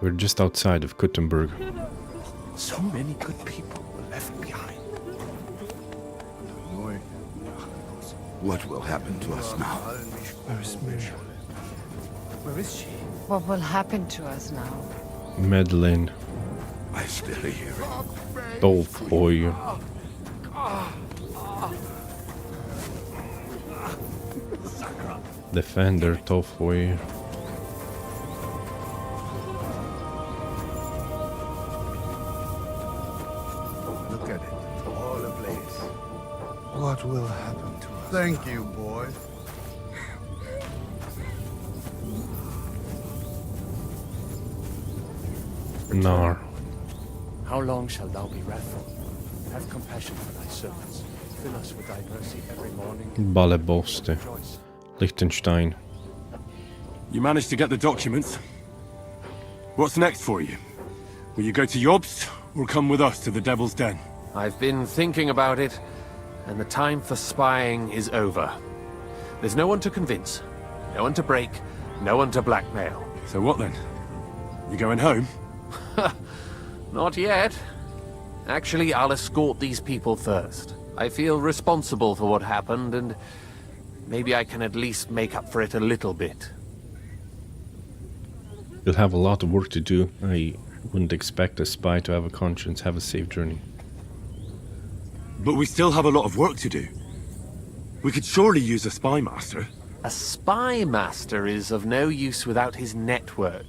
We're just outside of Kuttenberg.
So many good people were left behind.
What will happen to us now?
Where is Mysteria? Where is she?
What will happen to us now?
Medlin.
I still hear it.
Dolfoy. Defender, Tolfoy.
Look at it, all ablaze. What will happen to us? Thank you, boy.
Nar.
How long shalt thou be wrathful? Have compassion for thy servants. Fill us with thy mercy every morning.
Baleboste. Liechtenstein.
You managed to get the documents. What's next for you? Will you go to Jobst, or come with us to the Devil's Den?
I've been thinking about it, and the time for spying is over. There's no one to convince, no one to break, no one to blackmail.
So what then? You going home?
Not yet. Actually, I'll escort these people first. I feel responsible for what happened, and maybe I can at least make up for it a little bit.
You'll have a lot of work to do. I wouldn't expect a spy to have a conscience. Have a safe journey.
But we still have a lot of work to do. We could surely use a spy master.
A spy master is of no use without his network.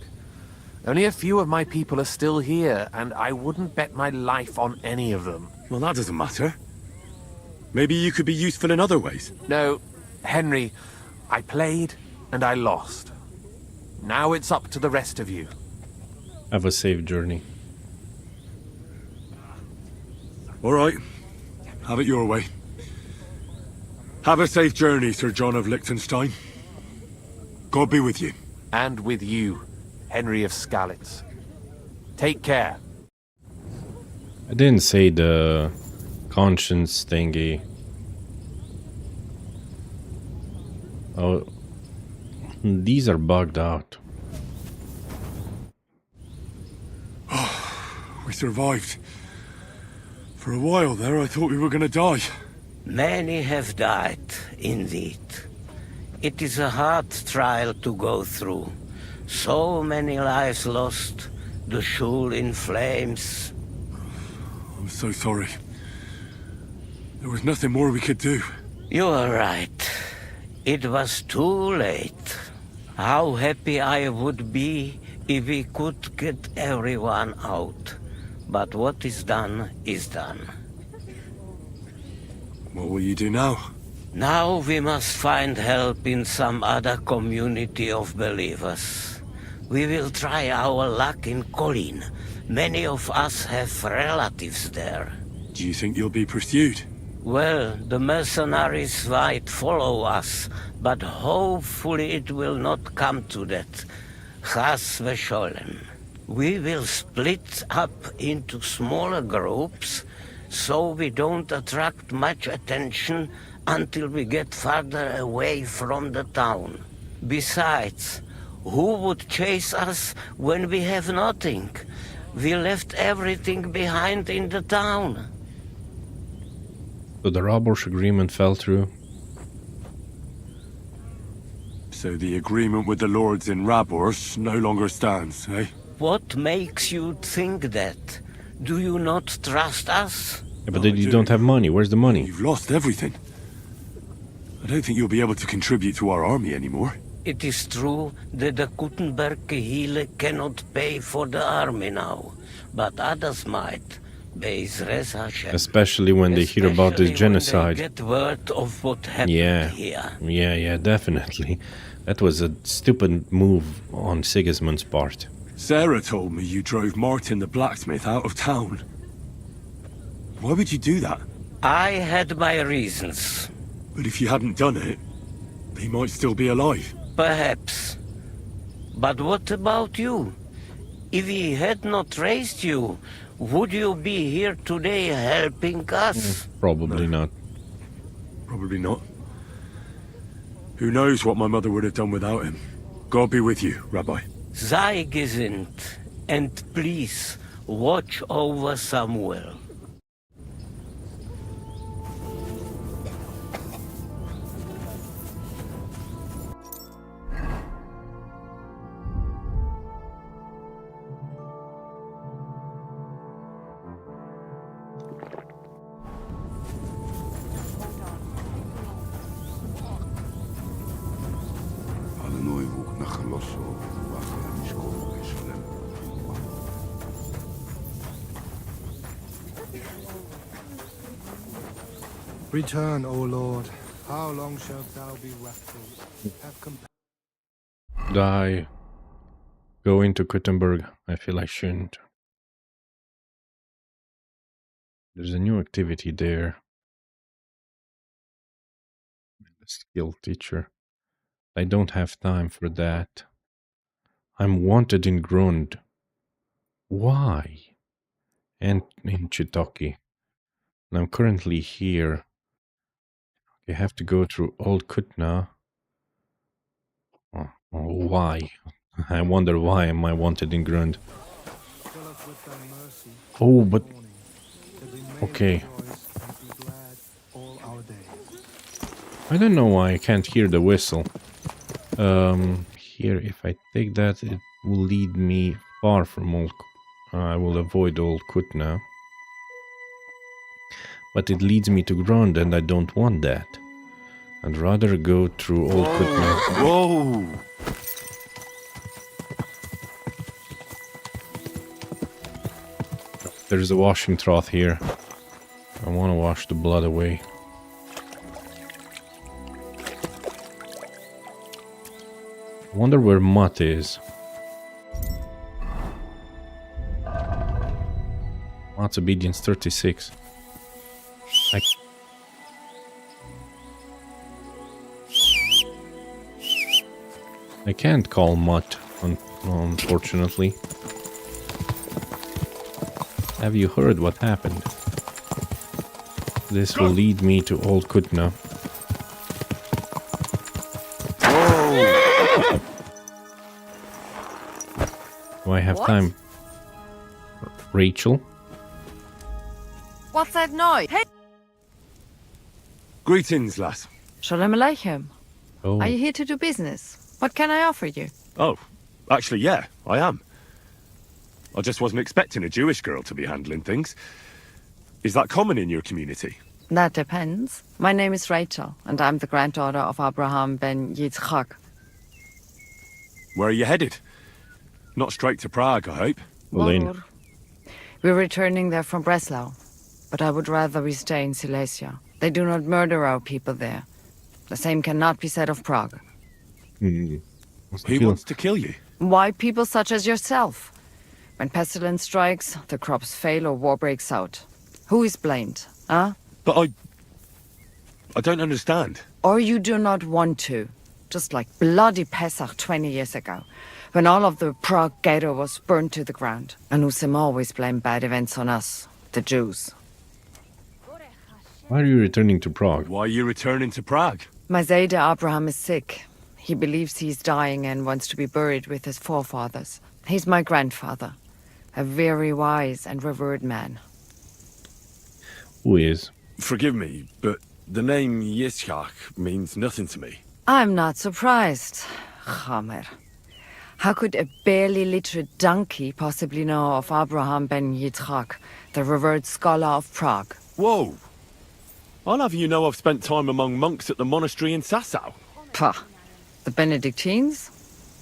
Only a few of my people are still here, and I wouldn't bet my life on any of them.
Well, that doesn't matter. Maybe you could be useful in other ways.
No, Henry, I played and I lost. Now it's up to the rest of you.
Have a safe journey.
All right. Have it your way. Have a safe journey, Sir John of Liechtenstein. God be with you.
And with you, Henry of Skalitz. Take care.
I didn't say the conscience thingy. Oh, these are bugged out.
We survived. For a while there, I thought we were gonna die.
Many have died, indeed. It is a hard trial to go through. So many lives lost, the shul in flames.
I'm so sorry. There was nothing more we could do.
You are right. It was too late. How happy I would be if we could get everyone out. But what is done is done.
What will you do now?
Now we must find help in some other community of believers. We will try our luck in Colin. Many of us have relatives there.
Do you think you'll be pursued?
Well, the mercenaries might follow us, but hopefully it will not come to that. Chas v'sholem. We will split up into smaller groups, so we don't attract much attention until we get farther away from the town. Besides, who would chase us when we have nothing? We left everything behind in the town.
So the Robosh agreement fell through.
So the agreement with the lords in Rabors no longer stands, eh?
What makes you think that? Do you not trust us?
Yeah, but then you don't have money. Where's the money?
You've lost everything. I don't think you'll be able to contribute to our army anymore.
It is true that the Kuttenberg Kehille cannot pay for the army now, but others might.
Especially when they hear about this genocide.
Get word of what happened here.
Yeah, definitely. That was a stupid move on Sigismund's part.
Sarah told me you drove Martin the blacksmith out of town. Why would you do that?
I had my reasons.
But if you hadn't done it, he might still be alive.
Perhaps. But what about you? If he had not raised you, would you be here today helping us?
Probably not.
Probably not. Who knows what my mother would have done without him. God be with you, Rabbi.
Sei gesinnt, and please watch over Samuel.
Return, O Lord. How long shalt thou be wrathful? Have compassion.
Die. Go into Kuttenberg. I feel I shouldn't. There's a new activity there. The skill teacher. I don't have time for that. I'm wanted in Grund. Why? And in Chitoki. And I'm currently here. You have to go through Old Kutna. Oh, why? I wonder why am I wanted in Grund. Oh, but... Okay. I don't know why I can't hear the whistle. Here, if I take that, it will lead me far from Old... I will avoid Old Kutna. But it leads me to Grund, and I don't want that. I'd rather go through Old Kutna.
Whoa!
There's a washing trough here. I want to wash the blood away. Wonder where Mutt is. Mutt's obedience 36. I can't call Mutt, unfortunately. Have you heard what happened? This will lead me to Old Kutna. Do I have time? Rachel?
What's that noise? Hey!
Greetings, lass.
Shalom Aleichem.
Oh.
Are you here to do business? What can I offer you?
Oh, actually, yeah, I am. I just wasn't expecting a Jewish girl to be handling things. Is that common in your community?
That depends. My name is Rachel, and I'm the granddaughter of Abraham ben Yitzchak.
Where are you headed? Not straight to Prague, I hope.
We're returning there from Breslau, but I would rather we stay in Silesia. They do not murder our people there. The same cannot be said of Prague.
He wants to kill you?
Why people such as yourself? When pestilence strikes, the crops fail or war breaks out. Who is blamed, huh?
But I don't understand.
Or you do not want to. Just like bloody Pesach 20 years ago, when all of the Prague ghetto was burned to the ground. Anusim always blamed bad events on us, the Jews.
Why are you returning to Prague?
Why are you returning to Prague?
My Zayda Abraham is sick. He believes he's dying and wants to be buried with his forefathers. He's my grandfather, a very wise and revered man.
Who is?
Forgive me, but the name Yitzchak means nothing to me.
I'm not surprised, Chamer. How could a barely literate donkey possibly know of Abraham ben Yitzchak, the revered scholar of Prague?
Whoa! I'll have you know I've spent time among monks at the monastery in Sassau.
Pah! The Benedictines?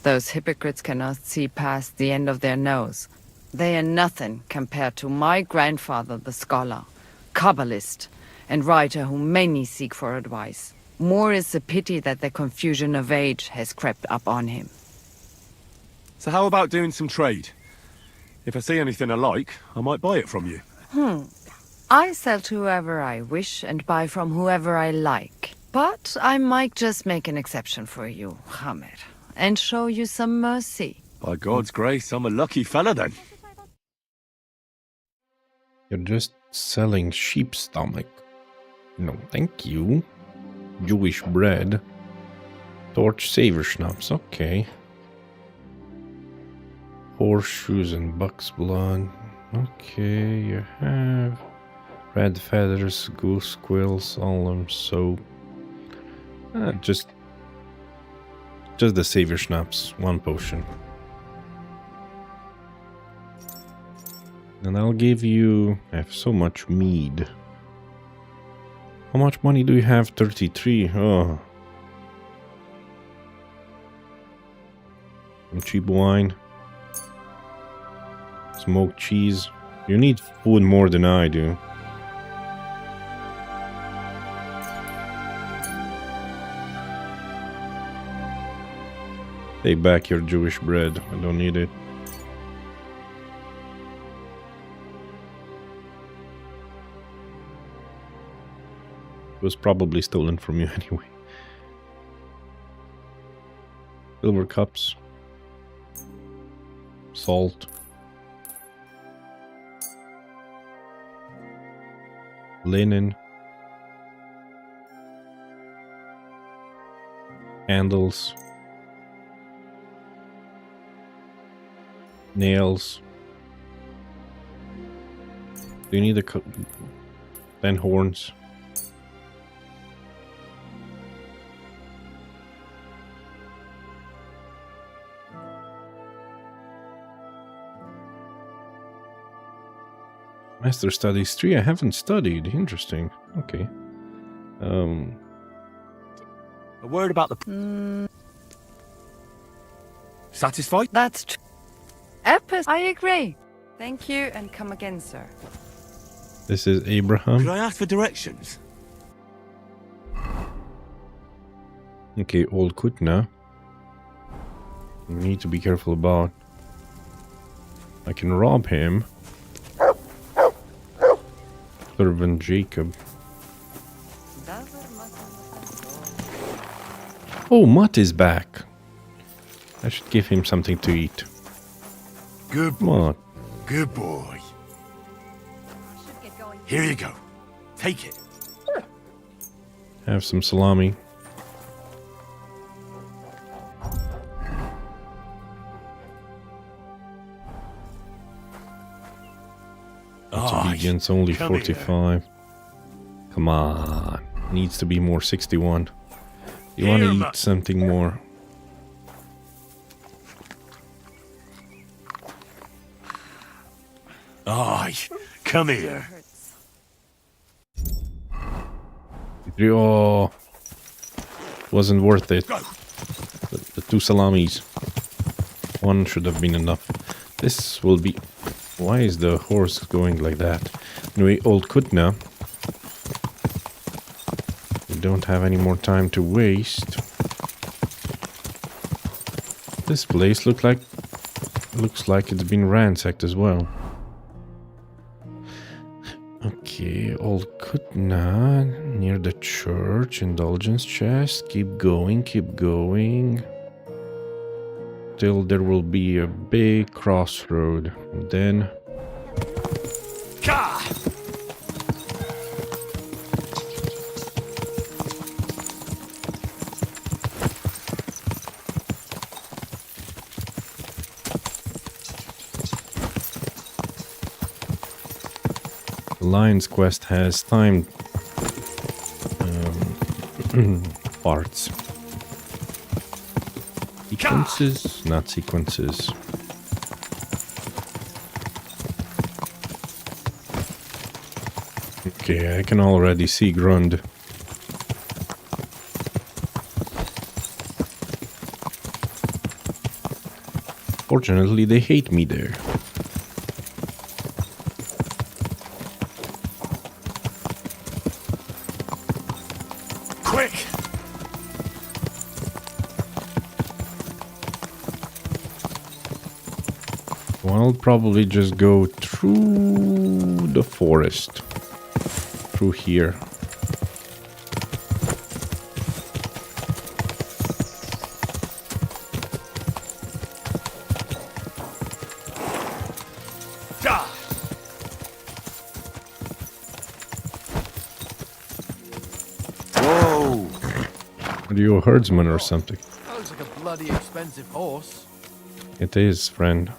Those hypocrites cannot see past the end of their nose. They are nothing compared to my grandfather, the scholar, Kabbalist, and writer whom many seek for advice. More is the pity that the confusion of age has crept up on him.
So how about doing some trade? If I see anything I like, I might buy it from you.
I sell to whoever I wish and buy from whoever I like. But I might just make an exception for you, Hamer, and show you some mercy.
By God's grace, I'm a lucky fella then.
You're just selling sheep stomach. No, thank you. Jewish bread. Torch saver schnapps, okay. Horseshoes and buck's blood. Okay, you have red feathers, goose quill, solemn soap. Just the savior schnapps, one potion. And I'll give you... I have so much mead. How much money do you have? 33. Oh. Some cheap wine. Smoked cheese. You need food more than I do. Take back your Jewish bread. I don't need it. It was probably stolen from you anyway. Silver cups. Salt. Linen. Candles. Nails. Do you need 10 horns? Master Studies 3, I haven't studied. Interesting. Okay.
A word about the... Satisfied?
That's true. Epis, I agree. Thank you, and come again, sir.
This is Abraham.
Could I ask for directions?
Okay, Old Kutna. need to be careful about. I can rob him. Servant Jacob. Oh, Mutt is back. I should give him something to eat.
Good boy. Good boy. Here you go. Take it.
Have some salami. Obedience only 45. Come on. Needs to be more 61. You want to eat something more?
Aye, come here.
Oh, wasn't worth it. The 2 salamis. 1 should have been enough. This will be... Why is the horse going like that? Anyway, Old Kutna. We don't have any more time to waste. This place looks like it's been ransacked as well. Okay, Old Kutna, near the church, indulgence chest. Keep going, keep going. Till there will be a big crossroad. And then... The Lion's Quest has timed parts. Sequences, not sequences. Okay, I can already see Grund. Fortunately, they hate me there.
Quick!
I'll probably just go through the forest. Through here.
Whoa!
Are you a herdsman or something?
That looks like a bloody expensive horse.
It is, friend.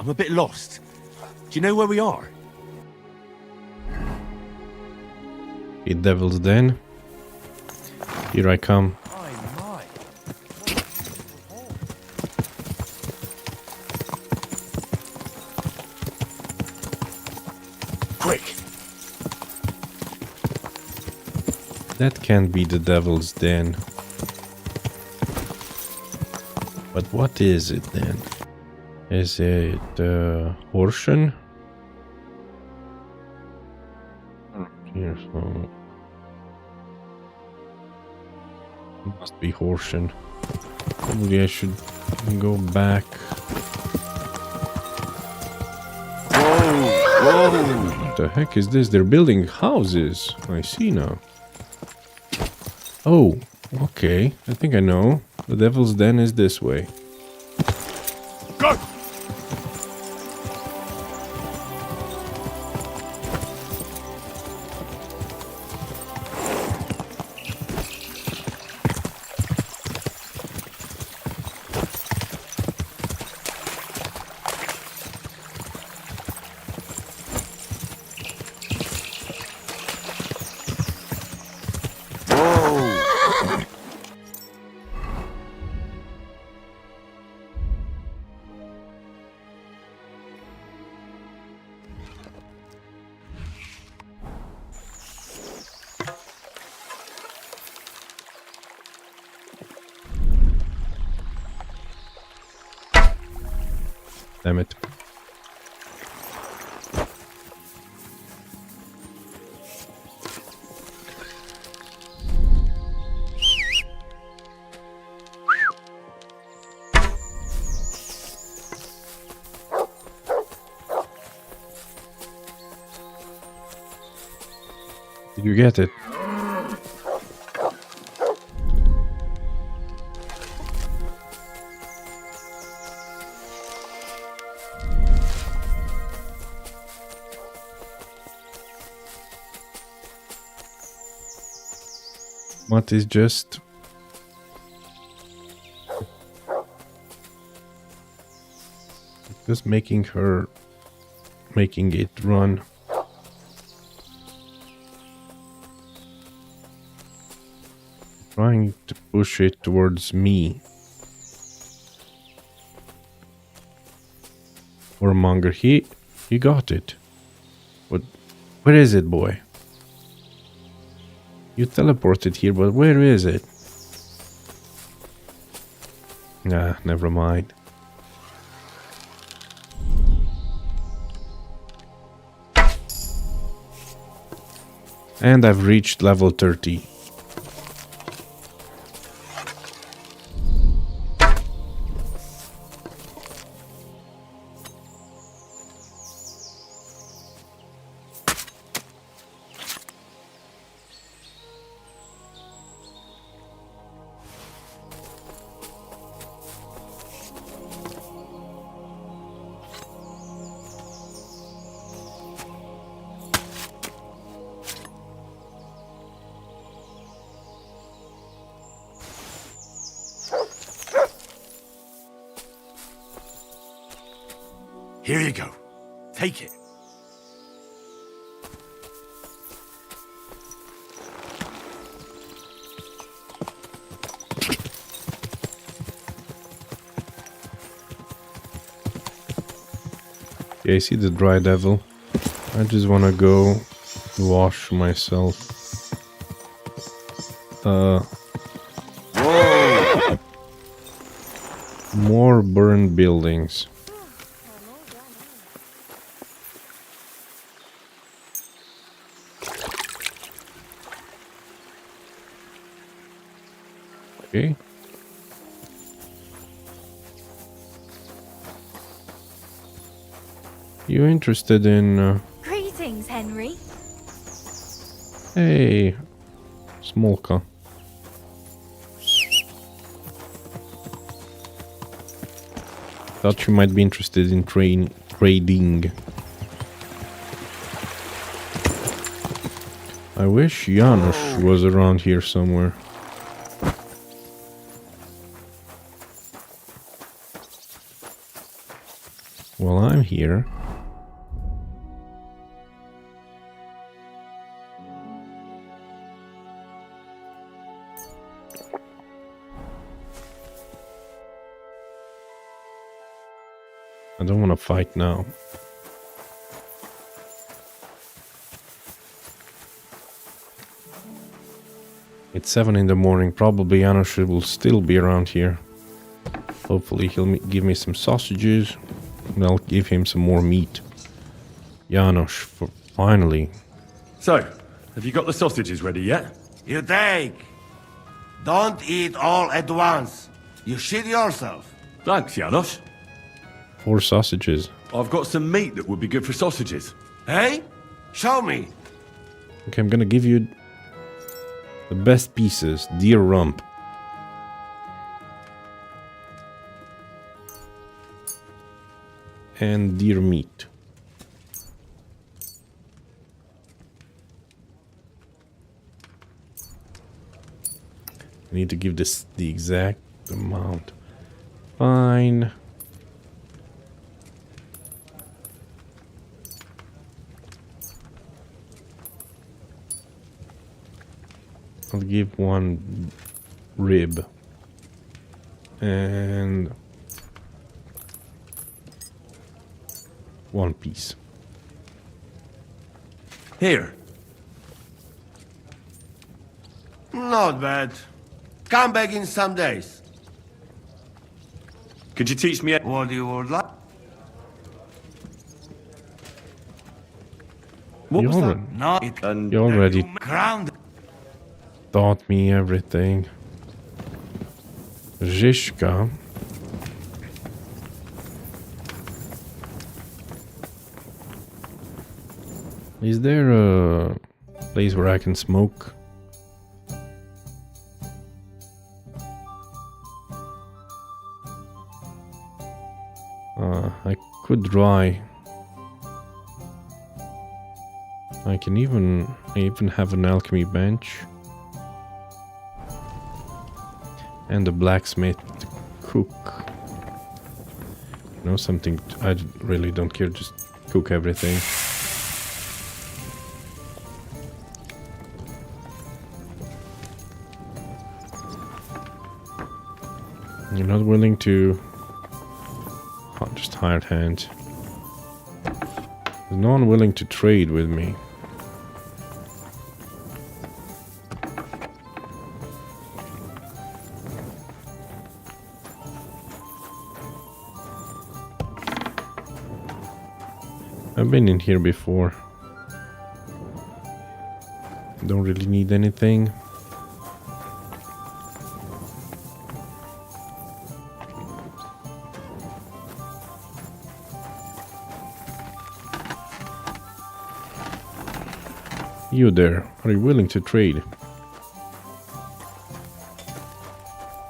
I'm a bit lost. Do you know where we are?
A devil's den. Here I come.
Quick!
That can't be the devil's den. But what is it then? Is it Horschen? Here, so it must be Horschen. Probably I should go back.
Whoa!
What the heck is this? They're building houses. I see now. Oh, okay. I think I know. The devil's den is this way.
Go!
Damn it. Did you get it? What is just making it run. Trying to push it towards me. Warmonger, he got it. But where is it, boy? You teleported here, but where is it? Nah, never mind. And I've reached level 30.
Here you go. Take it.
Yeah, I see the dry devil. I just wanna go wash myself. Whoa. More burned buildings. Okay. You interested in
Greetings, Henry.
Hey, Smolka. Thought you might be interested in trading. I wish Janusz was around here somewhere. Well, I'm here. I don't want to fight now. It's 7 in the morning. Probably Janusz will still be around here. Hopefully he'll give me some sausages. And I'll give him some more meat. Janusz, finally.
So, have you got the sausages ready yet?
You take. Don't eat all at once. You shit yourself.
Thanks, Janusz.
4 sausages.
I've got some meat that would be good for sausages.
Hey? Show me.
Okay, I'm gonna give you the best pieces. Deer rump. And deer meat. I need to give this the exact amount. Fine. I'll give 1 rib. And 1 piece.
Here.
Not bad. Come back in some days.
Could you teach me
what you would like?
What was that?
No,
You already
ground.
taught me everything. Zizka. Is there a Place where I can smoke. I could dry. I even have an alchemy bench. And a blacksmith to cook. You know something, I really don't care, just cook everything. You're not willing to... Oh, just hired hand. There's no one willing to trade with me. I've been in here before. Don't really need anything. You there, are you willing to trade?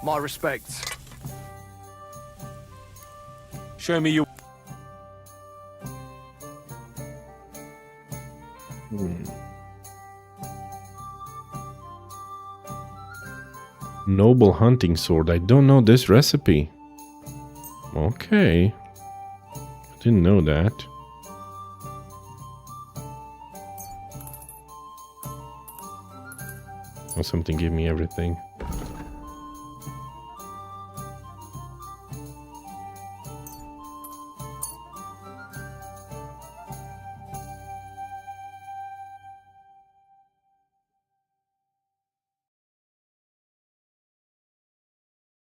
My respects.
Show me your...
Noble hunting sword. I don't know this recipe. Okay. I didn't know that. Oh, something gave me everything.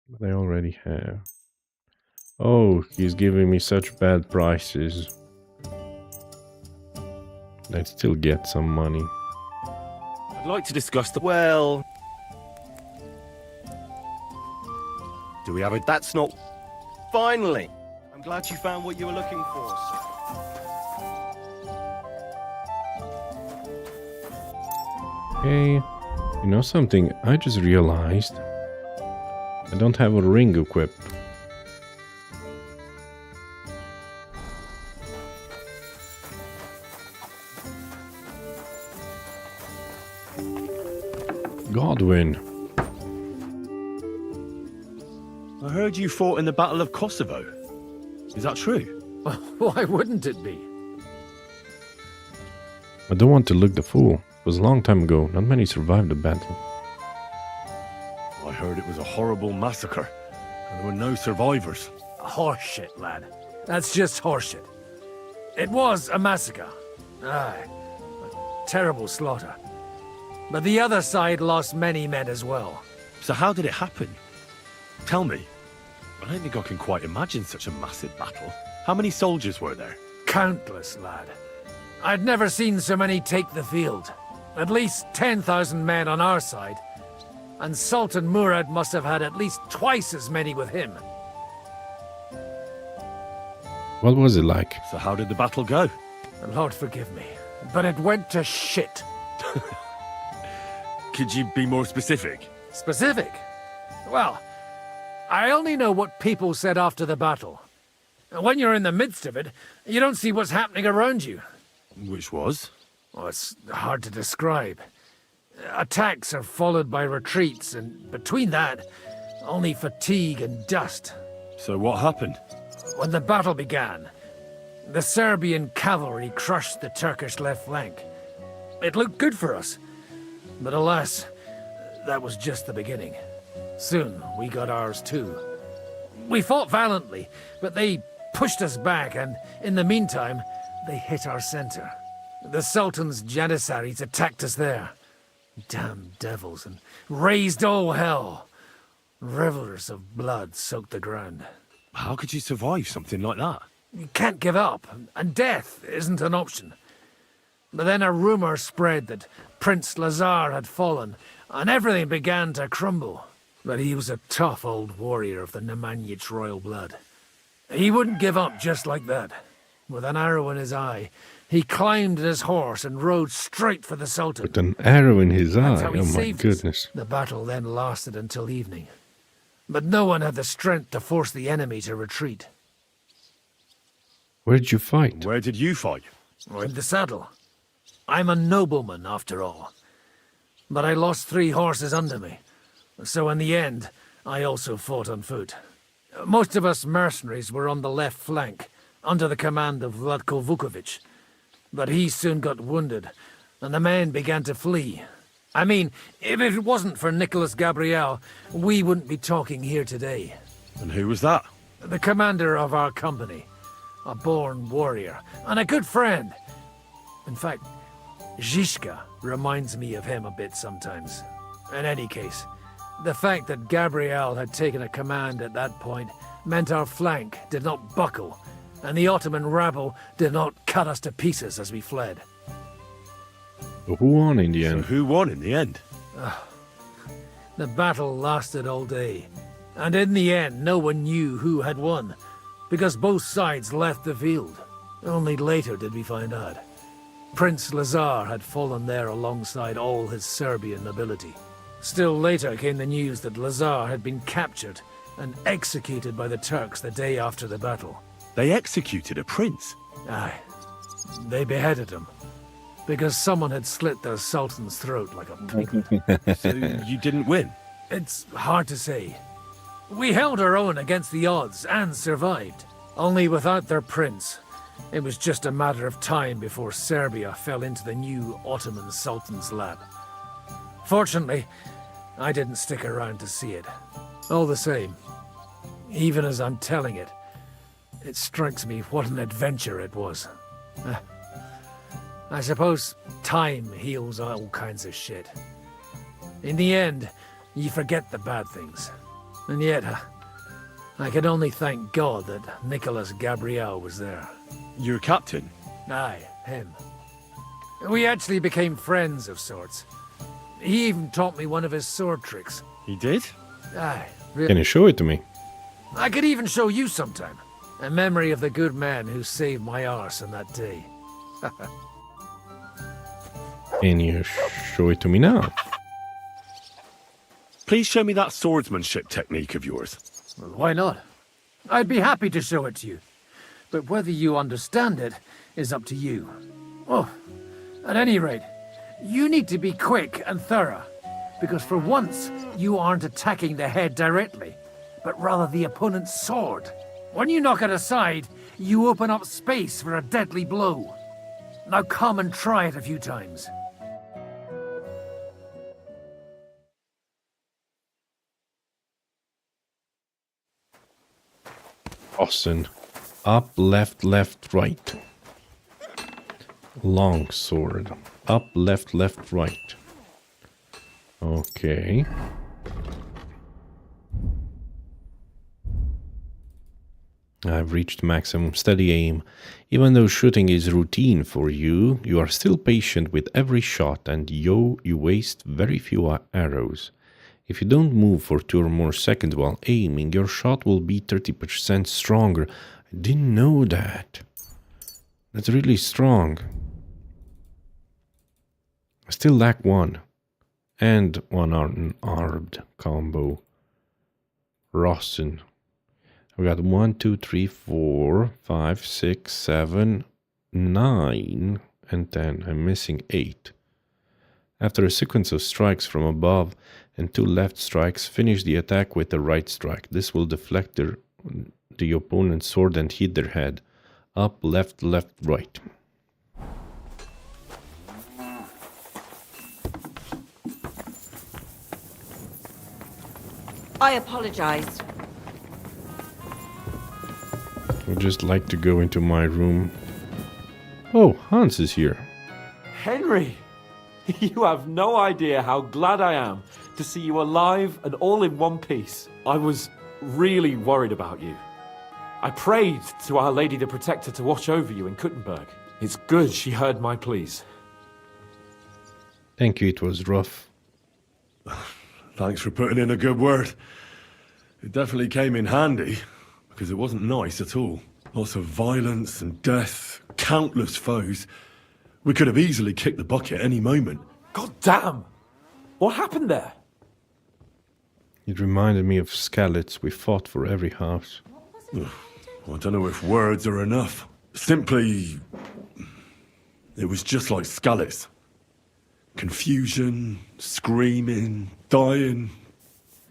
But I already have. Oh, he's giving me such bad prices. I'd still get some money.
I'd like to discuss the... Well... Do we have it?
That's not... Finally! I'm glad you found what you were looking for, sir.
Hey, you know something? I just realized I don't have a ring equipped. Godwin.
I heard you fought in the Battle of Kosovo. Is that true?
Why wouldn't it be?
I don't want to look the fool. It was a long time ago. Not many survived the battle.
I heard it was a horrible massacre, and there were no survivors.
Horseshit, lad. That's just horseshit. It was a massacre. Aye. A terrible slaughter. But the other side lost many men as well.
So how did it happen? Tell me. I don't think I can quite imagine such a massive battle. How many soldiers were there?
Countless, lad. I'd never seen so many take the field. At least 10,000 men on our side. And Sultan Murad must have had at least twice as many with him.
What was it like?
So how did the battle go?
Lord forgive me, but it went to shit.
Could you be more specific?
Specific? Well, I only know what people said after the battle. When you're in the midst of it, you don't see what's happening around you.
Which was?
Well, it's hard to describe. Attacks are followed by retreats, and between that, only fatigue and dust.
So what happened?
When the battle began, the Serbian cavalry crushed the Turkish left flank. It looked good for us, but alas, that was just the beginning. Soon, we got ours too. We fought valiantly, but they pushed us back, and in the meantime, they hit our center. The Sultan's Janissaries attacked us there. Damn devils, and raised all hell. Rivers of blood soaked the ground.
How could you survive something like that?
You can't give up, and death isn't an option. But then a rumor spread that Prince Lazar had fallen, and everything began to crumble. But he was a tough old warrior of the Nemanjic royal blood. He wouldn't give up just like that. With an arrow in his eye, He climbed his horse and rode straight for the Sultan.
With an arrow in his
That's
eye.
how he
Oh my
saved us.
goodness.
The battle then lasted until evening. But no one had the strength to force the enemy to retreat.
Where did you fight?
Where did you fight?
In the saddle. I'm a nobleman, after all. But I lost 3 horses under me. So in the end, I also fought on foot. Most of us mercenaries were on the left flank, under the command of Vladko Vukovic. But he soon got wounded, and the men began to flee. I mean, if it wasn't for Nicholas Gabriel, we wouldn't be talking here today.
And who was that?
The commander of our company. A born warrior, and a good friend. In fact, Zizka reminds me of him a bit sometimes. In any case, the fact that Gabriel had taken a command at that point meant our flank did not buckle, and the Ottoman rabble did not cut us to pieces as we fled.
But who won in the end?
So who won in the end?
The battle lasted all day, and in the end no one knew who had won, because both sides left the field. Only later did we find out. Prince Lazar had fallen there alongside all his Serbian nobility. Still later came the news that Lazar had been captured and executed by the Turks the day after the battle.
They executed a prince?
Aye. They beheaded him, because someone had slit their sultan's throat like a piglet.
So you didn't win?
It's hard to say. We held our own against the odds and survived. Only without their prince, it was just a matter of time before Serbia fell into the new Ottoman Sultan's lap. Fortunately, I didn't stick around to see it. All the same, even as I'm telling it, it strikes me what an adventure it was. I suppose time heals all kinds of shit. In the end, you forget the bad things. And yet, I can only thank God that Nicholas Gabriel was there.
Your captain?
Aye, him. We actually became friends of sorts. He even taught me one of his sword tricks.
He did?
Aye.
Can you show it to me?
I could even show you sometime. A memory of the good man who saved my arse on that day.
Can you show it to me now?
Please show me that swordsmanship technique of yours.
Well, why not? I'd be happy to show it to you. But whether you understand it is up to you. Oh, at any rate, you need to be quick and thorough. Because for once, you aren't attacking the head directly, but rather the opponent's sword. When you knock it aside, you open up space for a deadly blow. Now come and try it a few times.
Austin. Up, left, left, right. Long sword. Up, left, left, right. Okay. I've reached maximum steady aim. Even though shooting is routine for you, you are still patient with every shot and you waste very few arrows. If you don't move for 2 or more seconds while aiming, your shot will be 30% stronger. I didn't know that. That's really strong. I still lack 1. And 1 unarmed combo. Rossin. I've got 1, 2, 3, 4, 5, 6, 7, 9, and 10. I'm missing 8. After a sequence of strikes from above and 2 left strikes, finish the attack with a right strike. This will deflect the opponent's sword and hit their head. Up, left, left, right.
I apologize.
I would just like to go into my room. Oh, Hans is here.
Henry! You have no idea how glad I am to see you alive and all in one piece. I was really worried about you. I prayed to Our Lady the Protector to watch over you in Kuttenberg. It's good she heard my pleas.
Thank you, it was rough.
Thanks for putting in a good word. It definitely came in handy, because it wasn't nice at all.
Lots of violence and death, countless foes. We could have easily kicked the bucket any moment.
God damn! What happened there?
It reminded me of Skalitz we fought for every house.
I don't know if words are enough. Simply, it was just like Skalitz. Confusion, screaming, dying,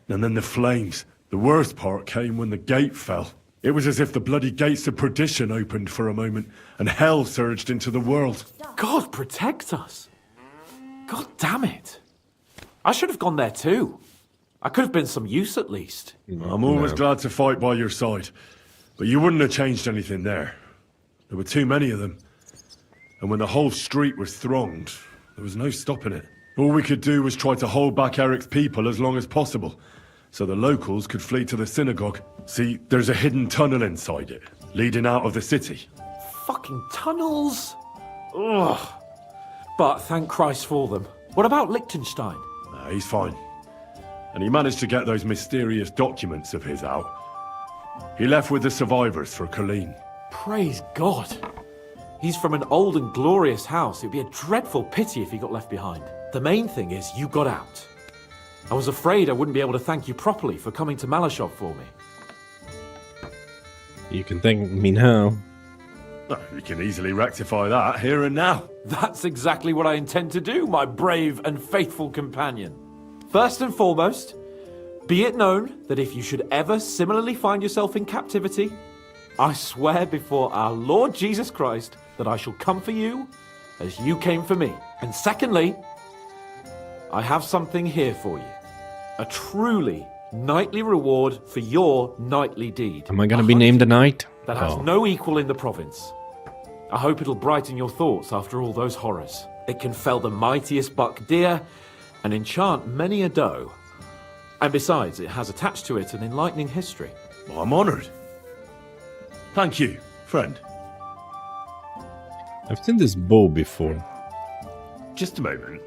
and then the flames. The worst part came when the gate fell. It was as if the bloody gates of perdition opened for a moment, and hell surged into the world.
God protect us! God damn it! I should have gone there too. I could have been some use at least.
I'm always glad to fight by your side, but you wouldn't have changed anything there. There were too many of them. And when the whole street was thronged, there was no stopping it. All we could do was try to hold back Eric's people as long as possible, so the locals could flee to the synagogue. See, there's a hidden tunnel inside it, leading out of the city.
Fucking tunnels! Ugh. But thank Christ for them. What about Liechtenstein?
He's fine. And he managed to get those mysterious documents of his out. He left with the survivors for Colleen.
Praise God. He's from an old and glorious house. It'd be a dreadful pity if he got left behind. The main thing is you got out. I was afraid I wouldn't be able to thank you properly for coming to Malashov for me.
You can thank me now.
We can easily rectify that here and now.
That's exactly what I intend to do, my brave and faithful companion. First and foremost, be it known that if you should ever similarly find yourself in captivity, I swear before our Lord Jesus Christ that I shall come for you as you came for me. And secondly, I have something here for you. A truly knightly reward for your knightly deed.
Am I gonna be named a knight?
That has no equal in the province. I hope it'll brighten your thoughts after all those horrors. It can fell the mightiest buck deer and enchant many a doe. And besides, it has attached to it an enlightening history.
Well, I'm honoured. Thank you, friend.
I've seen this bow before.
Just a moment.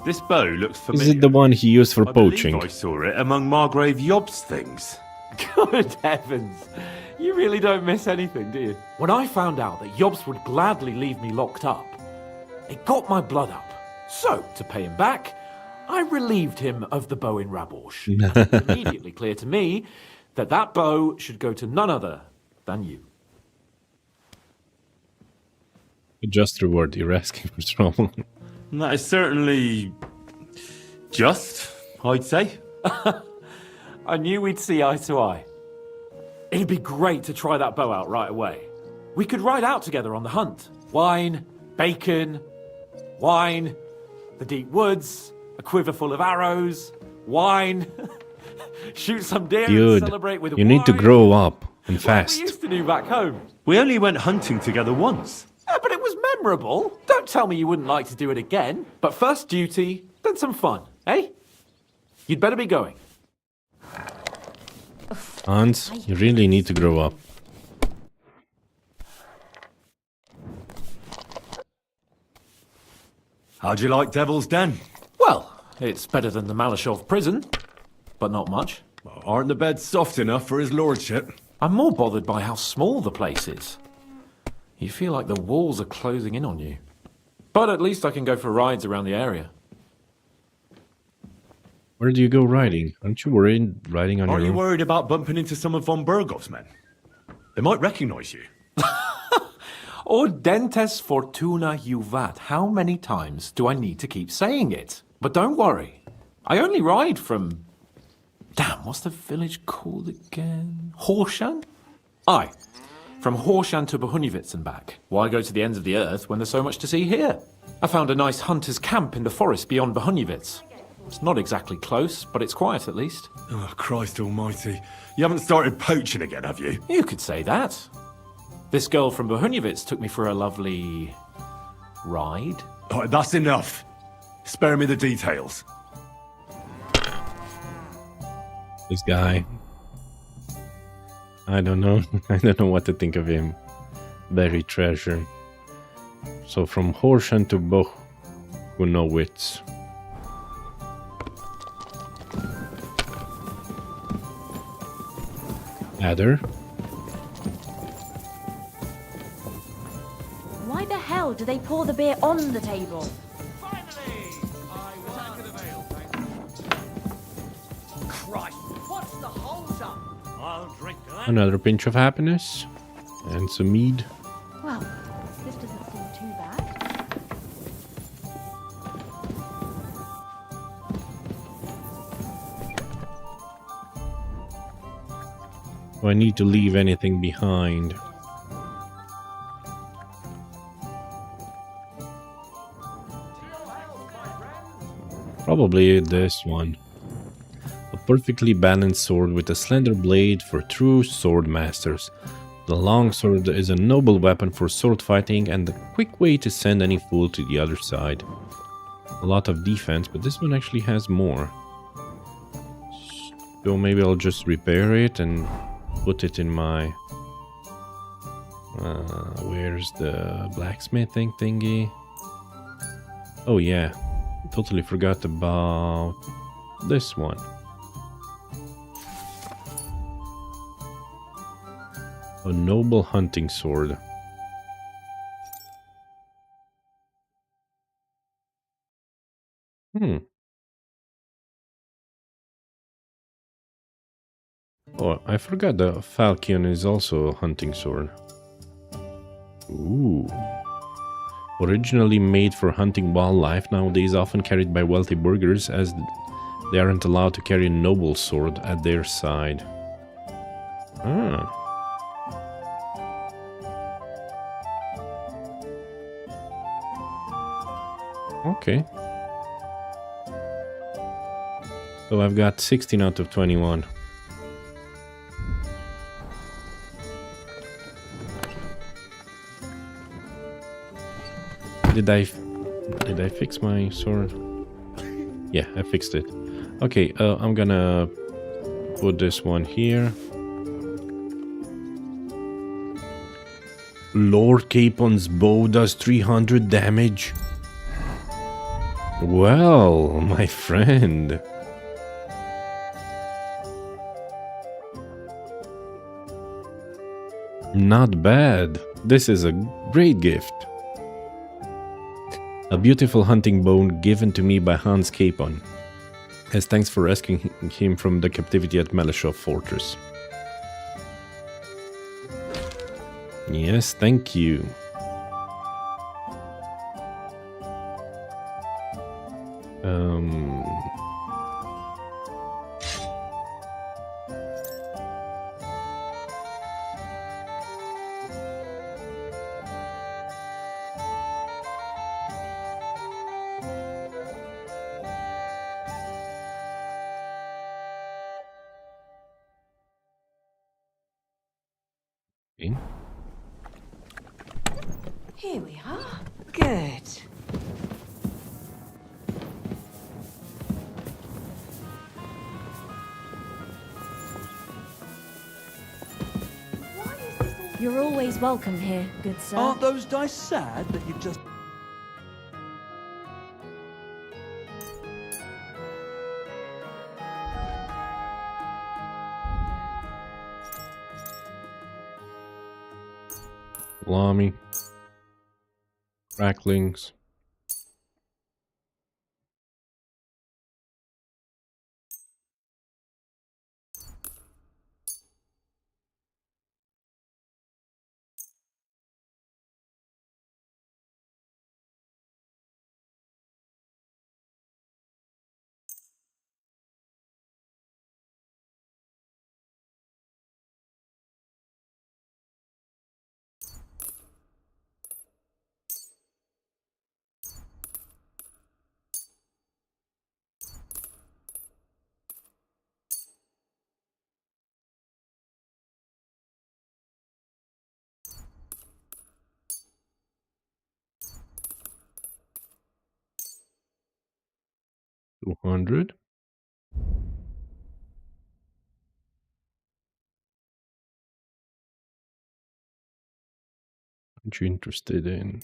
This bow looks familiar.
Is it the one he used for
I
poaching?
believe I saw it among Margrave Yob's things.
Good heavens. You really don't miss anything, do you? When I found out that Yobs would gladly leave me locked up, it got my blood up. So, to pay him back, I relieved him of the bow in Rabosh. It was immediately clear to me that that bow should go to none other than you.
A just reward, you're asking for trouble.
That is certainly just, I'd say.
I knew we'd see eye to eye. It'd be great to try that bow out right away. We could ride out together on the hunt. Wine, bacon, wine, the deep woods, a quiver full of arrows, wine, shoot some deer and celebrate with
you
wine.
need to grow up and
Like
fast.
we used to do back home.
We only went hunting together once.
Yeah, but it was memorable. Don't tell me you wouldn't like to do it again. But first duty, then some fun, eh? You'd better be going.
Hans, you really need to grow up.
How'd you like Devil's Den?
Well, it's better than the Malashov prison, but not much.
Aren't the beds soft enough for his lordship?
I'm more bothered by how small the place is. You feel like the walls are closing in on you. But at least I can go for rides around the area.
Where do you go riding? Aren't you worried riding on
Aren't
your
you
own?
worried about bumping into some of von Bergov's men? They might recognize you.
Ordentes fortuna juvat. How many times do I need to keep saying it? But don't worry. I only ride from... Damn, what's the village called again? Horshan? Aye. From Horshan to Bohunivitz and back. Why go to the ends of the earth when there's so much to see here? I found a nice hunter's camp in the forest beyond Bohunivitz. It's not exactly close, but it's quiet at least.
Oh, Christ almighty. You haven't started poaching again, have you?
You could say that. This girl from Bohunivitz took me for a lovely... ride?
Oh, that's enough. Spare me the details.
This guy. I don't know. I don't know what to think of him. Buried treasure. So from Horshan to Bohunowitz. Adder.
hell do they pour the beer on the table?
Christ, what's the hold up? I'll drink to that.
Another pinch of happiness. And some mead.
Well, this doesn't seem too bad.
Do I need to leave anything behind? Probably this one. A perfectly balanced sword with a slender blade for true sword masters. The long sword is a noble weapon for sword fighting and a quick way to send any fool to the other side. A lot of defense, but this one actually has more. So maybe I'll just repair it and put it in my... where's the blacksmithing thingy? Oh yeah, totally forgot about this one. A noble hunting sword. Oh, I forgot the falchion is also a hunting sword. Ooh. Originally made for hunting wildlife, nowadays often carried by wealthy burghers as they aren't allowed to carry a noble sword at their side. Ah. Okay. So I've got 16 out of 21. Did I fix my sword? Yeah, I fixed it. Okay, I'm gonna put this one here. Lord Capon's bow does 300 damage. Well, my friend. Not bad. This is a great gift. A beautiful hunting bow given to me by Hans Capon, as thanks for rescuing him from the captivity at Malashov Fortress. Yes, thank you.
Here we are. Good. You're always welcome here, good sir.
Aren't those dice sad that you've just...
Salami. Cracklings. $200. Aren't you interested in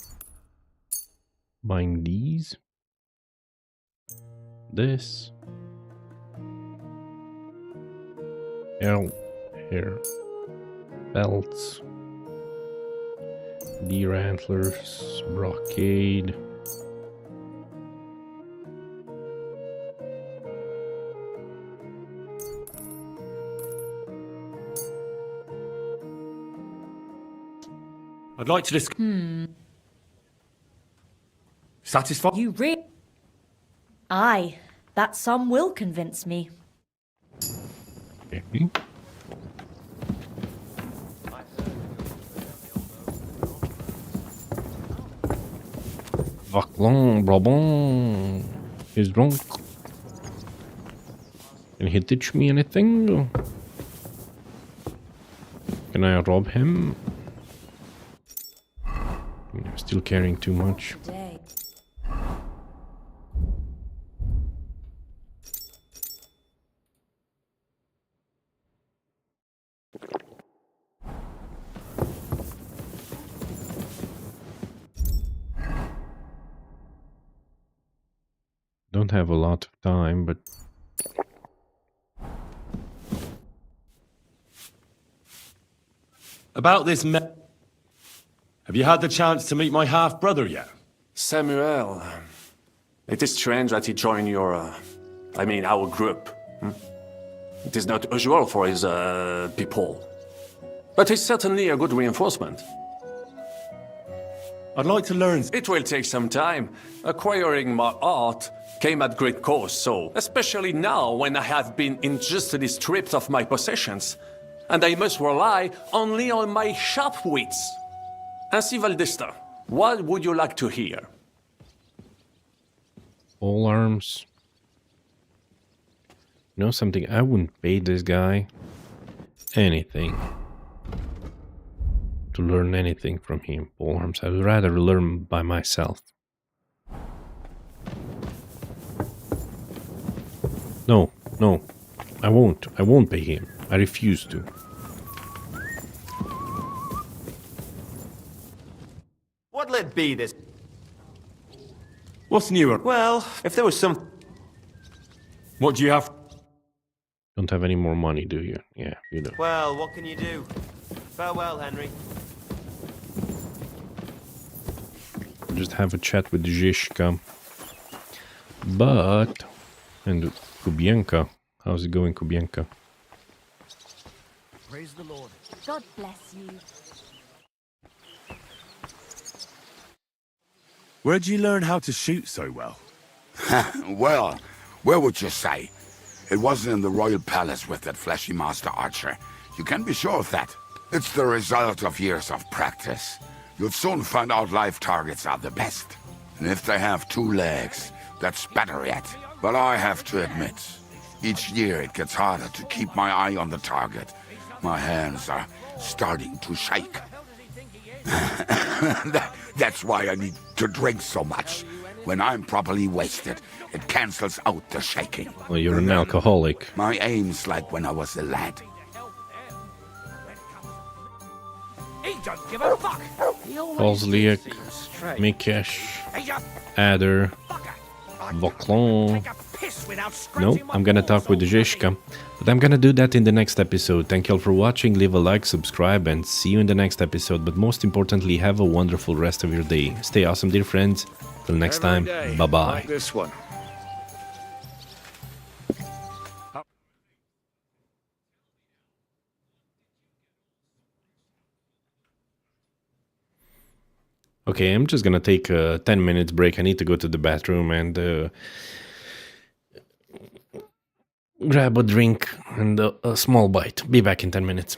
buying these? This? Hair belts. Deer antlers, brocade.
I'd like to discuss. Satisfied?
You Aye, that sum will convince me.
Okay. Vaclon, Brabant is drunk. Can he teach me anything? Can I rob him? I'm still carrying too much. Don't have a lot of time, but
About this have you had the chance to meet my half-brother yet?
Samuel, it is strange that he joined your, I mean, our group. It is not usual for his people. But he's certainly a good reinforcement.
I'd like to learn.
It will take some time. Acquiring my art came at great cost, so especially now when I have been injustly stripped of my possessions, and I must rely only on my sharp wits. Ainsi, Valdesta, what would you like to hear?
all arms. You know something? I wouldn't pay this guy anything to learn anything from him. Pole arms. I'd rather learn by myself. No, no, I won't. I won't pay him. I refuse to.
What'll it be this?
What's newer?
Well, if there was some...
What do you have?
Don't have any more money, do you? Yeah, you do.
Well, what can you do? Farewell, Henry.
Just have a chat with Zizka. But... And Kubienka. How's it going, Kubienka?
Praise the Lord.
God bless you.
Where'd you learn how to shoot so well?
Well, where would you say? It wasn't in the royal palace with that fleshy master archer. You can be sure of that. It's the result of years of practice. You'll soon find out live targets are the best. And if they have 2 legs, that's better yet. But I have to admit, each year it gets harder to keep my eye on the target. My hands are starting to shake. That's why I need to drink so much. When I'm properly wasted, it cancels out the shaking.
Well, you're an alcoholic.
My aim's like when I was a lad.
He don't give a fuck.
Kozliak, Mikesh, Adder, Vauclon. No, I'm gonna talk with Zizka. But I'm gonna do that in the next episode. Thank you all for watching. Leave a like, subscribe, and see you in the next episode. But most importantly, have a wonderful rest of your day. Stay awesome, dear friends. Till next time, bye-bye.
Like this one.
Okay, I'm just gonna take a 10 minutes break. I need to go to the bathroom and grab a drink and a small bite. Be back in 10 minutes.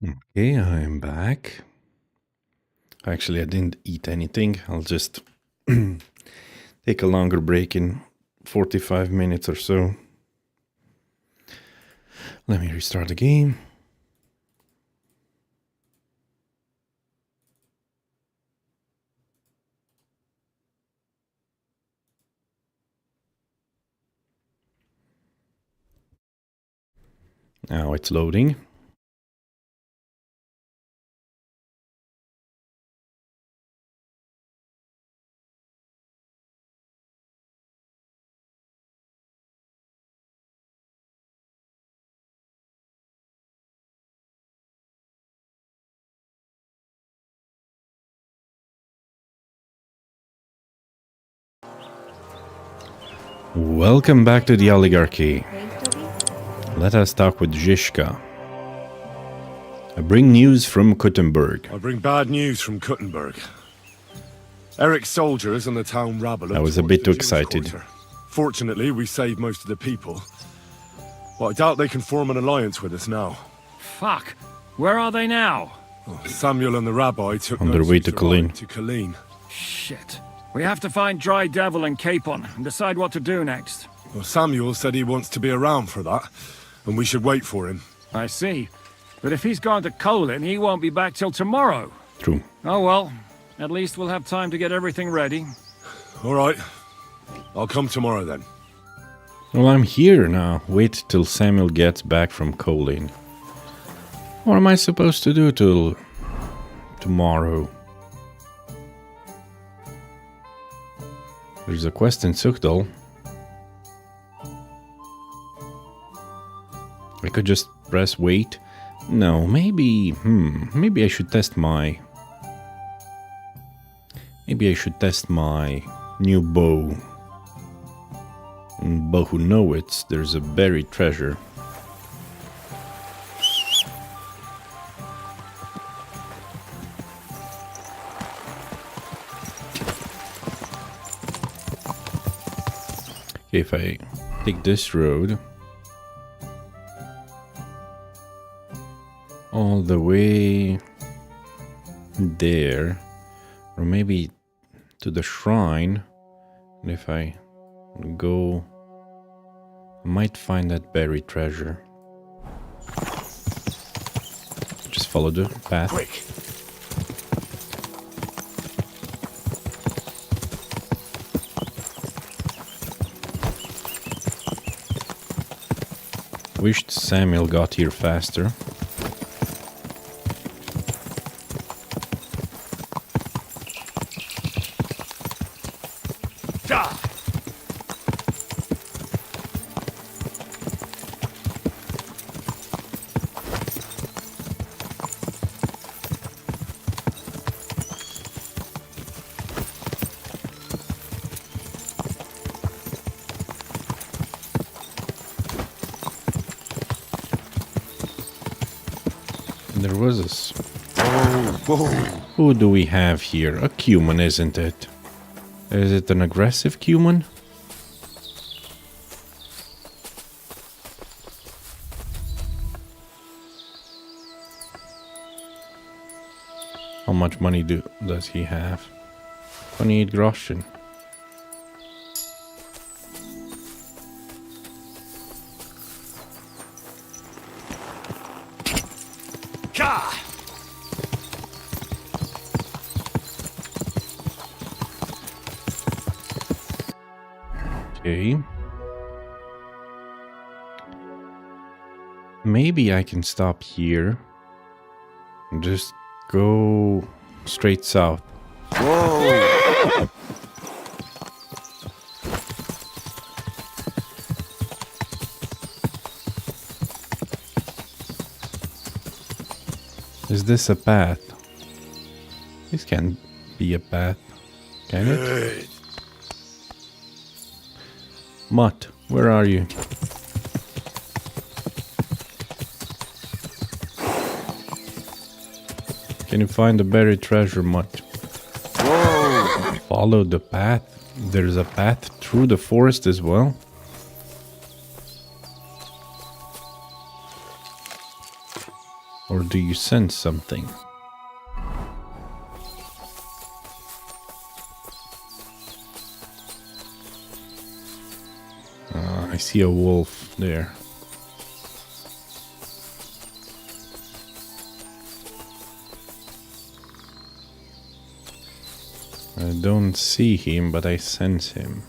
Okay, I am back. Actually, I didn't eat anything. I'll just take a longer break in 45 minutes or so. Let me restart the game. Now it's loading. Welcome back to the Owlygarchy. Let us talk with Zizka. I bring news from Kuttenberg.
I bring bad news from Kuttenberg. Eric's soldiers and the town rabble.
I was a bit too excited.
Fortunately, we saved most of the people. But I doubt they can form an alliance with us now.
Fuck! Where are they now?
Oh, Samuel and the rabbi took
on their way to
Colleen.
Shit. We have to find Dry Devil and Capon and decide what to do next.
Well, Samuel said he wants to be around for that, and we should wait for him.
I see. But if he's gone to Colin, he won't be back till tomorrow.
True.
Oh well. At least we'll have time to get everything ready.
All right. I'll come tomorrow then.
Well, I'm here now. Wait till Samuel gets back from Colin. What am I supposed to do till tomorrow? There's a quest in Sukdal. I could just press wait. No, maybe I should test my... Maybe I should test my new bow. In Bohemia, there's a buried treasure. If I take this road all the way there, or maybe to the shrine, and if I go, I might find that buried treasure. Just follow the path.
Quick.
Wished Samuel got here faster. There was this. Who do we have here? A cuman, isn't it? Is it an aggressive cuman? How much money does he have? 28 groschen. Okay. Maybe I can stop here and just go straight south.
Whoa!
Is this a path? This can't be a path, can it? Mutt, where are you? Can you find the buried treasure, Mutt?
Whoa!
Follow the path. There's a path through the forest as well. Or Or do you sense something? I see a wolf there. I don't see him, but I sense him.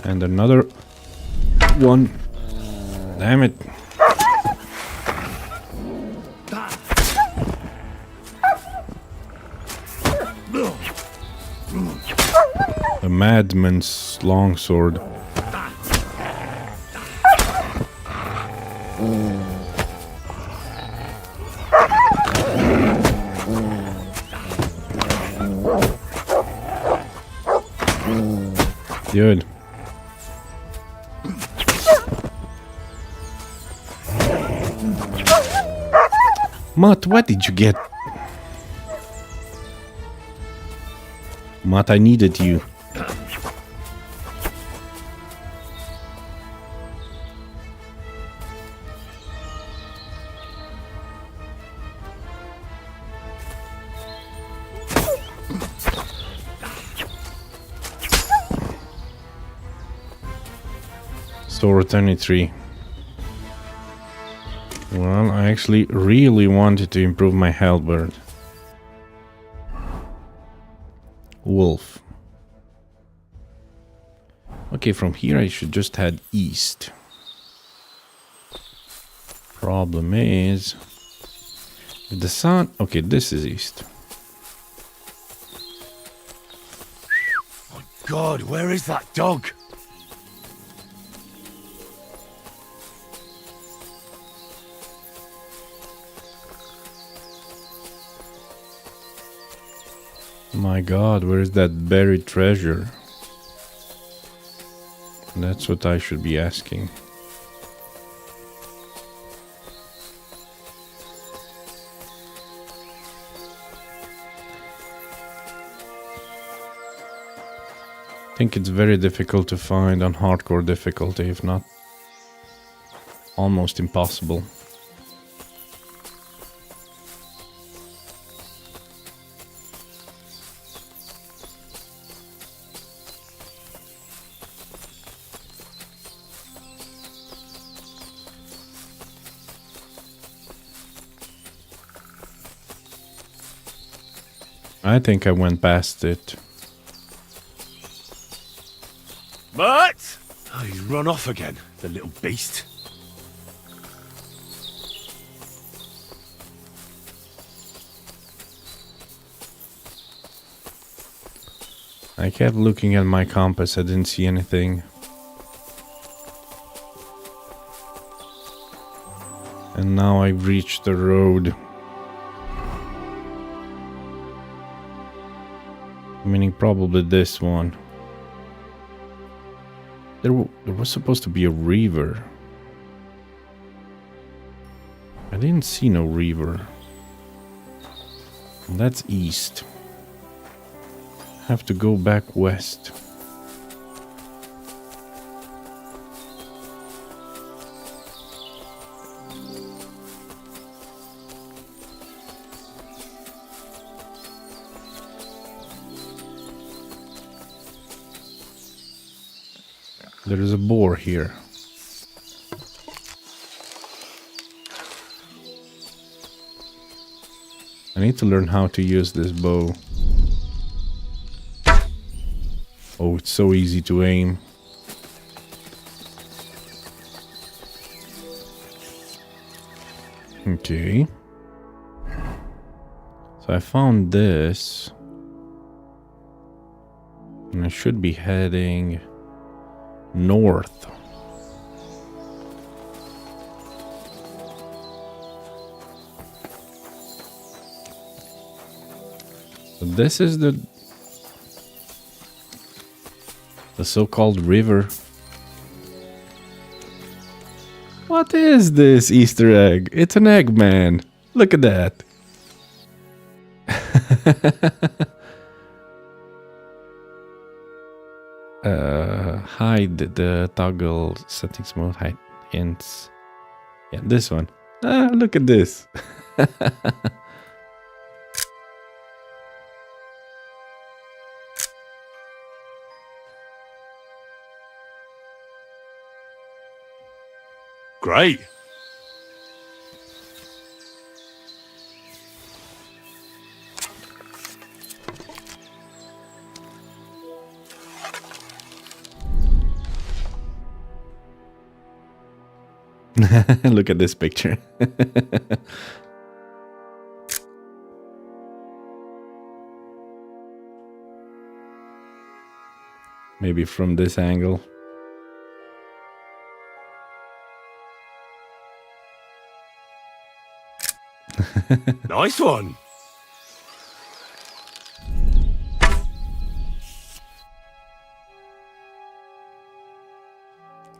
And another one. Damn it. A madman's longsword. Good. Mutt, what did you get? Mutt, I needed you. Store 23. Well, I actually really wanted to improve my halberd. Wolf. Okay, from here I should just head east. Problem is... the sun... okay, this is east.
My God, where is that dog?
My God, where is that buried treasure? That's what I should be asking. I think it's very difficult to find on hardcore difficulty, if not almost impossible. I think I went past it.
But oh, he's run off again, the little beast.
I kept looking at my compass, I didn't see anything. And now I've reached the road. Meaning probably this one. There was supposed to be a river. I didn't see no river. And that's east. Have to go back west. There is a boar here. I need to learn how to use this bow. Oh, it's so easy to aim. Okay. So I found this. And I should be heading north. So this is the so-called river. What is this Easter egg? It's an egg, man. Look at that. Hide the toggle settings mode. Hide Ints. Yeah, this one. Ah, look at this.
Great.
Look at this picture. Maybe from this angle.
Nice one.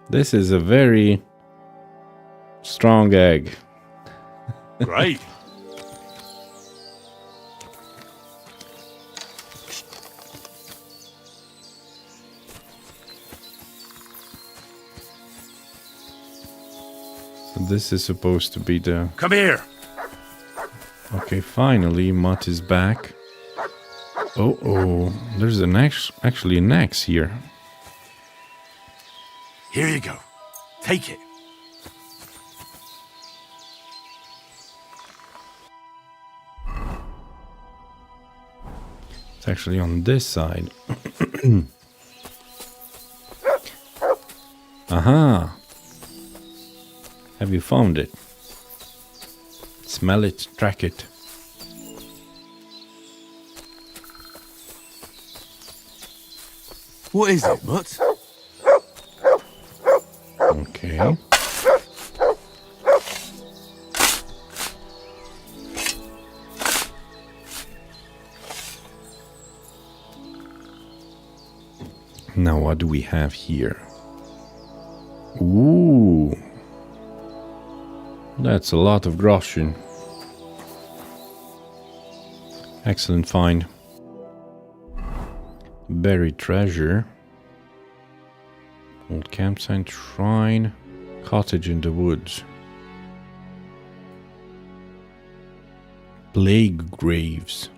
This is a very strong egg.
Great.
This is supposed to be the...
Come here.
Okay, finally, Mutt is back. Oh, there's an actually an axe here.
Here you go. Take it.
It's actually on this side. Aha! Have you found it? Smell it, track it.
What is it, Mutt?
Okay. Now what do we have here? Ooh. That's a lot of groschen. Excellent find. Buried treasure. Old campsite, shrine, cottage in the woods. Plague graves.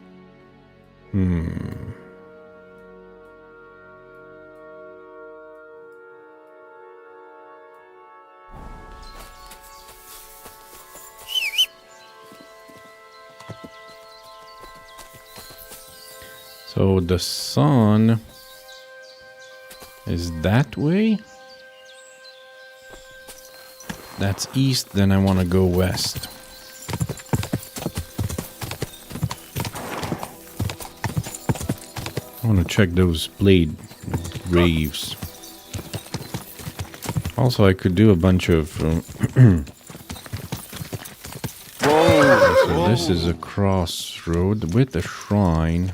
So the sun is that way? That's east, then I want to go west. I want to check those blade graves. Also, I could do a bunch of... So this is a crossroad with a shrine.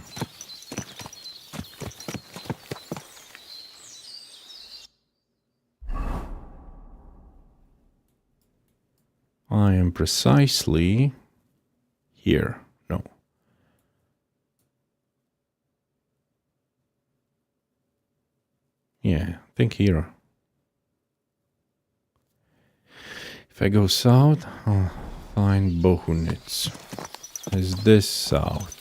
I am precisely here. No. Yeah, I think here. If I go south, I'll find Bohunitz. Is this south?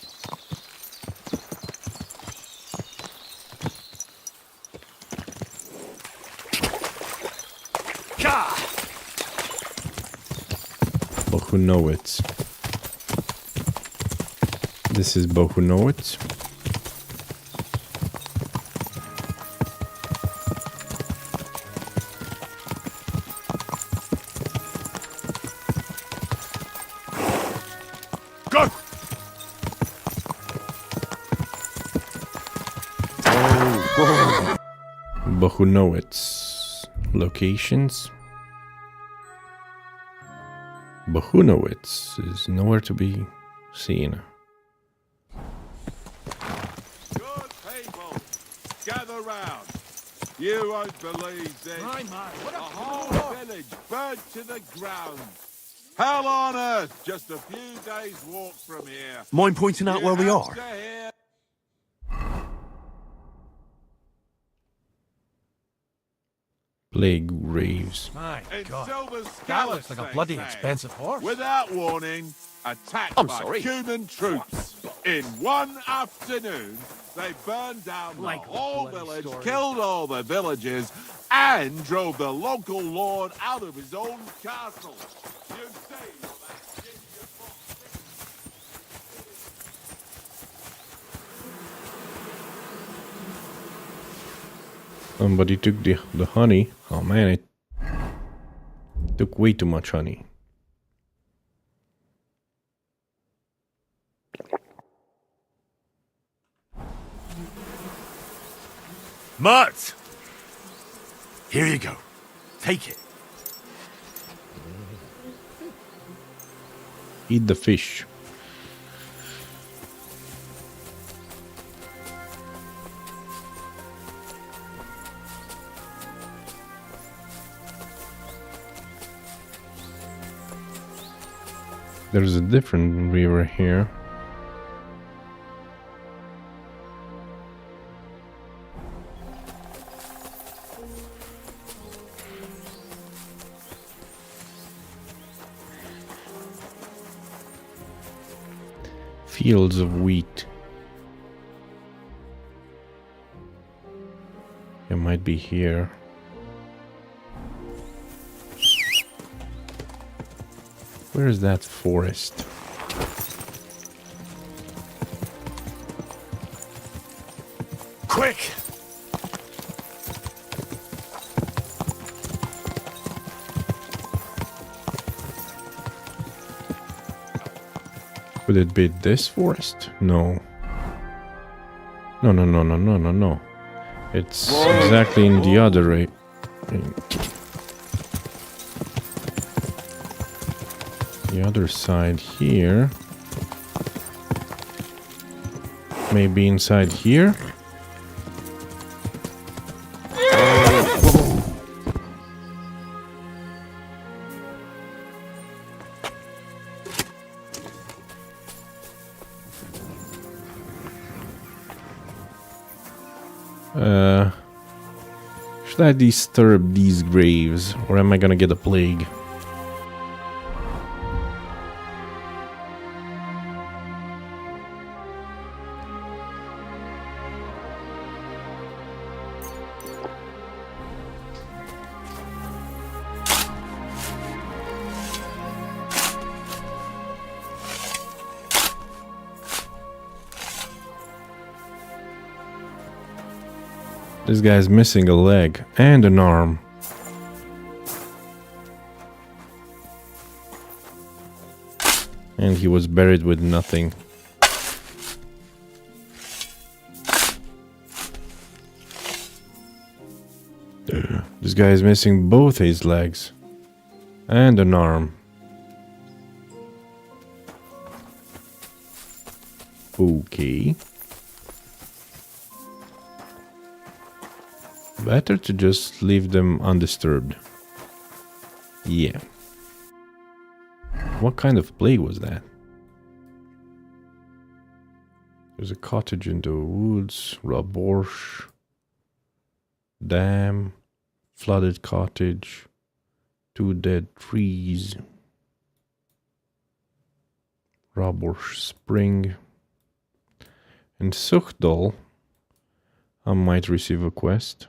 Bohunowitz. This is Bohunowitz.
Go!
Bohunowitz. Locations. Bohunowitz is nowhere to be seen.
Good people, gather round. You won't believe this. The whole village burnt to the ground. Hell on earth, just a few days' walk from here.
Mind pointing out where we are?
Plague graves.
My
In
God,
Silver
that looks like a
Scales,
bloody
they say.
expensive horse.
Without warning, attacked
I'm
by
sorry.
human troops. In one afternoon, they burned down the
Like the
whole
bloody
village,
story.
killed all the villagers, and drove the local lord out of his own castle. You say what that ginger
Somebody took the honey. Oh man, it took way too much honey.
Mutt! Here you go. Take it.
Eat the fish. There's a different river here. Fields of wheat. It might be here. Where is that forest?
Quick!
Would it be this forest? No. No. It's exactly in the other way. The other side here. Maybe inside here? Should I disturb these graves, or am I gonna get a plague? This guy's missing a leg and an arm. And he was buried with nothing. This guy is missing both his legs and an arm. Okay. Better to just leave them undisturbed. Yeah. What kind of plague was that? There's a cottage in the woods, Raborsh, dam, flooded cottage, 2 dead trees, Raborsh spring. In Suchdal, I might receive a quest.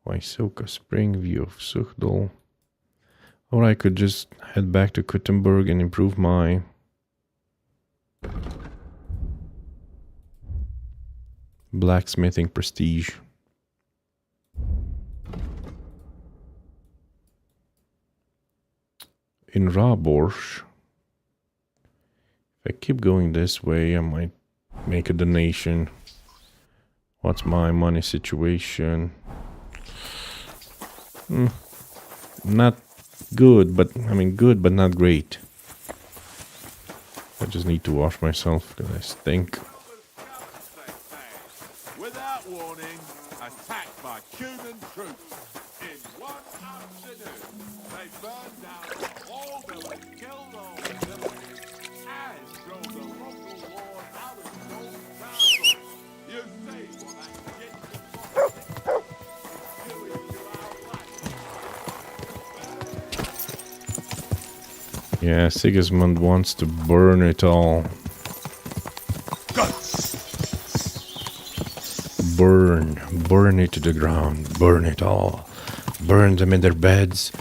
Wysoka Spring, view of Suchdal. Or I could just head back to Kuttenberg and improve my blacksmithing prestige. In Raborsh, if I keep going this way, I might make a donation. What's my money situation? Not good, but I mean good, but not great. I just need to wash myself because I stink.
Without warning, attacked by human troops. In one afternoon, they burned down the whole village, killed all the villagers, and drove the local lord out of his own castle. You see what that did to
Yeah, Sigismund wants to burn it all. Burn it to the ground, burn it all. Burn them in their beds,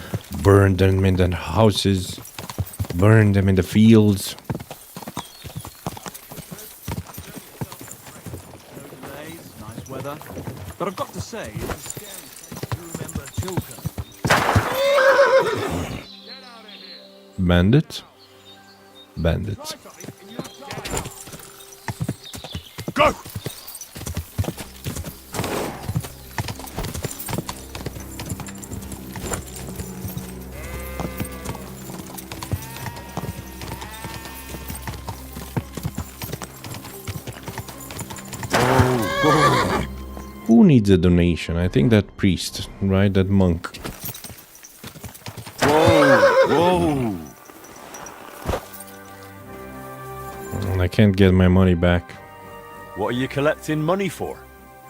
burn them in their houses, burn them in the fields.
Nice weather. But I've got to say, it's scary to remember children.
Bandit? Bandit.
Go!
Who needs a donation? I think that priest, right? That monk.
Whoa!
I can't get my money back.
What are you collecting money for?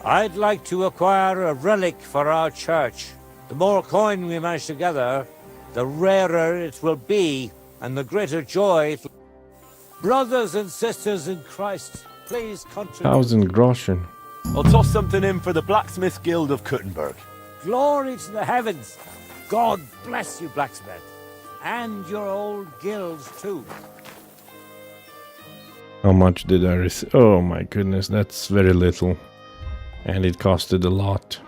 I'd like to acquire a relic for our church. The more coin we manage to gather, the rarer it will be, and the greater joy. Brothers and sisters in Christ, please contribute.
1,000 groschen.
I'll toss something in for the Blacksmith Guild of Kuttenberg.
Glory to the heavens. God bless you, blacksmith. And your old guilds, too.
How much did I receive? Oh my goodness, that's very little. And it costed a lot.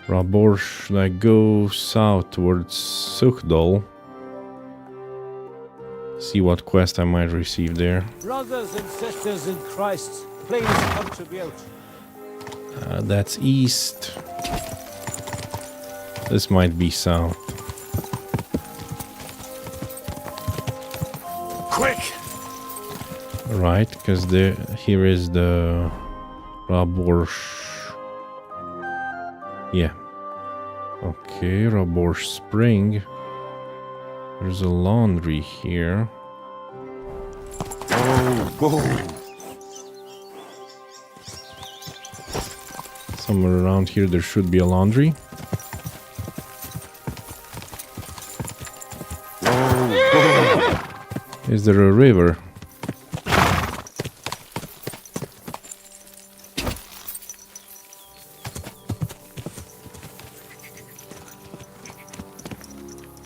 Raborsh, like go south towards Sukhdal. See what quest I might receive there.
Brothers and sisters in Christ, please contribute.
That's east. This might be south.
Quick!
Right, because here is the Raborsh. Yeah. Okay, Raborsh Spring. There's a laundry here. Somewhere around here there should be a laundry. Is there a river?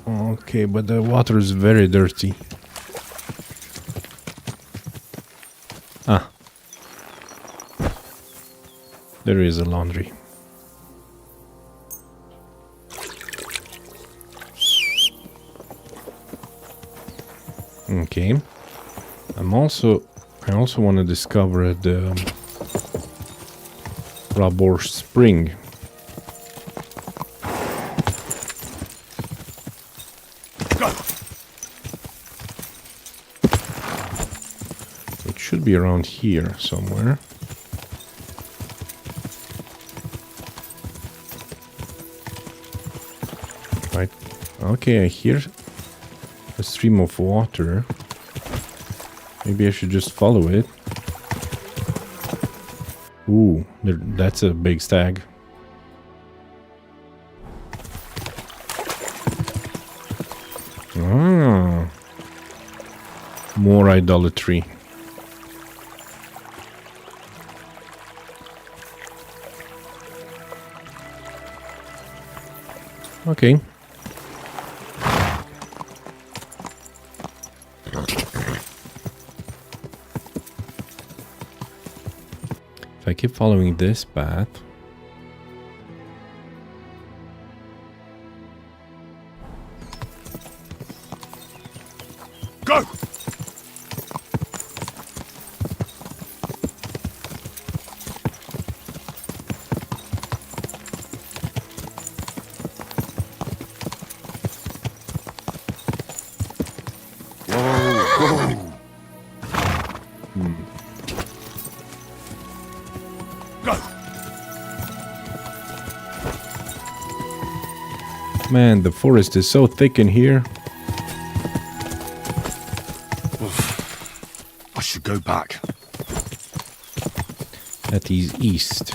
Okay, but the water is very dirty. Ah. There is a laundry. Okay. I also want to discover the Raborsh Spring. It should be around here somewhere. Right. Okay, I hear a stream of water. Maybe I should just follow it. Ooh, that's a big stag. Ah, more idolatry. Okay. If I keep following this path,
go!
Man, the forest is so thick in here.
I should go back.
That is east.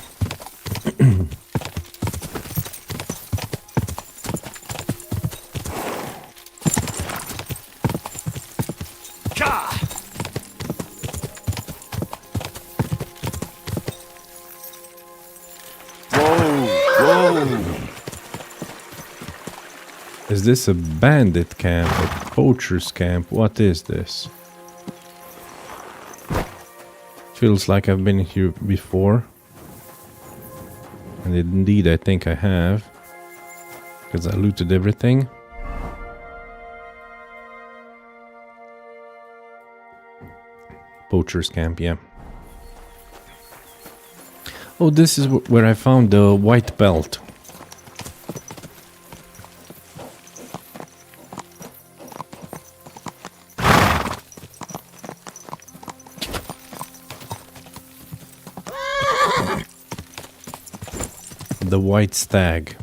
Is this a bandit camp, a poacher's camp? What is this? Feels like I've been here before. And indeed, I think I have. Because I looted everything. Poacher's camp, yeah. Oh, this is where I found the white belt. The white stag.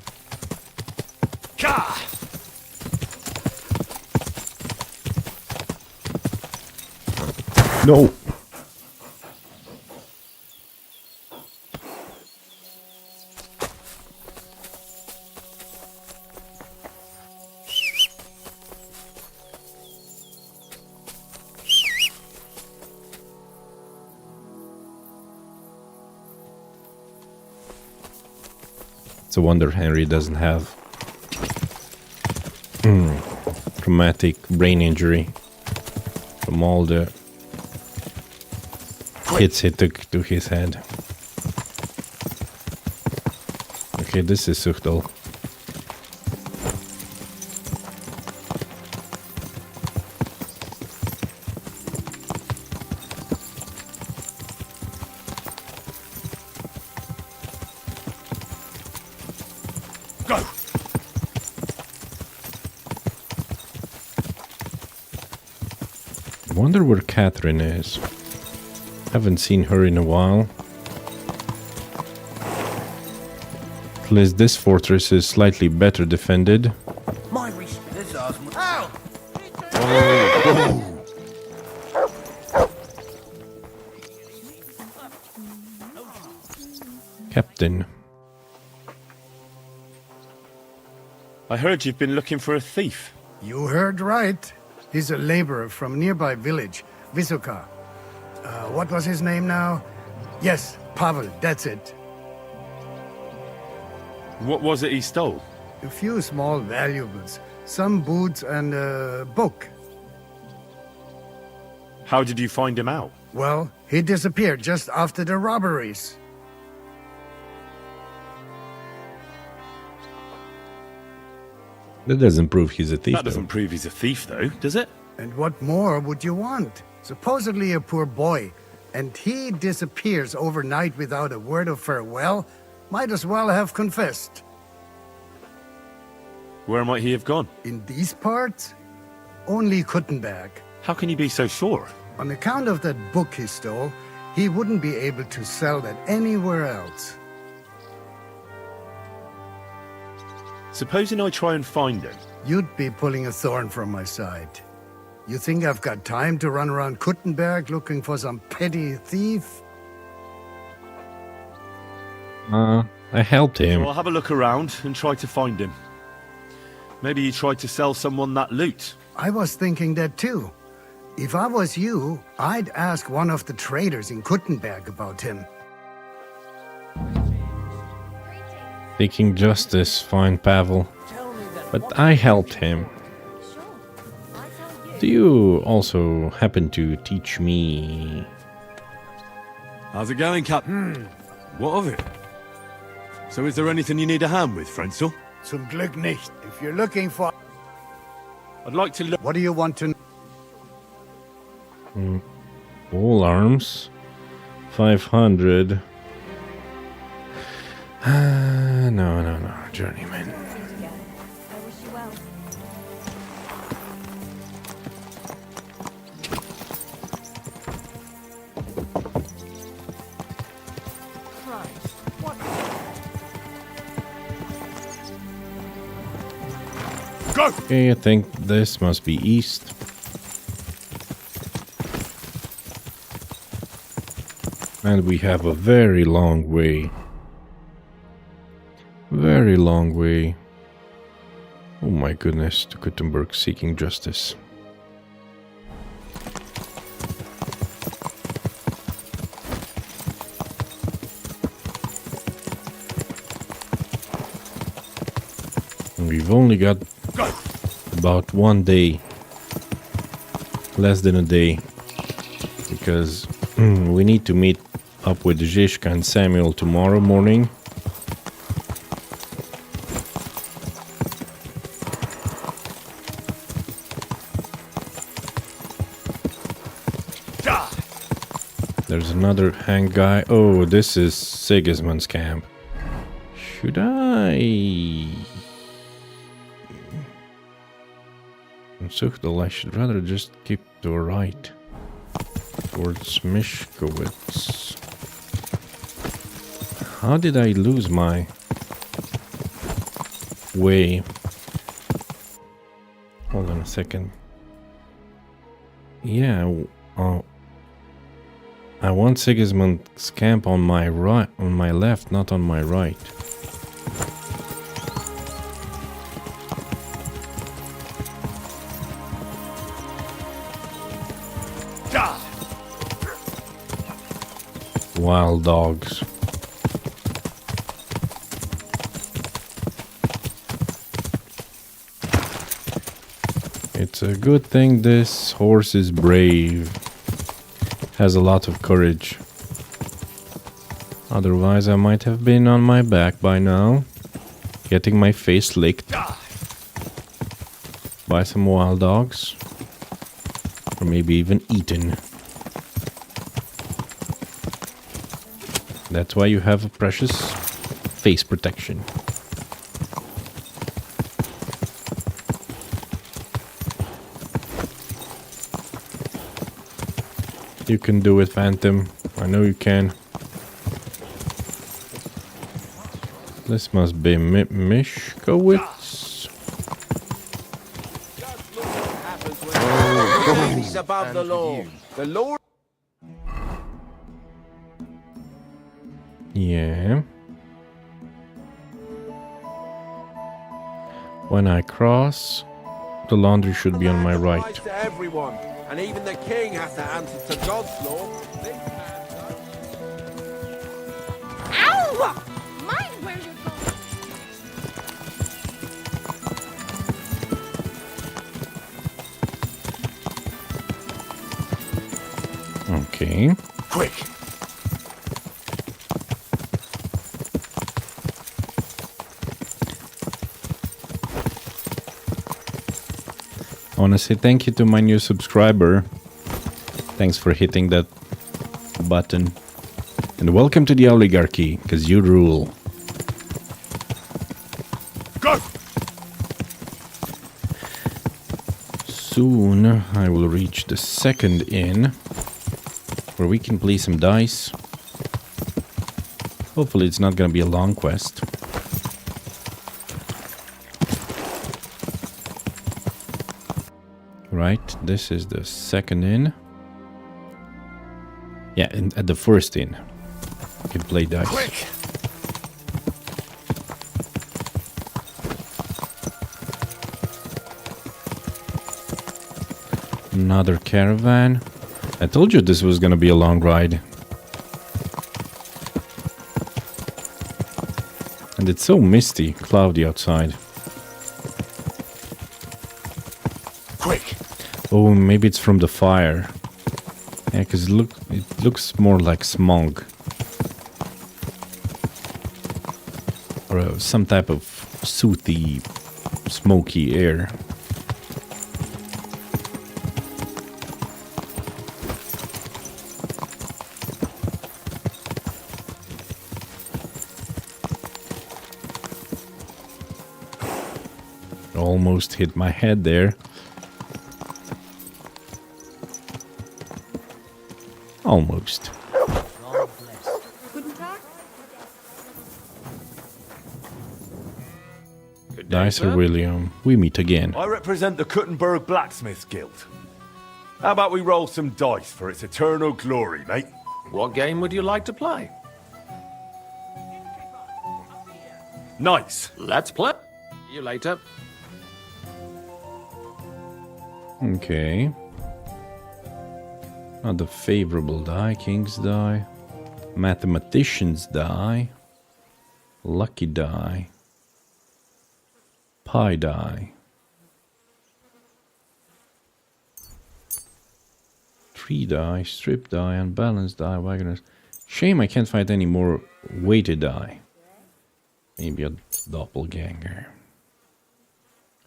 No. It's a wonder Henry doesn't have traumatic brain injury from all the hits he took to his head. Okay, this is Suchtal. Wonder where Catherine is. Haven't seen her in a while. At least this fortress is slightly better defended.
My respect. Ow!
Captain.
I heard you've been looking for a thief.
You heard right. He's a laborer from nearby village, Vysoka. What was his name now? Yes, Pavel, that's it.
What was it he stole?
A few small valuables, some boots and a book.
How did you find him out?
Well, he disappeared just after the robberies.
That doesn't prove he's a thief.
That doesn't prove he's a thief, though, does it?
And what more would you want? Supposedly a poor boy, and he disappears overnight without a word of farewell? Might as well have confessed.
Where might he have gone?
In these parts? Only Kuttenberg.
How can you be so sure?
On account of that book he stole, he wouldn't be able to sell that anywhere else.
Supposing I try and find him.
You'd be pulling a thorn from my side. You think I've got time to run around Kuttenberg looking for some petty thief?
I helped him.
So I'll have a look around and try to find him. Maybe he tried to sell someone that loot.
I was thinking that too. If I was you, I'd ask one of the traders in Kuttenberg about him.
Seeking justice, fine Pavel. But I helped him. Do you also happen to teach me?
How's it going, Captain? What of it? So is there anything you need a hand with, Frenzel?
Zum Glück nicht. If you're looking for...
I'd like to look...
What do you want to know?
All arms. 500. No. Journeyman.
Go!
Okay, I think this must be east. And we have a very long way. Very long way. Oh my goodness, to Kuttenberg seeking justice. we've only got about 1 day. Less than a day. Because we need to meet up with Zhishka and Samuel tomorrow morning. There's another hang guy. Oh, this is Sigismund's camp. Should I... Suchdal, I should rather just keep to the right. Towards Mishkowitz. How did I lose my way? Hold on a second. Yeah, I want Sigismund's camp on my right, on my left, not on my right. Wild dogs. It's a good thing this horse is brave. Has a lot of courage. Otherwise I might have been on my back by now, getting my face licked by some wild dogs. Or maybe even eaten. That's why you have a precious face protection. You can do it, Phantom. I know you can. This must be Mishkowitz.
He's above the law. The law.
Yeah. When I cross, the laundry should be on my right.
To everyone, and even the king has to answer to God's law.
Ow! Mind where you're going.
Okay.
Quick.
I want to say thank you to my new subscriber. Thanks for hitting that button. And welcome to the Owlygarchy, because you rule.
Go!
Soon I will reach the second inn, where we can play some dice. Hopefully it's not going to be a long quest. Right, this is the second inn. Yeah, and at the first inn, you can play dice.
Quick.
Another caravan. I told you this was gonna be a long ride. And it's so misty, cloudy outside.
Quick.
Oh, maybe it's from the fire. Yeah, because it looks more like smog. Or some type of sooty, smoky air. Almost hit my head there. Almost.
Good
day, Sir William. We meet again.
I represent the Kuttenberg Blacksmiths Guild. How about we roll some dice for its eternal glory, mate?
What game would you like to play?
Nice.
Let's play. See you later.
Okay. Not the favorable die, king's die, mathematician's die, lucky die. Pie die. 3 die, strip die, unbalanced die, wagoners. Shame I can't find any more weighted die. Maybe a doppelganger.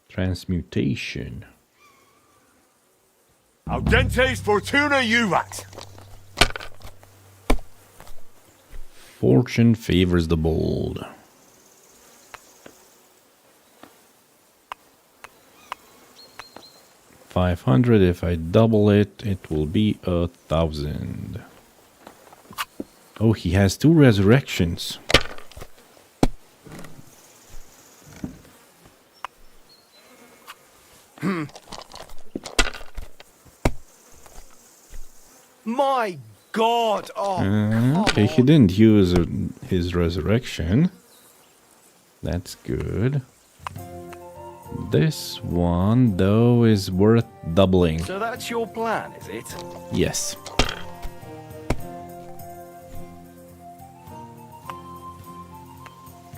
Transmutation.
Audentes fortuna juvat.
Fortune favors the bold. $500. If I double it, it will be 1,000. Oh, he has 2 resurrections.
My God! Oh,
Okay, he didn't use his resurrection. That's good. This one, though, is worth doubling.
so that's your plan, is it?
Yes.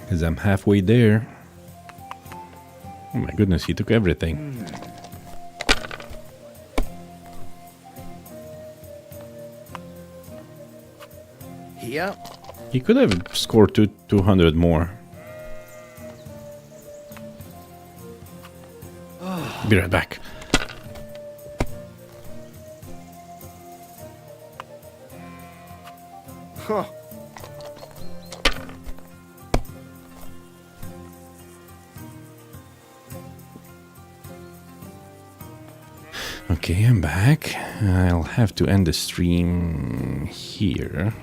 Because I'm halfway there. Oh my goodness, he took everything.
Here.
He could have scored 200 more. Be right back.
Huh.
Okay, I'm back. I'll have to end the stream here.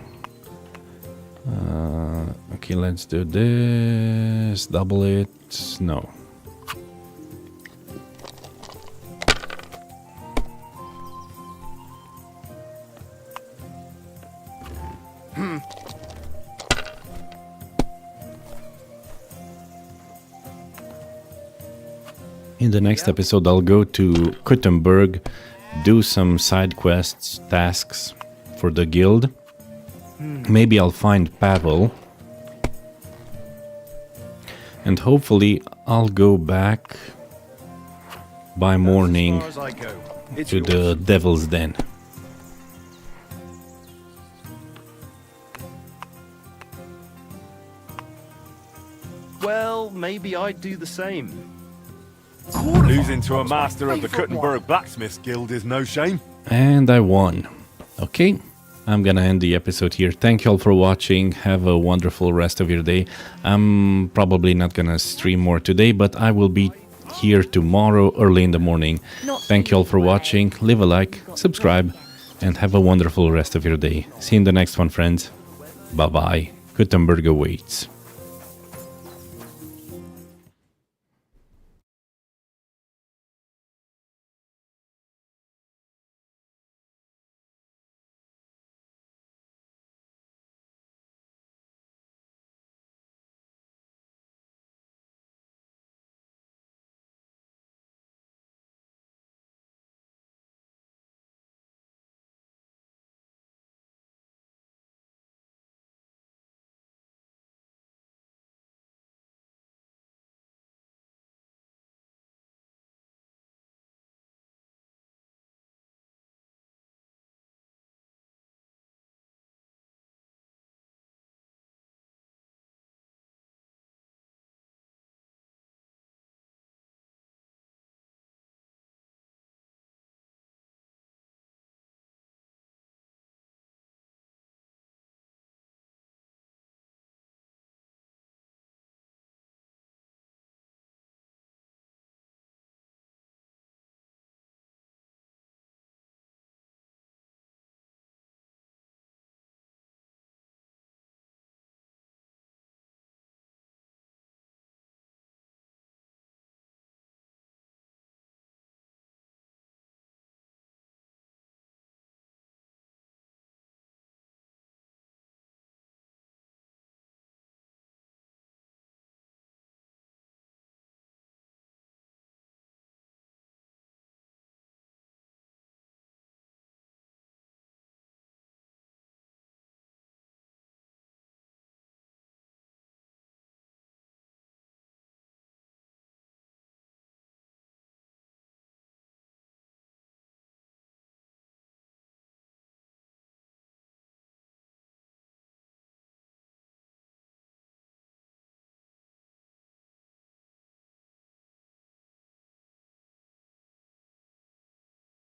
Okay, let's do this. Double it. No. In the next episode, I'll go to Kuttenberg, do some side quests, tasks for the guild. Maybe I'll find Pavel. And hopefully I'll go back by morning to the Devil's Den.
Well, maybe I'd do the same.
Losing to a master of the Kuttenberg Blacksmiths Guild is no shame.
And I won. Okay, I'm gonna end the episode here. Thank you all for watching. Have a wonderful rest of your day. I'm probably not gonna stream more today, but I will be here tomorrow early in the morning. Thank you all for watching. Leave a like, subscribe, and have a wonderful rest of your day. See you in the next one, friends. Bye-bye. Kuttenberg awaits.